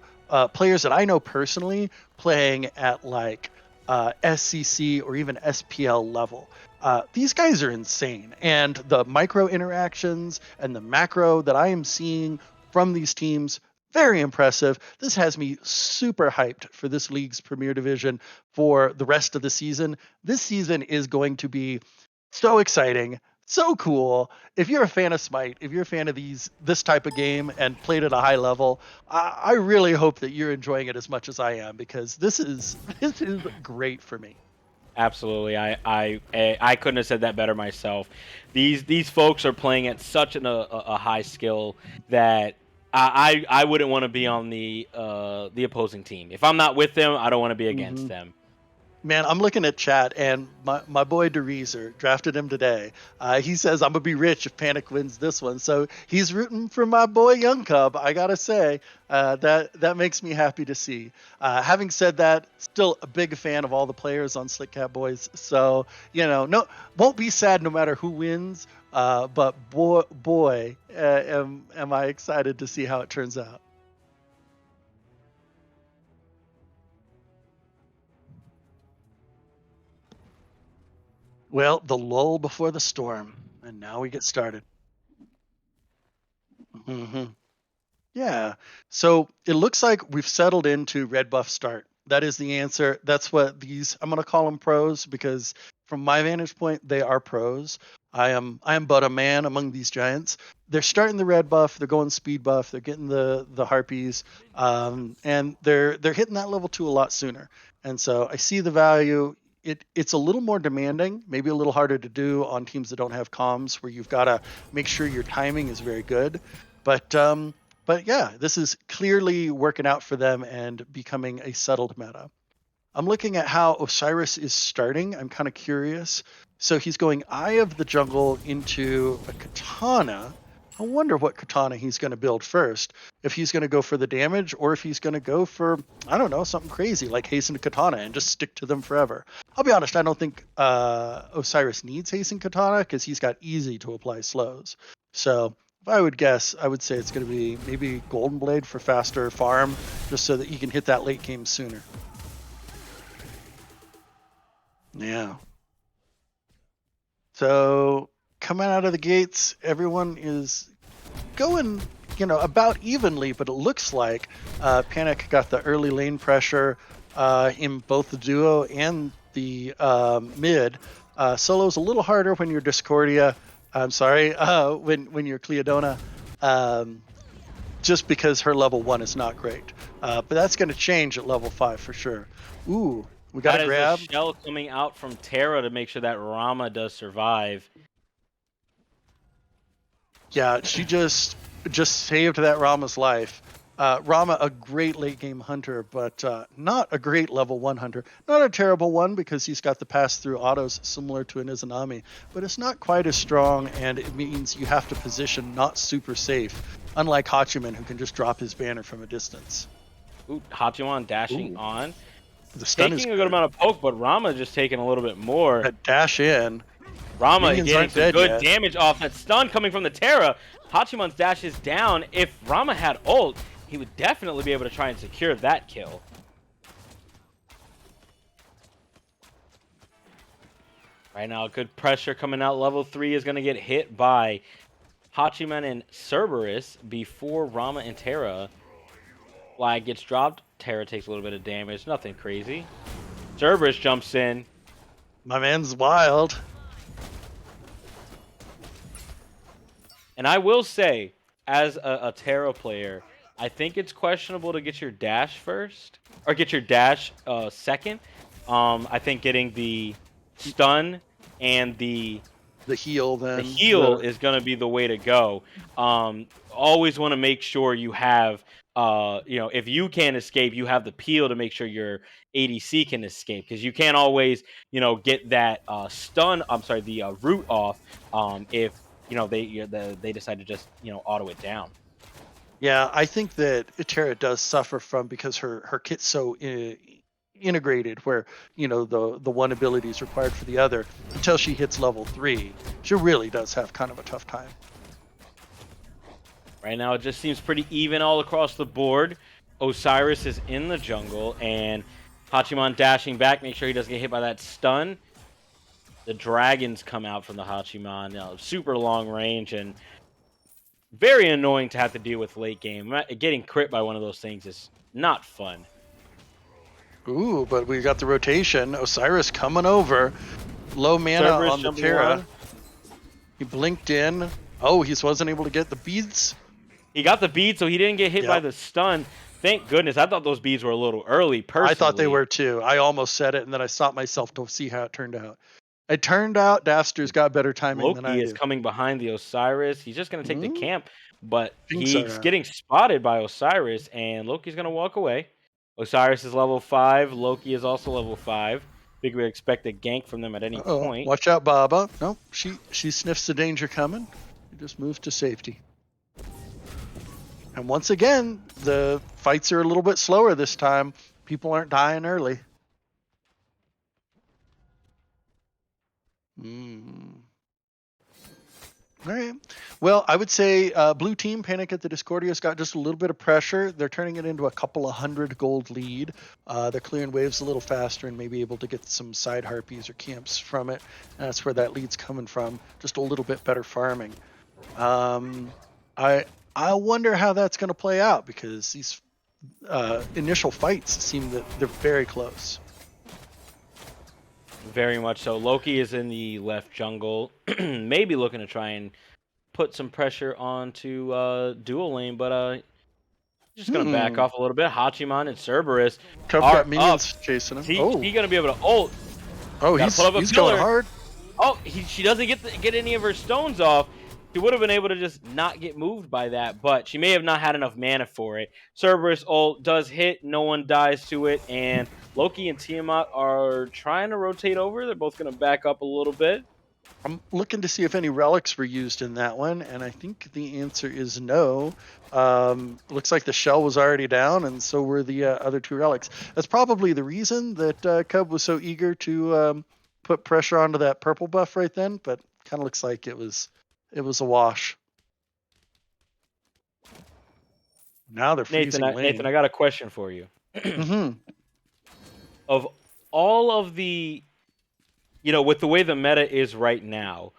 players that I know personally playing at like SCC or even SPL level. These guys are insane. And the micro interactions and the macro that I am seeing from these teams Very impressive. This has me super hyped for this league's Premier Division for the rest of the season. This season is going to be so exciting, so cool. If you're a fan of Smite, if you're a fan of this type of game and played at a high level, I really hope that you're enjoying it as much as I am, because this is great for me. Absolutely, I couldn't have said that better myself. These folks are playing at such a high skill that I wouldn't want to be on the opposing team. If I'm not with them, I don't want to be against Mhm. them. Man, I'm looking at chat, and my boy DeReezer drafted him today. He says I'm gonna be rich if Panic wins this one, so he's rooting for my boy Young Cub. I gotta say, that makes me happy to see. Having said that, still a big fan of all the players on Slick Catboys, so no, won't be sad no matter who wins. But boy, am I excited to see how it turns out. Well, the lull before the storm, and now we get started. hmm Yeah. So it looks like we've settled into red buff start. That is the answer. That's what I'm going to call them pros, because from my vantage point, they are pros. I am but a man among these giants. They're starting the red buff. They're going speed buff. They're getting the harpies, and they're hitting that level 2 a lot sooner. And so I see the value. It's a little more demanding, maybe a little harder to do on teams that don't have comms, where you've got to make sure your timing is very good. But yeah, this is clearly working out for them and becoming a settled meta. I'm looking at how Osiris is starting. I'm kind of curious. So he's going Eye of the Jungle into a Katana. I wonder what Katana he's going to build first. If he's going to go for the damage, or if he's going to go for, I don't know, something crazy like Hasten Katana and just stick to them forever. I'll be honest, I don't think Osiris needs Hasten Katana, because he's got easy to apply slows. So if I would guess, I would say it's going to be maybe Golden Blade for faster farm, just so that you can hit that late game sooner. Yeah. So coming out of the gates, everyone is going, about evenly, but it looks like Panic got the early lane pressure in both the duo and the mid. Solo's a little harder when you're Discordia. I'm sorry, when you're Cleodona, just because her level 1 is not great. But that's going to change at level 5 for sure. Ooh, we got a That is a grab. shell coming out from Terra to make sure that Rama does survive. Yeah, she just saved that Rama's life. Rama, a great late game hunter, but not a great level 1 hunter. Not a terrible one, because he's got the pass through autos similar to an Izanami, but it's not quite as strong, and it means you have to position not super safe, unlike Hachiman, who can just drop his banner from a distance. Ooh, Hachiman dashing Ooh, on. the stun is Taking a good good. amount of poke, but Rama just taking a little bit more. That dash in. Rama Minions getting aren't some dead good yet. damage off that stun coming from the Terra. Hachiman's dash is down. If Rama had ult, he would definitely be able to try and secure that kill. Right now, good pressure coming out. Level 3 is going to get hit by Hachiman and Cerberus before Rama and Terra. Flag gets dropped. Terra takes a little bit of damage. Nothing crazy. Cerberus jumps in. My man's wild. And I will say, as a Terra player, I think it's questionable to get your dash first, or get your dash second. I think getting the stun and The heal, the then. heal is going to be the way to go. Always want to make sure you have, if you can't escape, you have the peel to make sure your ADC can escape, because you can't always, get that stun. I'm sorry, the root off. If they decide to just auto it down. Yeah, I think that Terra does suffer from, because her kit's so integrated, where the one ability is required for the other. Until she hits level 3, she really does have kind of a tough time. Right now, it just seems pretty even all across the board. Osiris is in the jungle, and Hachiman dashing back, make sure he doesn't get hit by that stun. The dragons come out from the Hachiman, super long range, and very annoying to have to deal with late game. Getting crit by one of those things is not fun. Ooh, but we got the rotation. Osiris coming over. Low mana Cerberus on the jumping on. Terra. He blinked in. Oh, he wasn't able to get the beads. He got the bead, so he didn't get hit by Yep. the stun. Thank goodness. I thought those beads were a little early, personally. I thought they were too. I almost said it, and then I stopped myself to see how it turned out. It turned out Daster's got better timing than I Loki is do. coming behind the Osiris. He's just going to take the Mm, camp, but think so. he's getting spotted by Osiris, and Loki's going to walk away. Osiris is level 5. Loki is also level 5. Think we expect a gank from them at any Uh-oh. point. Watch out, Baba. No, she sniffs the danger coming. She just moves to safety. And once again, the fights are a little bit slower this time. People aren't dying early. All right. Well, I would say blue team Panic at the Discordia's got just a little bit of pressure. They're turning it into a couple of 100 gold lead. They're clearing waves a little faster and maybe able to get some side harpies or camps from it. And that's where that lead's coming from. Just a little bit better farming. I wonder how that's going to play out because these initial fights seem that they're very close. Very much so. Loki is in the left jungle, maybe looking to try and put some pressure onto dual lane, but just gonna back off a little bit. Hachiman and Cerberus Cub are got minions up. chasing him. He gonna be able to ult. Oh, Gotta put up a he's going pillar. hard. Oh, she doesn't get any of her stones off. She would have been able to just not get moved by that, but she may have not had enough mana for it. Cerberus ult does hit, no one dies to it, and Loki and Tiamat are trying to rotate over. They're both gonna back up a little bit. I'm looking to see if any relics were used in that one, and I think the answer is no. Looks like the shell was already down, and so were the other two relics. That's probably the reason that Cub was so eager to put pressure onto that purple buff right then, but kind of looks like it was a wash. Now they're freezing lane. Nathan, I got a question for you. Mm-hmm. Of all of the, with the way the meta is right now,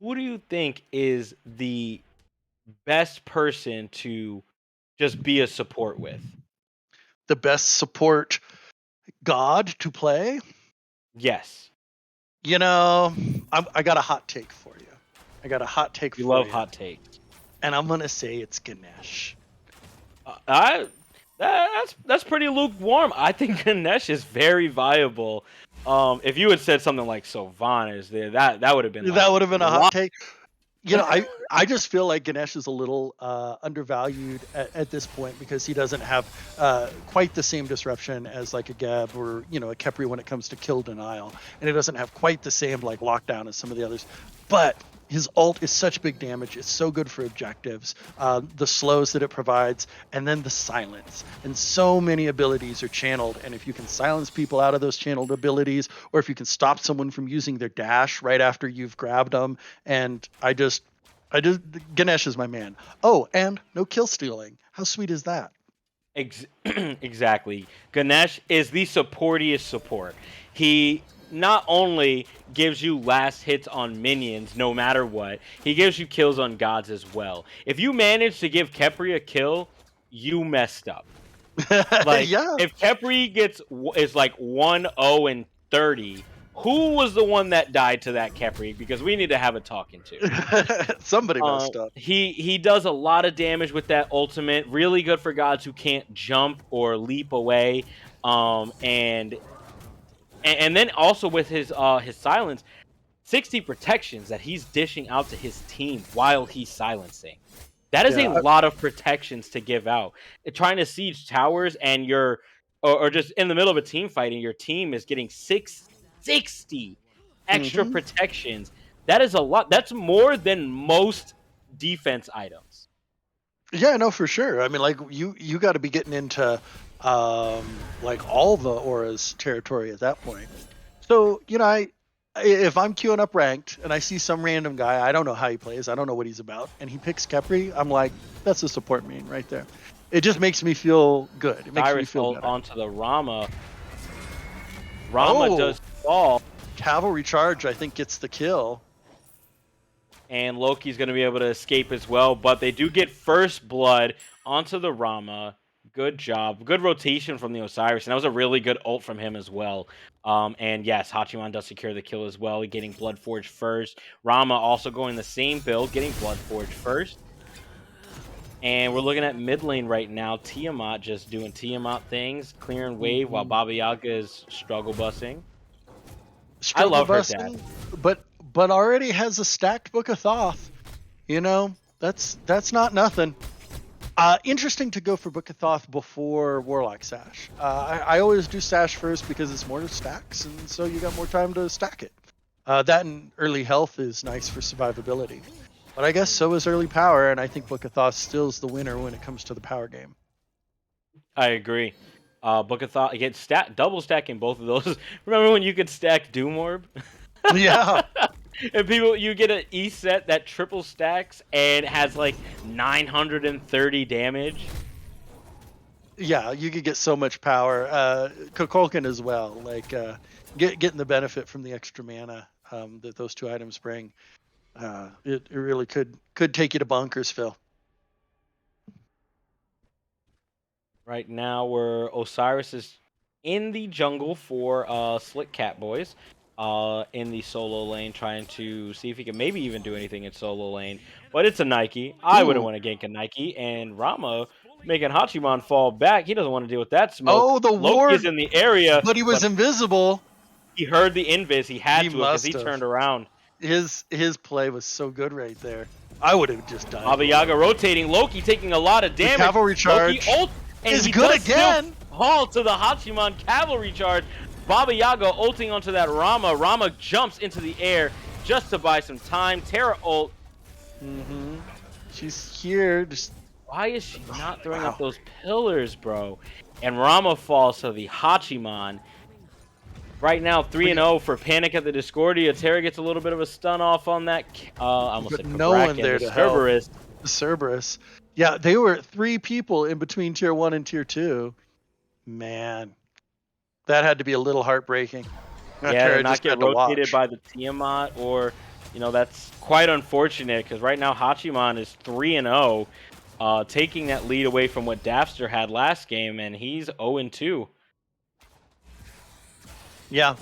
who do you think is the best person to just be a support with? The best support god to play? Yes. I got a hot take for you. You love hot takes. And I'm going to say it's Ganesh. That's pretty lukewarm. I think Ganesh is very viable. If you had said something like Sylvanas there, that would have been That would have been a hot take. I just feel like Ganesh is a little undervalued at this point because he doesn't have quite the same disruption as like a Gab or a Khepri when it comes to kill denial, and he doesn't have quite the same like lockdown as some of the others. But his ult is such big damage. It's so good for objectives. The slows that it provides, and then the silence. And so many abilities are channeled. And if you can silence people out of those channeled abilities, or if you can stop someone from using their dash right after you've grabbed them, and I just Ganesh is my man. Oh, and no kill stealing. How sweet is that? Exactly. Ganesh is the supportiest support. He not only gives you last hits on minions no matter what, he gives you kills on gods as well. If you manage to give Khepri a kill, you messed up. Like, yeah. If Khepri is like 1-0 and 30, who was the one that died to that Khepri? Because we need to have a talking to. Somebody messed up. He does a lot of damage with that ultimate. Really good for gods who can't jump or leap away. And then also with his silence, 60 protections that he's dishing out to his team while he's silencing. That is a lot of protections to give out. Trying to siege towers and or just in the middle of a team fight and your team is getting 60 extra protections. That is a lot. That's more than most defense items. Yeah, no, for sure. I mean, like you got to be getting into like all the auras territory at that point. So if I'm queuing up ranked and I see some random guy, I don't know how he plays, I don't know what he's about, and he picks Khepri, I'm like, that's a support main right there. It just makes me feel good. It makes me feel better. Onto the Rama. Rama does fall. Cavalry charge, I think, gets the kill. and Loki's going to be able to escape as well. But they do get first blood onto the Rama. Good job. Good rotation from the Osiris. And that was a really good ult from him as well. And yes, Hachiman does secure the kill as well, getting Blood Forge first. Rama also going the same build, getting Blood Forge first. And we're looking at mid lane right now. Tiamat just doing Tiamat things, clearing wave while Baba Yaga is struggle busing. I Struggle love her dad. busting, but already has a stacked Book of Thoth. You know, that's not nothing. Interesting to go for Book of Thoth before Warlock Sash. I always do Sash first because it's more stacks, and so you got more time to stack it. That and early health is nice for survivability. But I guess so is early power, and I think Book of Thoth still is the winner when it comes to the power game. I agree. Book of Thought, again, double stacking both of those. Remember when you could stack Doom Orb? Yeah. And people, you get an E set that triple stacks and has like 930 damage. Yeah, you could get so much power. Kukulkan as well, like getting the benefit from the extra mana that those two items bring. It really could take you to bonkers, Phil. Right now, where Osiris is in the jungle for Slick Catboys. In the solo lane, trying to see if he can maybe even do anything in solo lane. But it's a Nike. I wouldn't want to gank a Nike. And Rama making Hachiman fall back. He doesn't want to deal with that smoke. Oh, the Loki ward, is in the area. but he was invisible. He heard the invis. He had He to because he must have. turned around. His play was so good right there. I would have just died. Baba Yaga rotating. Loki taking a lot of damage. Cavalry charge Loki ult, and is he good does again. Still fall to the Hachiman cavalry charge. Baba Yaga ulting onto that Rama. Rama jumps into the air just to buy some time. Terra ult. She's here. Just Why is she not throwing up those pillars, bro? And Rama falls to the Hachiman. Right now, 3-0 for Panic at the Discordia. Terra gets a little bit of a stun off on that. I almost said no one Kraken, there the to help. Cerberus. Cerberus. Yeah, they were 3 people in between tier 1 and tier 2. Man, that had to be a little heartbreaking. Yeah, to not get rotated by the Tiamat, or, you know, that's quite unfortunate because right now Hachiman is 3-0, taking that lead away from what Daffster had last game, and he's 0-2. Yeah,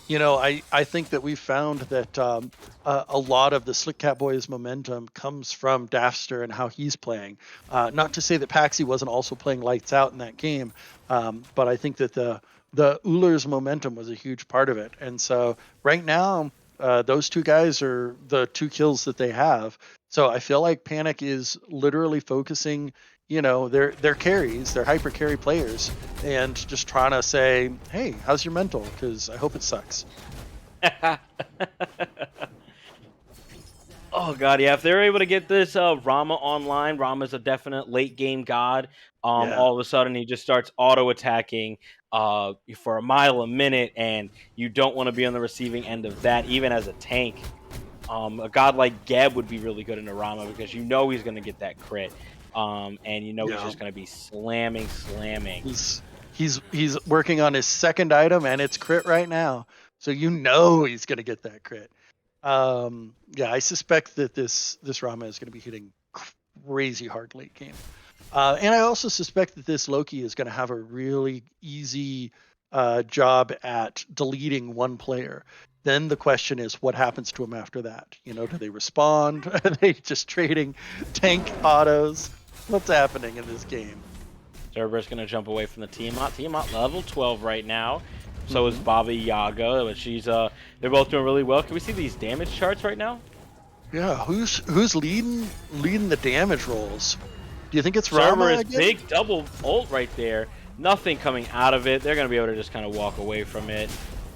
you know, I think that we found that a lot of the Slick Catboys momentum comes from Daffster and how he's playing. Not to say that Paxi wasn't also playing lights out in that game, but I think that the Ullr's momentum was a huge part of it. And so right now, those two guys are the 2 kills that they have. So I feel like Panic is literally focusing, you know, their carries, their hyper carry players, and just trying to say, hey, how's your mental? Because I hope it sucks. Oh god, yeah, if they're able to get this Rama online, Rama's a definite late game god. All of a sudden he just starts auto attacking for a mile a minute, and you don't want to be on the receiving end of that, even as a tank. A god like Geb would be really good in a Rama because you know he's going to get that crit, and you know he's just going to be slamming. He's working on his second item, and it's crit right now, so you know he's going to get that crit. Yeah, I suspect that this Rama is going to be hitting crazy hard late game. And I also suspect that this Loki is going to have a really easy job at deleting one player. Then the question is, what happens to him after that? You know, do they respond? Are they just trading tank autos? What's happening in this game? Cerberus going to jump away from the Tiamat. Tiamat level 12 right now. So is Baba Yaga, but she's they're both doing really well. Can we see these damage charts right now? Yeah, who's leading the damage rolls? Do you think it's Rama Cerberus, again? big double ult right there. Nothing coming out of it. They're going to be able to just kind of walk away from it.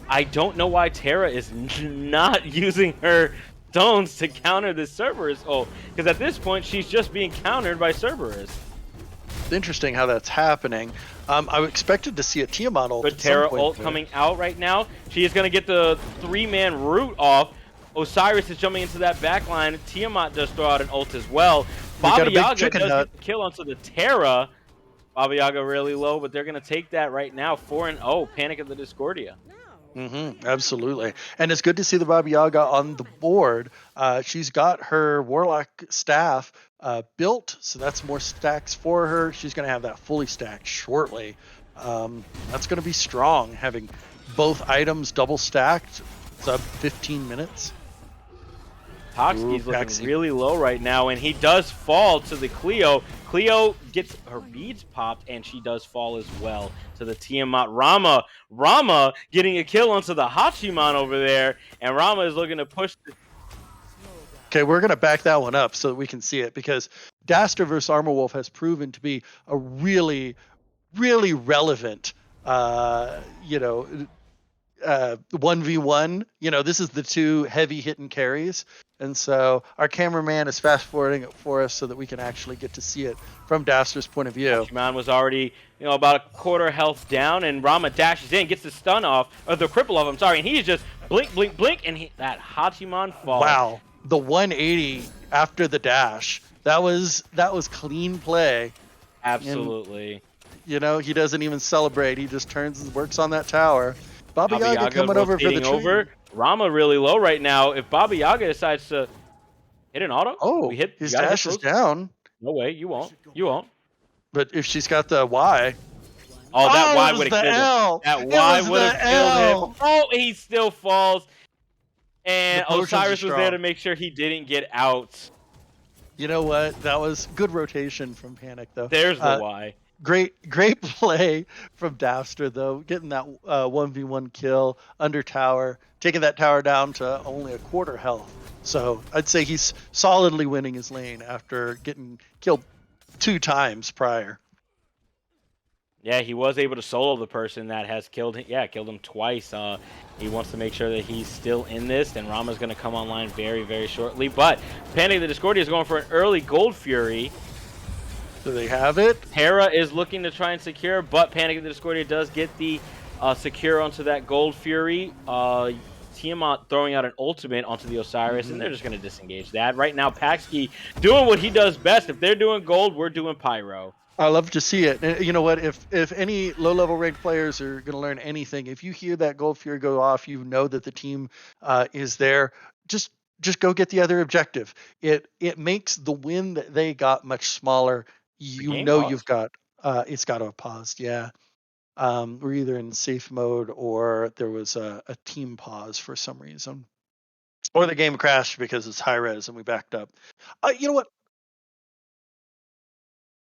I don't know why Terra is not using her stones to counter this Cerberus ult, because at this point she's just being countered by Cerberus. It's interesting how that's happening. I expected to see a Tiamat ult. But Terra ult coming out right now. She is going to get the 3-man root off. Osiris is jumping into that backline. Tiamat does throw out an ult as well. Baba Yaga does get the kill onto the Terra. Baba Yaga really low, but they're going to take that right now. 4-0. Panic at the Discordia. Absolutely. And it's good to see the Baba Yaga on the board. She's got her Warlock staff built, so that's more stacks for her. She's going to have that fully stacked shortly. That's going to be strong, having both items double stacked sub 15 minutes. Ooh, Toxky's looking Paxi. really low right now, and he does fall to the Cleo. Cleo gets her beads popped, and she does fall as well to the Tiamat. Rama getting a kill onto the Hachiman over there, and Rama is looking to push. Okay, we're going to back that one up so that we can see it, because Daster versus Armor Wolf has proven to be a really, really relevant, 1v1. This is the two heavy hitting carries. And so our cameraman is fast forwarding it for us so that we can actually get to see it from Daster's point of view. Hachiman was already, about a quarter health down, and Rama dashes in, gets the stun off, or the cripple off, I'm sorry, and he's just blink, blink, blink, and that Hachiman fall. Wow. The 180 after the dash. That was clean play. Absolutely. And, he doesn't even celebrate. He just turns and works on that tower. Baba Yaga coming over for the rotating over. Rama really low right now. If Baba Yaga decides to hit an auto, Oh, his dash is down. No way, you won't. You won't. But if she's got the Y. Oh, that Y would have killed him. That Y would have killed him. Oh, he still falls. And Osiris was there to make sure he didn't get out. You know what? That was good rotation from Panic, though. There's the Y. Great play from Daster, though, getting that 1v1 kill under tower, taking that tower down to only a quarter health. So I'd say he's solidly winning his lane after getting killed 2 times prior. Yeah, he was able to solo the person that has killed him. Yeah, killed him twice. He wants to make sure that he's still in this, and Rama's going to come online very, very shortly. But Panic the Discordia is going for an early Gold Fury. Do they have it? Hera is looking to try and secure, but Panic the Discordia does get the secure onto that Gold Fury. Tiamat throwing out an ultimate onto the Osiris, and they're just going to disengage that. Right now, Paxki doing what he does best. If they're doing gold, we're doing pyro. I love to see it. And you know what? If any low-level ranked players are going to learn anything, if you hear that Gold Fury go off, you know that the team is there. Just go get the other objective. It makes the win that they got much smaller. You've got it's got to have paused. Yeah. We're either in safe mode or there was a team pause for some reason, or the game crashed because it's high res and we backed up. You know what?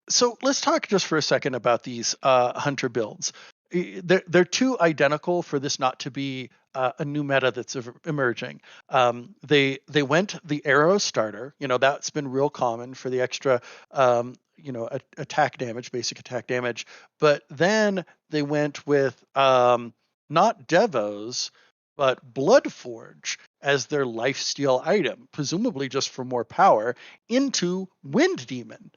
So let's talk just for a second about these hunter builds. They're too identical for this not to be a new meta that's emerging. They went the arrow starter. That's been real common for the extra attack damage, basic attack damage. But then they went with not Devos, but Bloodforge as their lifesteal item, presumably just for more power, into Wind Demon.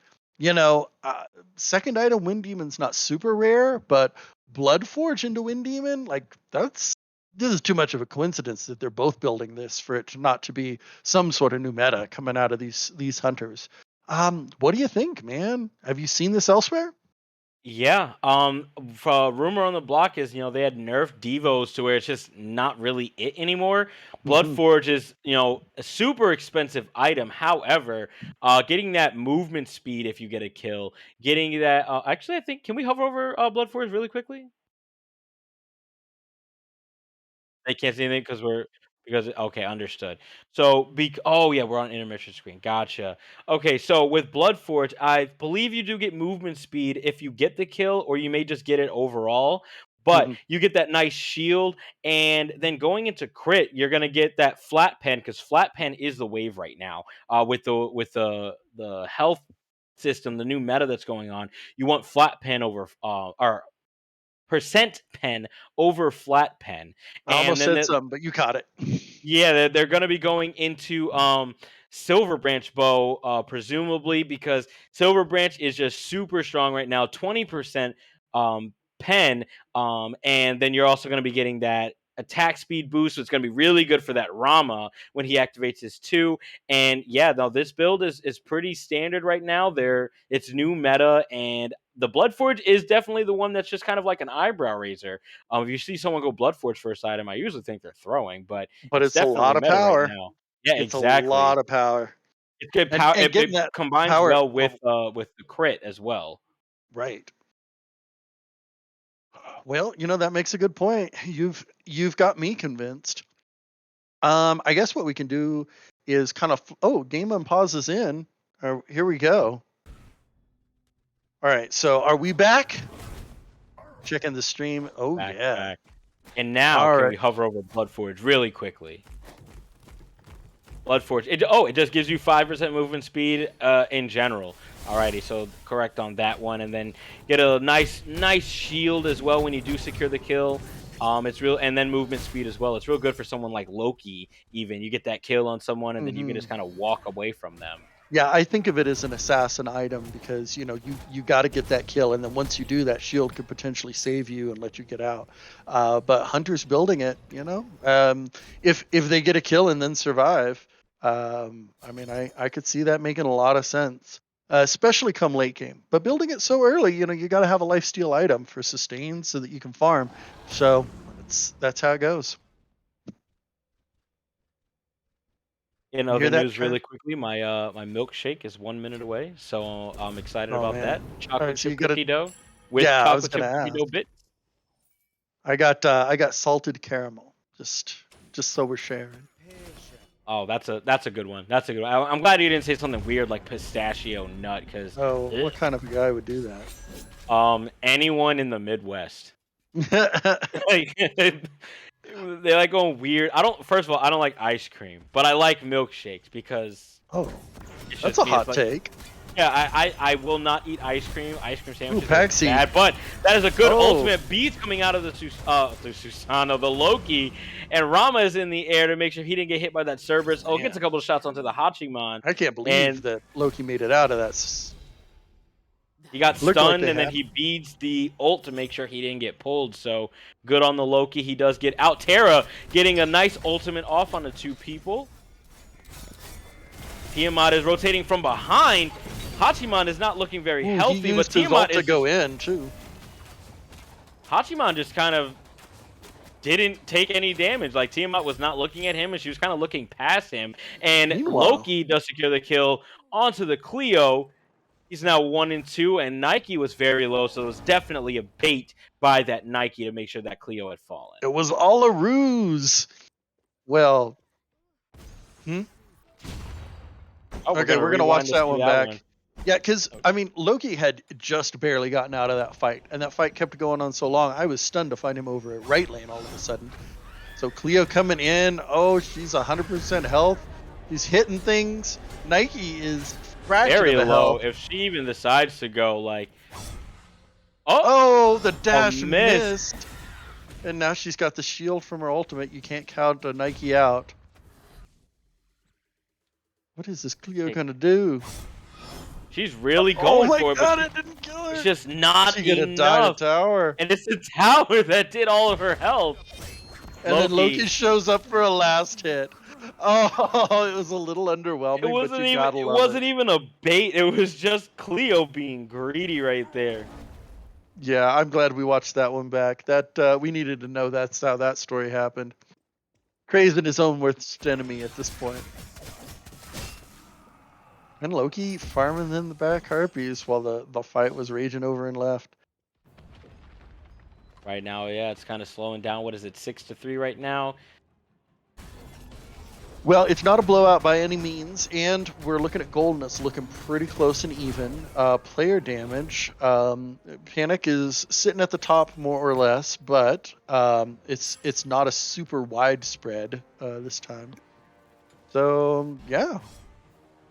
Second item Wind Demon's not super rare, but Bloodforge into Wind Demon, this is too much of a coincidence that they're both building this for it not to be some sort of new meta coming out of these hunters. What do you think, man? Have you seen this elsewhere? Yeah. Rumor on the block is they had nerfed Devos to where it's just not really it anymore. Bloodforge is a super expensive item. However, getting that movement speed if you get a kill, getting that. Actually, I think can we hover over Bloodforge really quickly? They can't see anything because okay, understood. So oh yeah, we're on intermission screen. Gotcha. Okay, so with Bloodforge, I believe you do get movement speed if you get the kill, or you may just get it overall. But you get that nice shield, and then going into crit, you're gonna get that flat pen because flat pen is the wave right now. With the health system, the new meta that's going on, you want flat pen over or percent pen over flat pen. I almost said something, but you caught it. Yeah, they're going to be going into Silver Branch bow, presumably because Silver Branch is just super strong right now, 20% pen, and then you're also going to be getting that attack speed boost, so it's going to be really good for that Rama when he activates his 2. And yeah, no, this build is pretty standard right now. It's new meta, and the Bloodforge is definitely the one that's just kind of like an eyebrow raiser. If you see someone go Bloodforge first item, I usually think they're throwing, but But it's it's a definitely lot of meta right power. now. Yeah, It's a exactly. lot of power. It's good And power. and It getting that combines power well of with the crit as well. right. Well, that makes a good point. You've got me convinced. I guess what we can do is kind of game unpause is in. Here we go. All right, so are we back? Checking the stream. Oh Back, yeah. back. And now All can right. we hover over Bloodforge really quickly? Bloodforge. It just gives you 5% movement speed in general. Alrighty, so correct on that one, and then get a nice shield as well when you do secure the kill. It's real, and then movement speed as well. It's real good for someone like Loki. Even you get that kill on someone, and then you can Hmm. just kind of walk away from them. Yeah, I think of it as an assassin item because you got to get that kill, and then once you do, that shield could potentially save you and let you get out. But Hunter's building it. If they get a kill and then survive, I mean, I could see that making a lot of sense, especially come late game. But building it so early, you got to have a lifesteal item for sustain so that you can farm. So that's how it goes. In You other hear that, news, Trent? really quickly, my milkshake is 1 minute away, so I'm excited Oh about that. man. All right, Chocolate so chip you got to. cookie dough with Yeah, I was chocolate gonna chip cookie ask. dough bits. I got salted caramel. Just so we're sharing. Oh, that's a good one. That's a good one. I'm glad you didn't say something weird like pistachio nut, because Oh, what kind of a guy would do anyone in the Midwest, that? like they like going weird. I don't. First of all, I don't like ice cream, but I like milkshakes because Oh, it's that's just a me. It's hot like, take. yeah, I will not eat ice cream. Ice cream Ooh, sandwiches are Paxi. bad, but that is a good Oh, ultimate beast coming out of the Susano, the Loki, and Rama is in the air to make sure he didn't get hit by that Cerberus. Oh, gets a man. couple of shots onto the Hachiman, I can't believe and that Loki made it out of that. he got Looked like stunned, they and then had. he beads the ult to make sure he didn't get pulled. So good on the Loki. He does get out. Terra getting a nice ultimate off on the 2 people. Tiamat is rotating from behind. Hachiman is not looking very Ooh, he healthy, but used his Tiamat ult to is go just in too. Hachiman just kind of didn't take any damage. Like Tiamat was not looking at him, and she was kind of looking past him. And Meanwhile, Loki does secure the kill onto the Cleo. He's now 1 and 2, and Nike was very low, so it was definitely a bait by that Nike to make sure that Cleo had fallen. it was all a ruse. Well, hmm? Oh, we're Okay, gonna we're gonna rewind watch to that see one that one. back. Yeah, because Okay. I mean, Loki had just barely gotten out of that fight, and that fight kept going on so long. I was stunned to find him over at right lane all of a sudden. So Cleo coming in. Oh, she's 100% health. She's hitting things. Nike is fraction of Very a low. health. If she even decides to go, like, oh, Oh, the a dash miss. missed. And now she's got the shield from her ultimate. You can't count a Nike out. What is this Cleo gonna do? She's really Oh going my for it, but god, it didn't kill it's her. just Is not she gonna die to enough. tower? And it's the tower that did all of her health. And then Loki Loki. shows up for a last hit. Oh, it was a little underwhelming, but you gotta It love it. wasn't even a bait. It was just Cleo being greedy right there. Yeah, I'm glad we watched that one back. That we needed to know that's how that story happened. Craven his own worst enemy at this point. And Loki farming in the back harpies while the fight was raging over and left. Right now, yeah, it's kind of slowing down. What is it, 6-3 right now? Well, it's not a blowout by any means, and we're looking at Golden. Looking pretty close and even. Player damage. Panic is sitting at the top more or less, but it's not a super widespread this time. So yeah,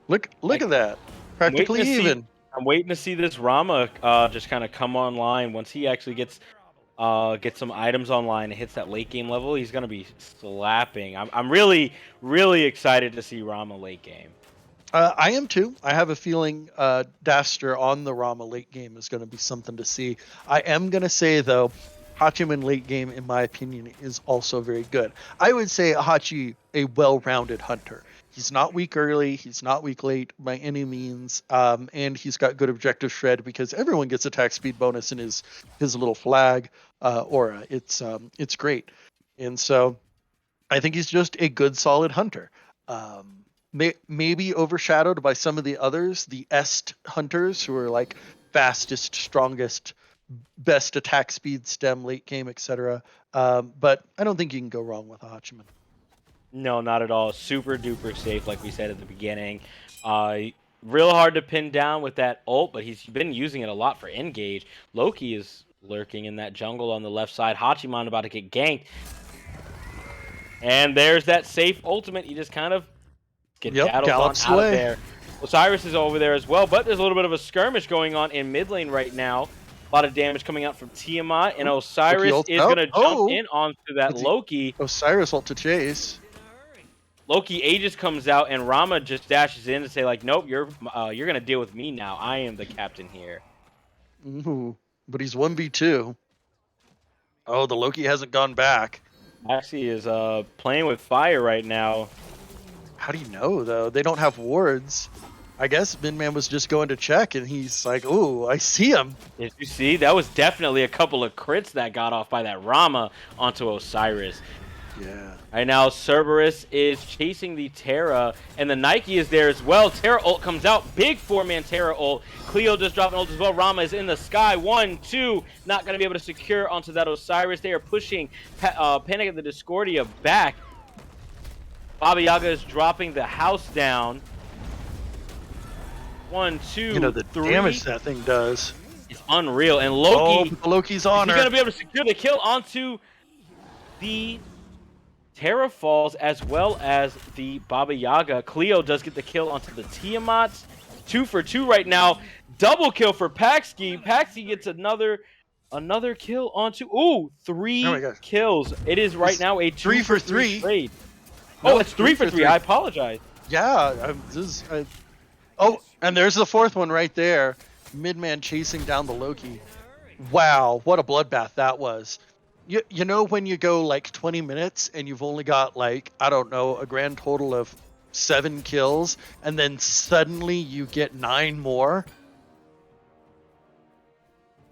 look Like, at that. I'm waiting Practically to see. even. I'm waiting to see this Rama just kind of come online once he actually gets some items online and hits that late game level. He's gonna be slapping. I'm really excited to see Rama late game. I am too. I have a feeling Daster on the Rama late game is going to be something to see. I am going to say though, Hachiman late game, in my opinion, is also very good. I would say Hachi a well-rounded hunter. He's not weak early, he's not weak late by any means, and he's got good objective shred because everyone gets attack speed bonus in his little flag aura. It's great, and so I think he's just a good solid hunter. Maybe overshadowed by some of the others, the Est hunters who are like fastest, strongest, best attack speed, stem, late game, etc. But I don't think you can go wrong with a Hachiman. No, not at all. Super duper safe, like we said at the beginning. Uh, Real hard to pin down with that ult, but he's been using it a lot for engage. Loki is lurking in that jungle on the left side. Hachiman about to get ganked. And there's that safe ultimate. He just kind of Yep, daddles on gallops out of away. there. Osiris is over there as well, but there's a little bit of a skirmish going on in mid lane right now. A lot of damage coming out from Tiamat, and Loki Osiris ults is out. going to jump Oh, in onto that with the Loki. Osiris ult to chase. Loki Aegis comes out, and Rama just dashes in to say, like, nope, you're going to deal with me now. I am the captain here. Ooh, but he's 1v2. Oh, the Loki hasn't gone back. Maxi is playing with fire right now. How do you know, though? They don't have wards. I guess Minman was just going to check, and he's like, "Ooh, I see him." Did you see? That was definitely a couple of crits that got off by that Rama onto Osiris. Yeah. Right now, Cerberus is chasing the Terra, and the Nike is there as well. Terra ult comes out. Big four-man Terra ult. Cleo just dropping ult as well. Rama is in the sky. 1, 2. Not going to be able to secure onto that Osiris. They are pushing Panic at the Discordia back. Baba Yaga is dropping the house down. 1, 2, You know the 3. damage that thing does. It's unreal. And Oh, Loki, but Loki's on he's her. going to be able to secure the kill onto the Terra falls as well as the Baba Yaga. Cleo does get the kill onto the Tiamats. 2 for 2 right now. Double kill for Paxki. Paxki gets another kill onto. Ooh, 3 Oh my gosh. kills. It is right now a 2 for for 3 3. trade. No, Oh, it's 3 for 3. I apologize. Yeah. Oh, and there's the fourth one right there. Midman chasing down the Loki. Wow, what a bloodbath that was. You know when you go like 20 minutes and you've only got like, I don't know, a grand total of 7 kills, and then suddenly you get 9 more?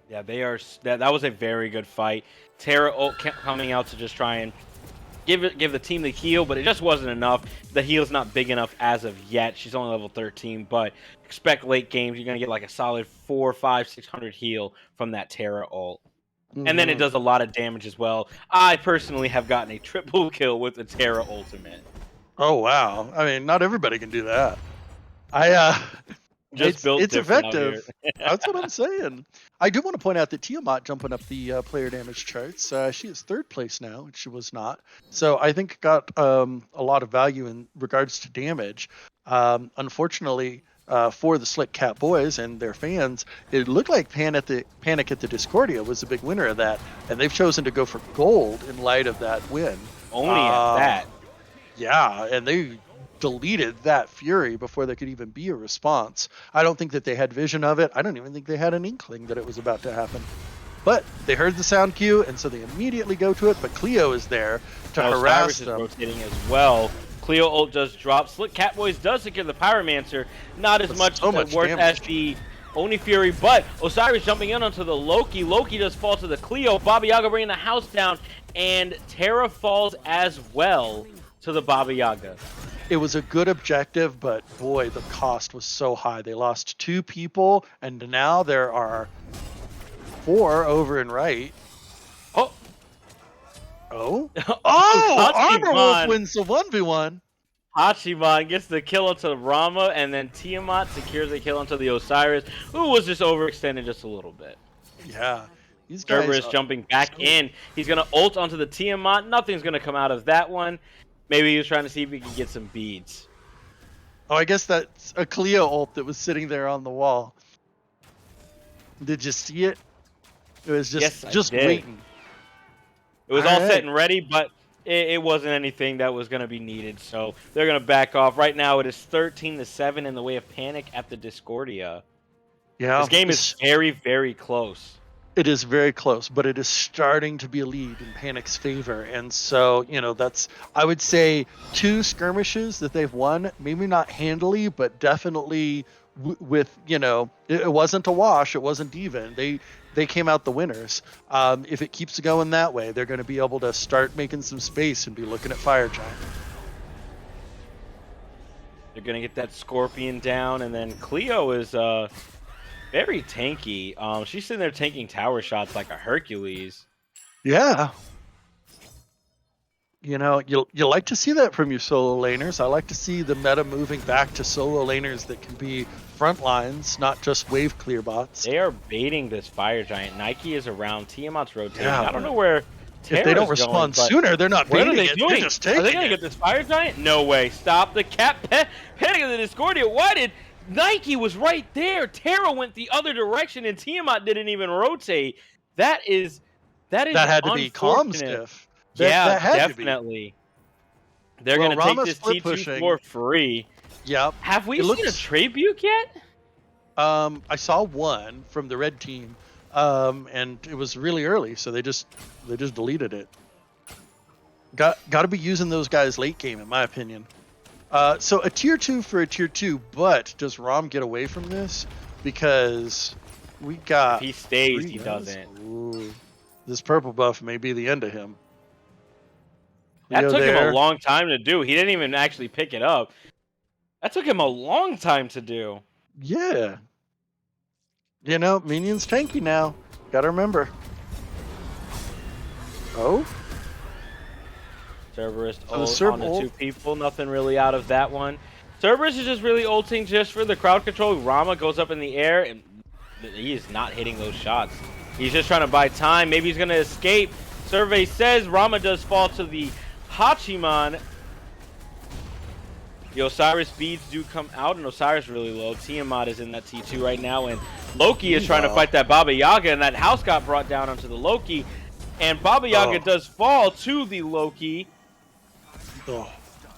Yeah, they are. That was a very good fight. Terra ult coming out to just try and give the team the heal, but it just wasn't enough. The heal's not big enough as of yet. She's only level 13, but expect late games you're gonna get like a solid 4, 5, 600 heal from that Terra ult. And then it does a lot of damage as well. I personally have gotten a triple kill with the Terra ultimate. Oh wow. I mean, not everybody can do that. Just built it's different out here. effective. That's what I'm saying. I do want to point out that Tiamat jumping up the player damage charts. She is 3rd place now, which she was not. So I think got a lot of value in regards to damage. Unfortunately, for the Slick Catboys and their fans, it looked like Panic at the Discordia was a big winner of that, and they've chosen to go for gold in light of that win. Only at that. Yeah, and they deleted that Fury before there could even be a response. I don't think that they had vision of it. I don't even think they had an inkling that it was about to happen. But they heard the sound cue, and so they immediately go to it. But Cleo is there to harass them. Is rotating as well. Cleo ult does drop. Slick Catboys does secure the Pyromancer. Not as much worth as the Oni Fury, but Osiris jumping in onto the Loki. Loki does fall to the Cleo. Baba Yaga bringing the house down, and Terra falls as well to the Baba Yaga. It was a good objective, but boy, the cost was so high. They lost 2 people, and now there are 4 over and right. Oh. Oh? Oh! Armor Wolf Hachiman. wins the 1v1. Hachiman gets the kill onto Rama, and then Tiamat secures the kill onto the Osiris, who was just overextended just a little bit. Yeah. These guys Cerberus jumping back in. He's going to ult onto the Tiamat. Nothing's going to come out of that one. Maybe he was trying to see if he could get some beads. Oh, I guess that's a Cleo ult that was sitting there on the wall. Did you see it? It was just waiting. It was all set and ready, but it wasn't anything that was going to be needed. So they're going to back off. Right now it is 13-7 in the way of Panic at the Discordia. Yeah. This game is very, very close. It is very close, but it is starting to be a lead in Panic's favor. And so, that's, I would say, two skirmishes that they've won, maybe not handily, but definitely with, it wasn't a wash, it wasn't even. They came out the winners. If it keeps going that way, they're going to be able to start making some space and be looking at Fire Giant. They're going to get that Scorpion down, and then Cleo is very tanky. She's sitting there tanking tower shots like a Hercules. Yeah. You like to see that from your solo laners. I like to see the meta moving back to solo laners that can be front lines, not just wave clear bots. They are baiting this Fire Giant. Nike is around. Tiamat's rotating. Yeah, I don't know where if they don't respond sooner, they're not baiting what are they it. doing? They're just taking Are they going to get this Fire Giant? No way. Stop the Panic of the Discordia. Why did Nike was right there? Terra went the other direction, and Tiamat didn't even rotate. That had to be calm stiff. That definitely. They're going to take this T2 for free. Yep. Have we seen a trade buke yet? I saw one from the red team, and it was really early, so they just deleted it. Got to be using those guys late game, in my opinion. So a tier 2 for a tier 2, but does Rom get away from this? Because we got... If he stays, he doesn't. Ooh, this purple buff may be the end of him. That took him a long time to do. He didn't even actually pick it up. That took him a long time to do. Yeah. Minion's tanky now. Gotta remember. Oh? Cerberus on the two people. Nothing really out of that one. Cerberus is just really ulting just for the crowd control. Rama goes up in the air, and he is not hitting those shots. He's just trying to buy time. Maybe he's going to escape. Survey says Rama does fall to the Hachiman. The Osiris beads do come out, and Osiris really low. Tiamat is in that T2 right now, and Loki is trying to fight that Baba Yaga, and that house got brought down onto the Loki. And Baba Yaga does fall to the Loki. Oh.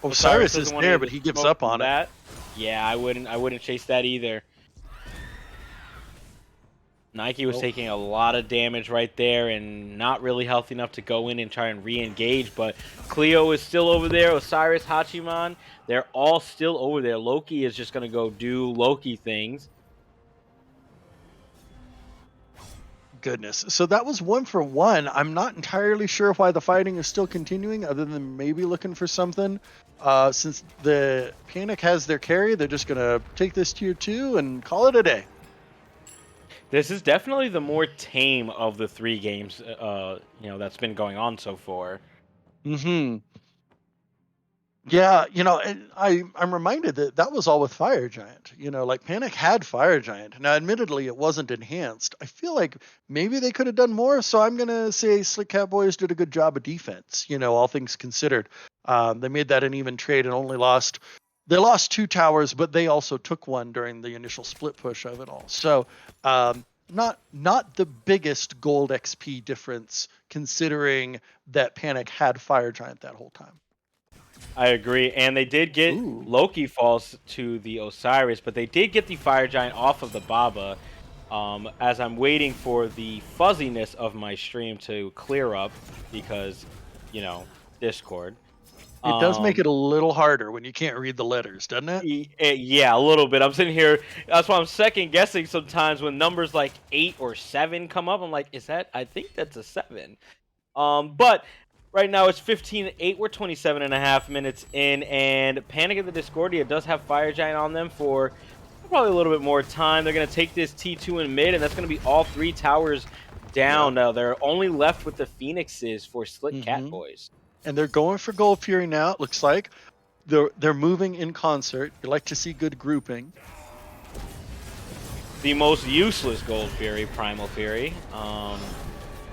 Osiris is there, but he gives up on that. Yeah, I wouldn't chase that either. Nike was taking a lot of damage right there and not really healthy enough to go in and try and re-engage, but Cleo is still over there. Osiris, Hachiman, they're all still over there. Loki is just going to go do Loki things. Goodness. So that was 1 for 1. I'm not entirely sure why the fighting is still continuing, other than maybe looking for something. Since the Panic has their carry, they're just going to take this tier 2 and call it a day. This is definitely the more tame of the 3 games, that's been going on so far. Mm-hmm. Yeah, I'm reminded that was all with Fire Giant. Like Panic had Fire Giant. Now, admittedly, it wasn't enhanced. I feel like maybe they could have done more, so I'm going to say Slick Catboys did a good job of defense, all things considered. They made that an even trade and only lost... They lost 2 towers, but they also took 1 during the initial split push of it all. So, not the biggest gold XP difference, considering that Panic had Fire Giant that whole time. I agree, and they did get Loki falls to the Osiris, but they did get the Fire Giant off of the Baba. As I'm waiting for the fuzziness of my stream to clear up, because Discord. It does make it a little harder when you can't read the letters, doesn't it? Yeah, a little bit. I'm sitting here. That's why I'm second guessing sometimes when numbers like 8 or 7 come up. I'm like, is that? I think that's a 7. But right now it's 15-8. We're 27.5 minutes in, and Panic at the Discordia does have Fire Giant on them for probably a little bit more time. They're going to take this T2 in mid, and that's going to be all 3 towers down. Now they're only left with the Phoenixes for Slick Catboys. And they're going for Gold Fury now, it looks like. They're moving in concert. You like to see good grouping. The most useless Gold Fury, Primal Fury.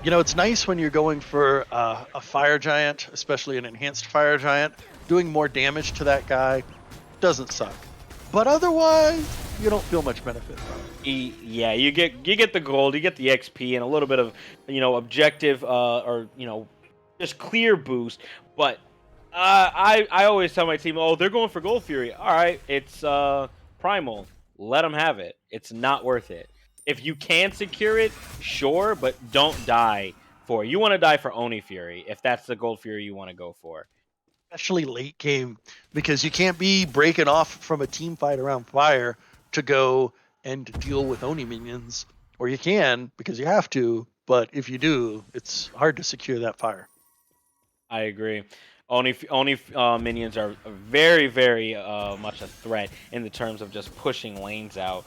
It's nice when you're going for a Fire Giant, especially an enhanced Fire Giant. Doing more damage to that guy doesn't suck. But otherwise, you don't feel much benefit from it. Yeah, you get the gold, you get the XP, and a little bit of objective or just clear boost. But I always tell my team, they're going for Gold Fury. All right, it's Primal. Let them have it. It's not worth it. If you can secure it, sure, but don't die for it. You want to die for Oni Fury if that's the Gold Fury you want to go for. Especially late game, because you can't be breaking off from a team fight around fire to go and deal with Oni minions. Or you can, because you have to, but if you do, it's hard to secure that fire. I agree. Only minions are very, very much a threat in the terms of just pushing lanes out.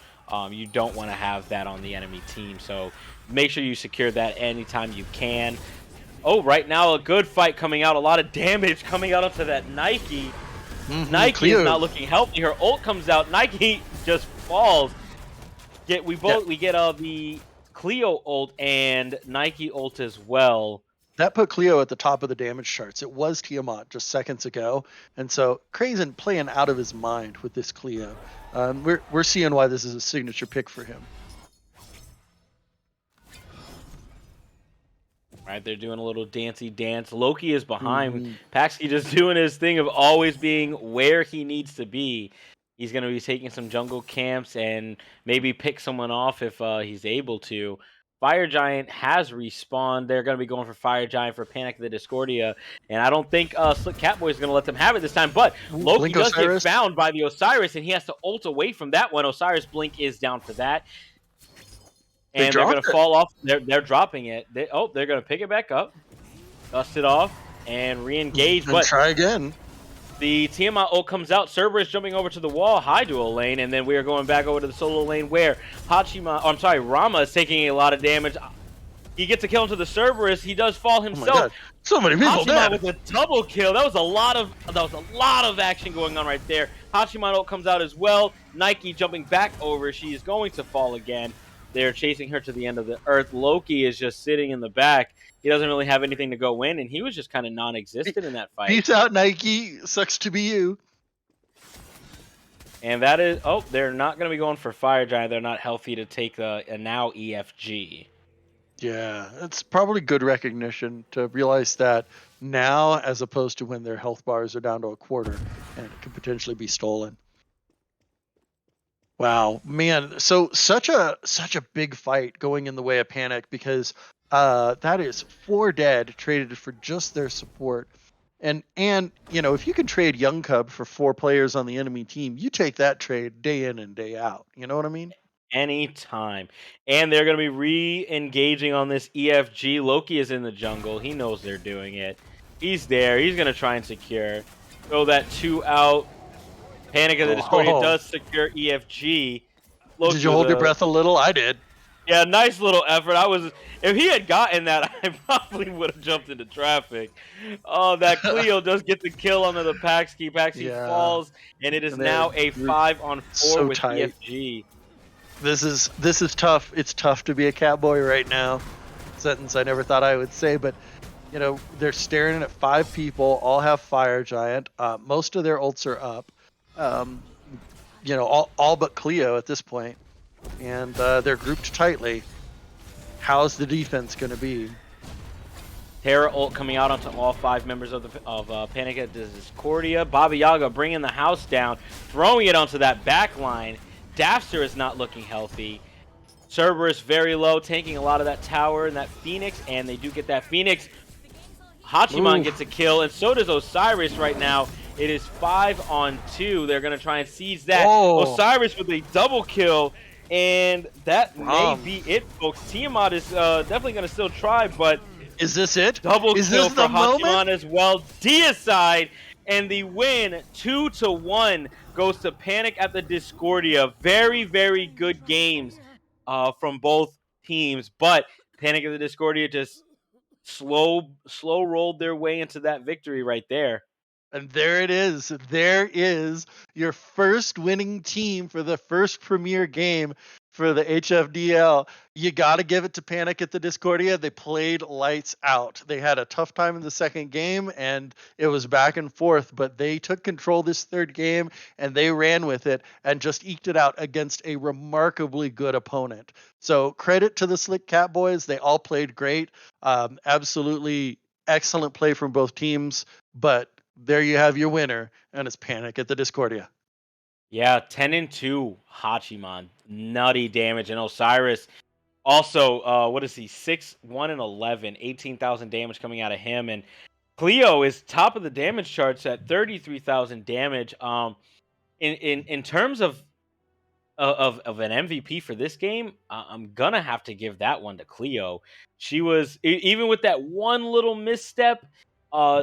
You don't want to have that on the enemy team, so make sure you secure that anytime you can. Oh, right now a good fight coming out, a lot of damage coming out onto that Nike. Nike is Cleo. not looking healthy. Her ult comes out. Nike just falls. We get the Cleo ult and Nike ult as well. That put Cleo at the top of the damage charts. It was Tiamat just seconds ago, and so Krazen playing out of his mind with this Cleo. We're seeing why this is a signature pick for him. Right, they're doing a little dancey dance. Loki is behind. Mm-hmm. Paxi just doing his thing of always being where he needs to be. He's going to be taking some jungle camps and maybe pick someone off if he's able to. Fire Giant has respawned. They're going to be going for Fire Giant for Panic of the Discordia. And I don't think Slick Catboy is going to let them have it this time. But Loki Blink does Osiris. get found by the Osiris, and he has to ult away from that one. Osiris Blink is down for that. And they're going to fall off. They're dropping it. They're going to pick it back up, dust it off, and re-engage. And but try again. The Tiamat ult comes out. Cerberus jumping over to the wall, high dual lane, and then we are going back over to the solo lane where Rama is taking a lot of damage. He gets a kill into the Cerberus. He does fall himself. Oh my God. So many people dead. With a double kill. That was a lot of action going on right there. Hachiman ult comes out as well. Nike jumping back over. She is going to fall again. They're chasing her to the end of the earth. Loki is just sitting in the back. He doesn't really have anything to go in, and he was just kind of non-existent in that fight. Peace out, Nike. Sucks to be you. And that is... Oh, they're not going to be going for Fire Giant. They're not healthy to take a now EFG. Yeah, it's probably good recognition to realize that now as opposed to when their health bars are down to a quarter and it could potentially be stolen. Wow, man. So such a big fight going in the way of Panic because that is 4 dead traded for just their support. And you know, if you can trade Young Cub for 4 players on the enemy team, you take that trade day in and day out. You know what I mean? Anytime. And they're going to be re-engaging on this EFG. Loki is in the jungle. He knows they're doing it. He's there. He's going to try and secure. Throw that 2 out. Panic of the Discordia does secure EFG. Loki did you hold your breath a little? I did. Yeah, nice little effort. If he had gotten that, I probably would have jumped into traffic. Oh, that Cleo does get the kill onto the Paxi. Paxi falls, and it is now a 5-on-4 with tight. EFG. This is tough. It's tough to be a Catboy right now. Sentence I never thought I would say, but you know, they're staring at 5 people, all have Fire Giant. Most of their ults are up. You know, all but Cleo at this point. And they're grouped tightly. How's the defense going to be? Terra ult coming out onto all 5 members of Panic at the Discordia. Baba Yaga bringing the house down, throwing it onto that back line. Dafster is not looking healthy. Cerberus very low, taking a lot of that tower and that Phoenix, and they do get that Phoenix. Hachiman gets a kill, and so does Osiris right now. It is 5-on-2. They're going to try and seize that. Osiris with a double kill, and that may be it, folks. Tiamat is definitely going to still try, but... Is this it? Double is kill this for the Hachiman moment? as well. Deicide, and the win, 2-1, goes to Panic at the Discordia. Very, very good games from both teams, but Panic at the Discordia just slow rolled their way into that victory right there. And there it is. There is your first winning team for the first premier game for the HFDL. You got to give it to Panic at the Discordia. They played lights out. They had a tough time in the second game, and it was back and forth, but they took control this third game, and they ran with it and just eked it out against a remarkably good opponent. So credit to the Slick Catboys. They all played great. Absolutely excellent play from both teams, but there you have your winner, and it's Panic at the Discordia. Yeah, 10-2 Hachiman. Nutty damage. And Osiris also, what is he? 6-1-11, 18,000 damage coming out of him. And Cleo is top of the damage charts at 33,000 damage. In terms of an MVP for this game, I'm gonna have to give that one to Cleo. She was even with that one little misstep,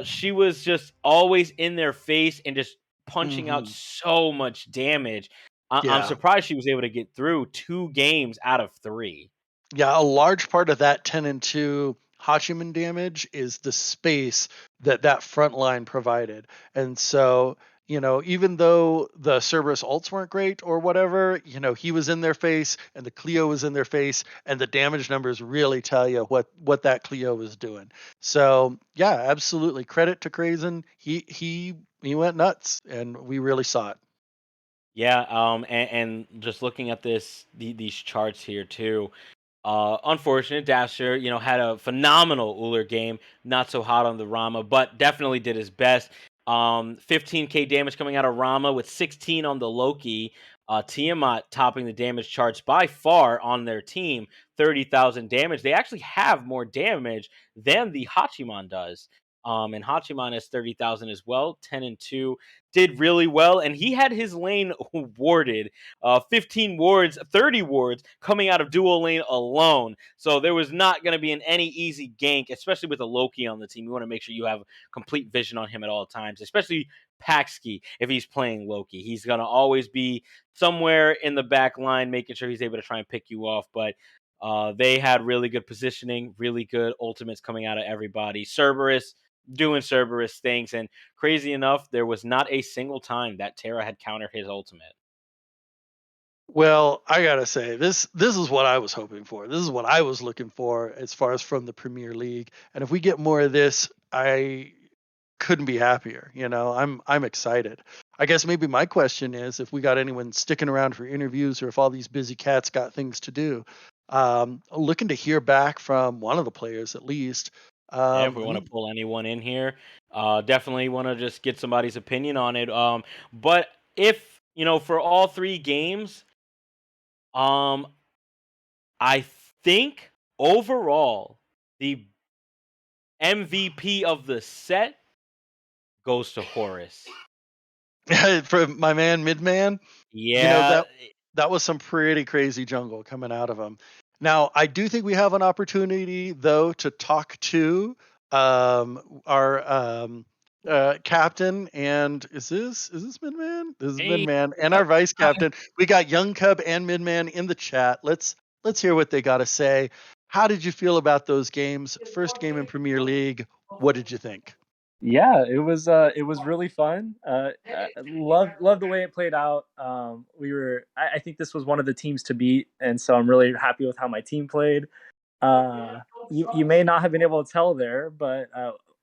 she was just always in their face and just punching out Hmm. so much damage. I'm Yeah. surprised she was able to get through 2 games out of 3. Yeah, a large part of that 10 and 2 Hachiman damage is the space that that front line provided. And so, even though the Cerberus ults weren't great or whatever, he was in their face and the Clio was in their face, and the damage numbers really tell you what that Clio was doing. So, yeah, absolutely. Credit to Krazen. He went nuts and we really saw it. Yeah, and just looking at these charts here too. Unfortunate. Dasher, had a phenomenal Uller game. Not so hot on the Rama, but definitely did his best. 15k damage coming out of Rama with 16 on the Loki. Tiamat topping the damage charts by far on their team, 30,000 damage. They actually have more damage than the Hachiman does. And Hachiman has 30,000 as well, 10-2. Did really well, and he had his lane warded. 15 wards, 30 wards coming out of dual lane alone. So there was not going to be any easy gank, especially with a Loki on the team. You want to make sure you have complete vision on him at all times, especially Paxki if he's playing Loki. He's going to always be somewhere in the back line, making sure he's able to try and pick you off. But they had really good positioning, really good ultimates coming out of everybody. Cerberus doing Cerberus things. And crazy enough, there was not a single time that Terra had countered his ultimate. Well, I gotta say, this is what I was hoping for. This is what I was looking for as far as from the Premier League. And if we get more of this, I couldn't be happier. I'm excited. I guess maybe my question is if we got anyone sticking around for interviews or if all these busy cats got things to do. Looking to hear back from one of the players at least. Yeah, if we Let want me to pull anyone in here, definitely want to just get somebody's opinion on it. But if for all 3 games, um, I think overall the MVP of the set goes to Horus. for my man Midman. you know Yeah, that that was some pretty crazy jungle coming out of him. Now, I do think we have an opportunity though to talk to our captain, and is this Midman? This is Hey, Midman and uh, our vice hi. captain. We got Young Cub and Midman in the chat. Let's hear what they got to say. How did you feel about those games? First game in Premier League. What did you think? Yeah, it was really fun. Love the way it played out. I think this was one of the teams to beat, and so I'm really happy with how my team played. You may not have been able to tell there, but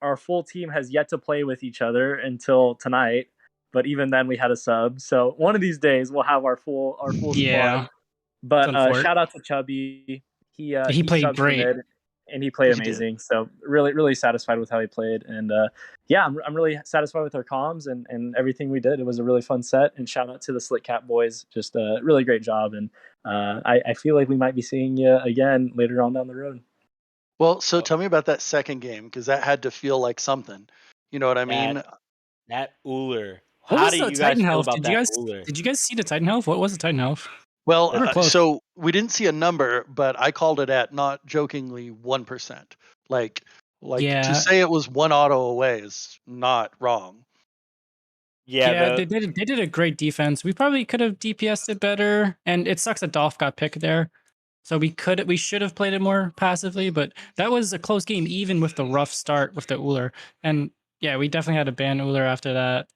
our full team has yet to play with each other until tonight. But even then, we had a sub. So one of these days, we'll have our full squad. Yeah, it's But unfortunate. shout out to Chubby. He He played subbed for great. mid, and he played He did. amazing. So really satisfied with how he played, and yeah, I'm really satisfied with our comms and everything we did. It was a really fun set, and shout out to the Slick Catboys. Just a really great job, and I feel like we might be seeing you again later on down the road. Well, so oh, tell me about that second game because that had to feel like something. You know what I that mean? that Uller. What How was do the you guys Titan feel health? about Did you that guys Uller? did you guys see the Titan health? What was the Titan health? Well, We were close. so we didn't see a number, but I called it at not jokingly 1%. Like, like to Yeah, say it was one auto away is not wrong. Yeah, yeah, they did a great defense. We probably could have DPS'd it better, and it sucks that Dolph got picked there. So we should have played it more passively, but that was a close game, even with the rough start with the Uller. And yeah, we definitely had to ban Uller after that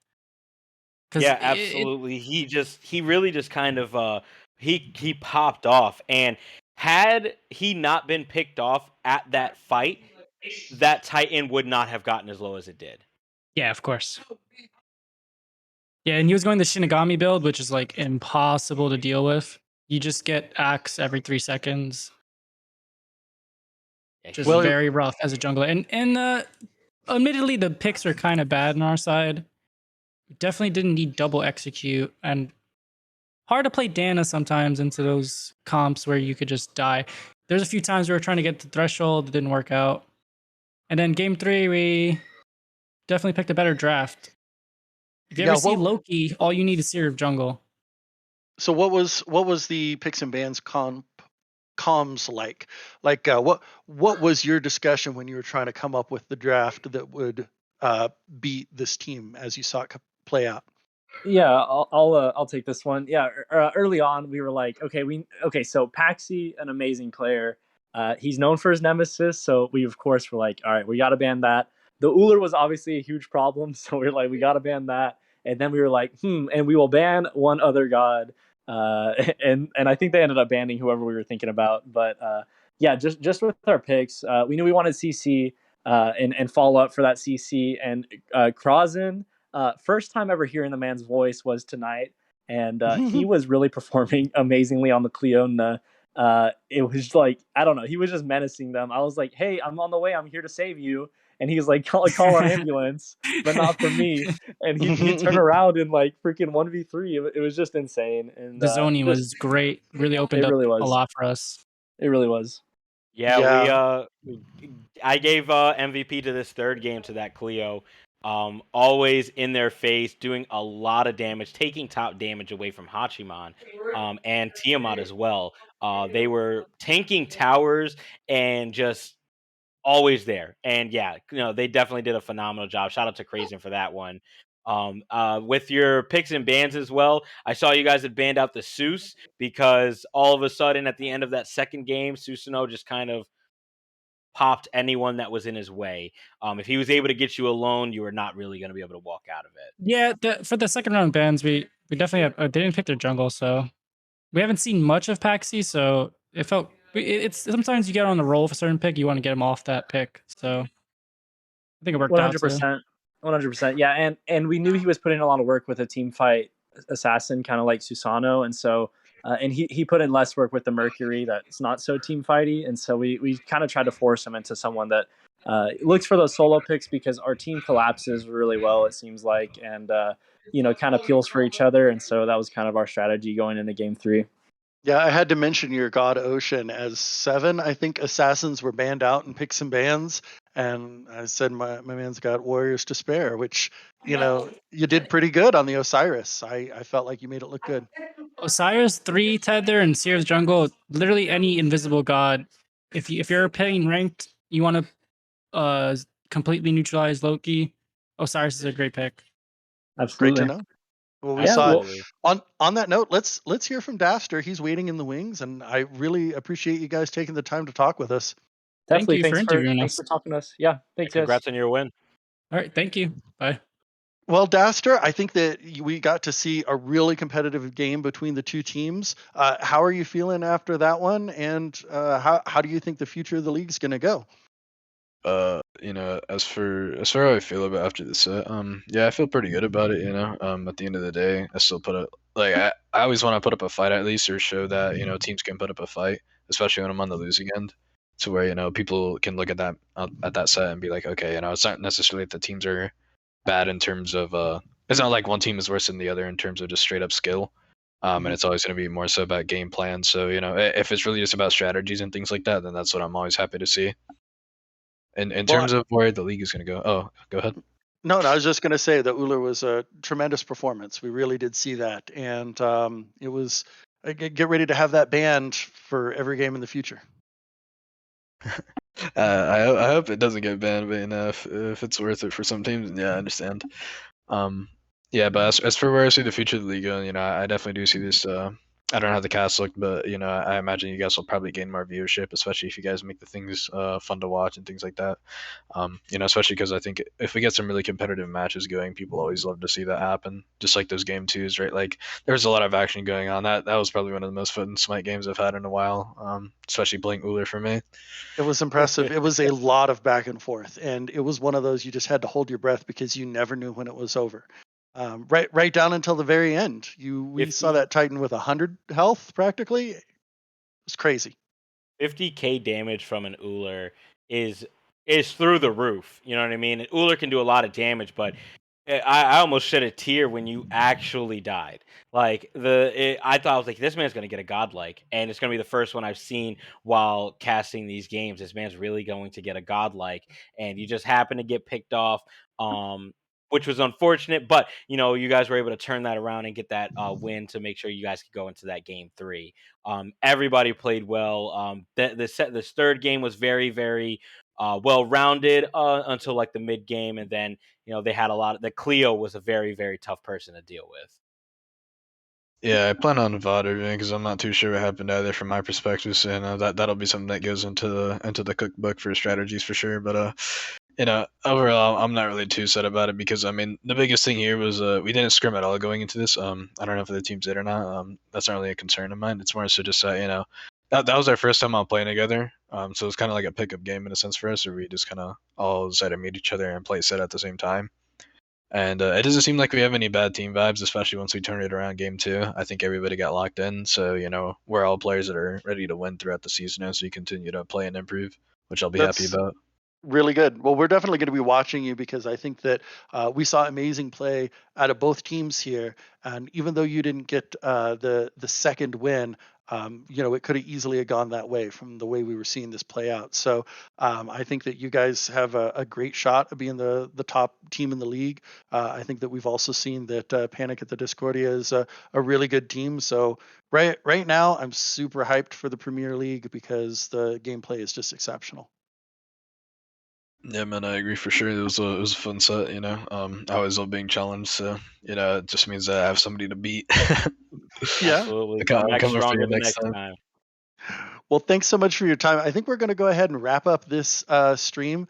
because yeah, absolutely. He really just kind of he popped off, and had he not been picked off at that fight, that Titan would not have gotten as low as it did. yeah, of course. Yeah, and he was going the Shinigami build, which is like impossible to deal with. You just get axe every 3 seconds. Yeah, Just Well, very rough as a jungler. And admittedly, the picks are kind of bad on our side. We definitely didn't need double execute, and hard to play Dana sometimes into those comps where you could just die. There's a few times we were trying to get the threshold, it didn't work out. And then game 3, we definitely picked a better draft. If you Yeah, ever see well, Loki, all you need is Seer of Jungle. so what was the picks and bans comms like? Like what was your discussion when you were trying to come up with the draft that would beat this team as you saw it play out? Yeah, I'll take this one. Yeah, early on we were like, okay, so Paxi, an amazing player. He's known for his nemesis, so we of course were like, all right, we got to ban that. The Uller was obviously a huge problem, so we are like, we got to ban that. And then we were like, and we will ban one other god. And I think they ended up banning whoever we were thinking about. But yeah, just with our picks, we knew we wanted CC and follow up for that CC and Krazen. First time ever hearing the man's voice was tonight, and he was really performing amazingly on the Cleona. It was like, I don't know, he was just menacing them. I was like, "Hey, I'm on the way. I'm here to save you." And he's like, "Call an ambulance, but not for me." And he'd turn around and like freaking 1v3. It was just insane, and The zoning just was great. Really opened it up really a was. lot for us. It really was. Yeah, Yeah. I gave MVP to this third game to that Cleo. Always in their face, doing a lot of damage, taking top damage away from Hachiman, and Tiamat as well. They were tanking towers and just always there. And yeah, they definitely did a phenomenal job. Shout out to Crazen for that one. With your picks and bans as well, I saw you guys had banned out the Seuss because all of a sudden at the end of that second game, Susanoo just kind of popped anyone that was in his way. If he was able to get you alone, you were not really going to be able to walk out of it. Yeah, for the second round bans, we definitely have, they didn't pick their jungle, so we haven't seen much of Paxi. So it felt it's sometimes you get on the roll of a certain pick, you want to get him off that pick. So I think it worked One out hundred too. percent, 100%. Yeah, and we knew he was putting a lot of work with a team fight assassin, kind of like Susano, and so and he put in less work with the Mercury that's not so team fighty, and so we kind of tried to force him into someone that looks for those solo picks because our team collapses really well, it seems like, and kind of peels for each other, and so that was kind of our strategy going into game 3. Yeah, I had to mention your God Ocean as 7. I think assassins were banned out in picks and bans, and I said my man's got warriors to spare, which you did pretty good on the Osiris. I felt like you made it look good. Osiris 3 tether and Seer's jungle, literally any invisible god. If you're playing ranked, you want to completely neutralize Loki, Osiris is a great pick. Great to Absolutely. know. Well, we Yeah. saw it. Absolutely. On that note, let's hear from Daster. He's waiting in the wings, and I really appreciate you guys taking the time to talk with us. Thank Definitely. you for interviewing Thanks us. for talking to us. Yeah. Yeah, Thanks, guys. congrats on your win. All right, thank you. Bye. Well, Daster, I think that we got to see a really competitive game between the two teams. How are you feeling after that one? And how do you think the future of the league is going to go? As for how I feel about after the set, yeah, I feel pretty good about it. At the end of the day, I still put up I always want to put up a fight at least, or show that teams can put up a fight, especially when I'm on the losing end, to where people can look at that set and be like, okay, it's not necessarily that the teams are bad in terms of it's not like one team is worse than the other in terms of just straight up skill. And it's always going to be more so about game plan. So if it's really just about strategies and things like that, then that's what I'm always happy to see. In Well, terms of where the league is going to go, go ahead. No, I was just going to say that Uller was a tremendous performance. We really did see that, and it was get ready to have that banned for every game in the future. I hope it doesn't get banned, but if it's worth it for some teams, yeah, I understand. Yeah, but as for where I see the future of the league going, I definitely do see this. I don't know how the cast look, but I imagine you guys will probably gain more viewership, especially if you guys make the things fun to watch and things like that. Especially because I think if we get some really competitive matches going, people always love to see that happen. Just like those game twos, right? Like there was a lot of action going on. That was probably one of the most fun Smite games I've had in a while. Especially Blink Uller for me. It was impressive. It was a lot of back and forth, and it was one of those you just had to hold your breath because you never knew when it was over. Right down until the very end. We saw that Titan with 100 health practically. It was crazy. 50k damage from an Uller is through the roof. You know what I mean? Uller can do a lot of damage, but I almost shed a tear when you actually died. Like I thought I was like, this man's gonna get a godlike, and it's gonna be the first one I've seen while casting these games. This man's really going to get a godlike, and you just happen to get picked off, um, which was unfortunate. But you guys were able to turn that around and get that win to make sure you guys could go into that game three. Everybody played well. This third game was very very well rounded until like the mid game, and then they had a lot of the Cleo was a very, very tough person to deal with. Yeah, I plan on VOD because I'm not too sure what happened either from my perspective. So that'll be something that goes into the cookbook for strategies for sure. But overall, I'm not really too sad about it because I mean the biggest thing here was we didn't scrim at all going into this. I don't know if the teams did or not. That's not really a concern of mine. It's more so just that was our first time all playing together. So it's kind of like a pickup game in a sense for us, where we just kind of all decided to meet each other and play set at the same time. And it doesn't seem like we have any bad team vibes, especially once we turn it around game two. I think everybody got locked in. So, we're all players that are ready to win throughout the season as we continue to play and improve, which I'll be happy That's about. really good. Well, we're definitely going to be watching you because I think that we saw amazing play out of both teams here. And even though you didn't get the second win, it could have easily have gone that way from the way we were seeing this play out. So I think that you guys have a great shot of being the top team in the league. I think that we've also seen that Panic at the Discordia is a really good team. So right now, I'm super hyped for the Premier League because the gameplay is just exceptional. Yeah, man, I agree for sure. It was a fun set, I always love being challenged, so it just means that I have somebody to beat. Yeah. Absolutely. I'm Come back coming for stronger you the next next time. time. Well, thanks so much for your time. I think we're going to go ahead and wrap up this stream.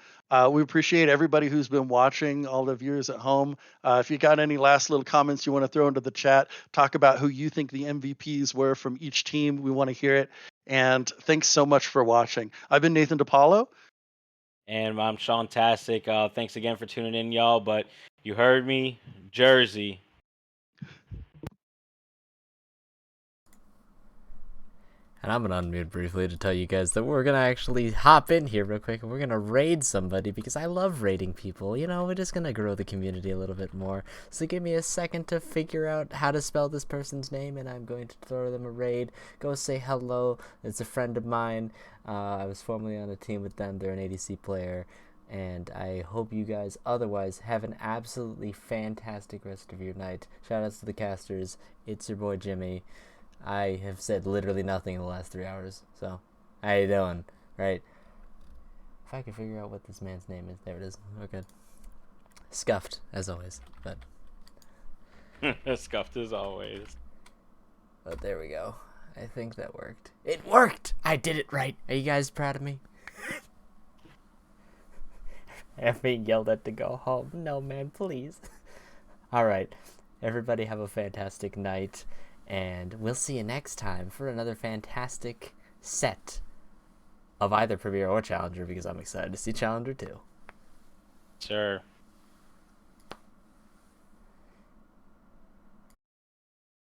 We appreciate everybody who's been watching, all the viewers at home. If you got any last little comments you want to throw into the chat, talk about who you think the MVPs were from each team. We want to hear it. And thanks so much for watching. I've been Nathan DePaulo. And I'm Sean Tastic. Thanks again for tuning in, y'all. But you heard me, Jersey. And I'm gonna unmute briefly to tell you guys that we're gonna actually hop in here real quick and we're gonna raid somebody because I love raiding people. We're just gonna grow the community a little bit more. So give me a second to figure out how to spell this person's name and I'm going to throw them a raid. Go say hello. It's a friend of mine. I was formerly on a team with them. They're an ADC player. And I hope you guys otherwise have an absolutely fantastic rest of your night. Shout outs to the casters. It's your boy Jimmy. I have said literally nothing in the last 3 hours, so how you doing? Right? If I could figure out what this man's name is, there it is. Okay. Scuffed, as always, but Scuffed as always. but there we go. I think that worked. It worked! I did it right. Are you guys proud of me? I'm being yelled at to go home. No, man, please. Alright. Everybody have a fantastic night. And we'll see you next time for another fantastic set of either Premier or Challenger because I'm excited to see Challenger too. Sure.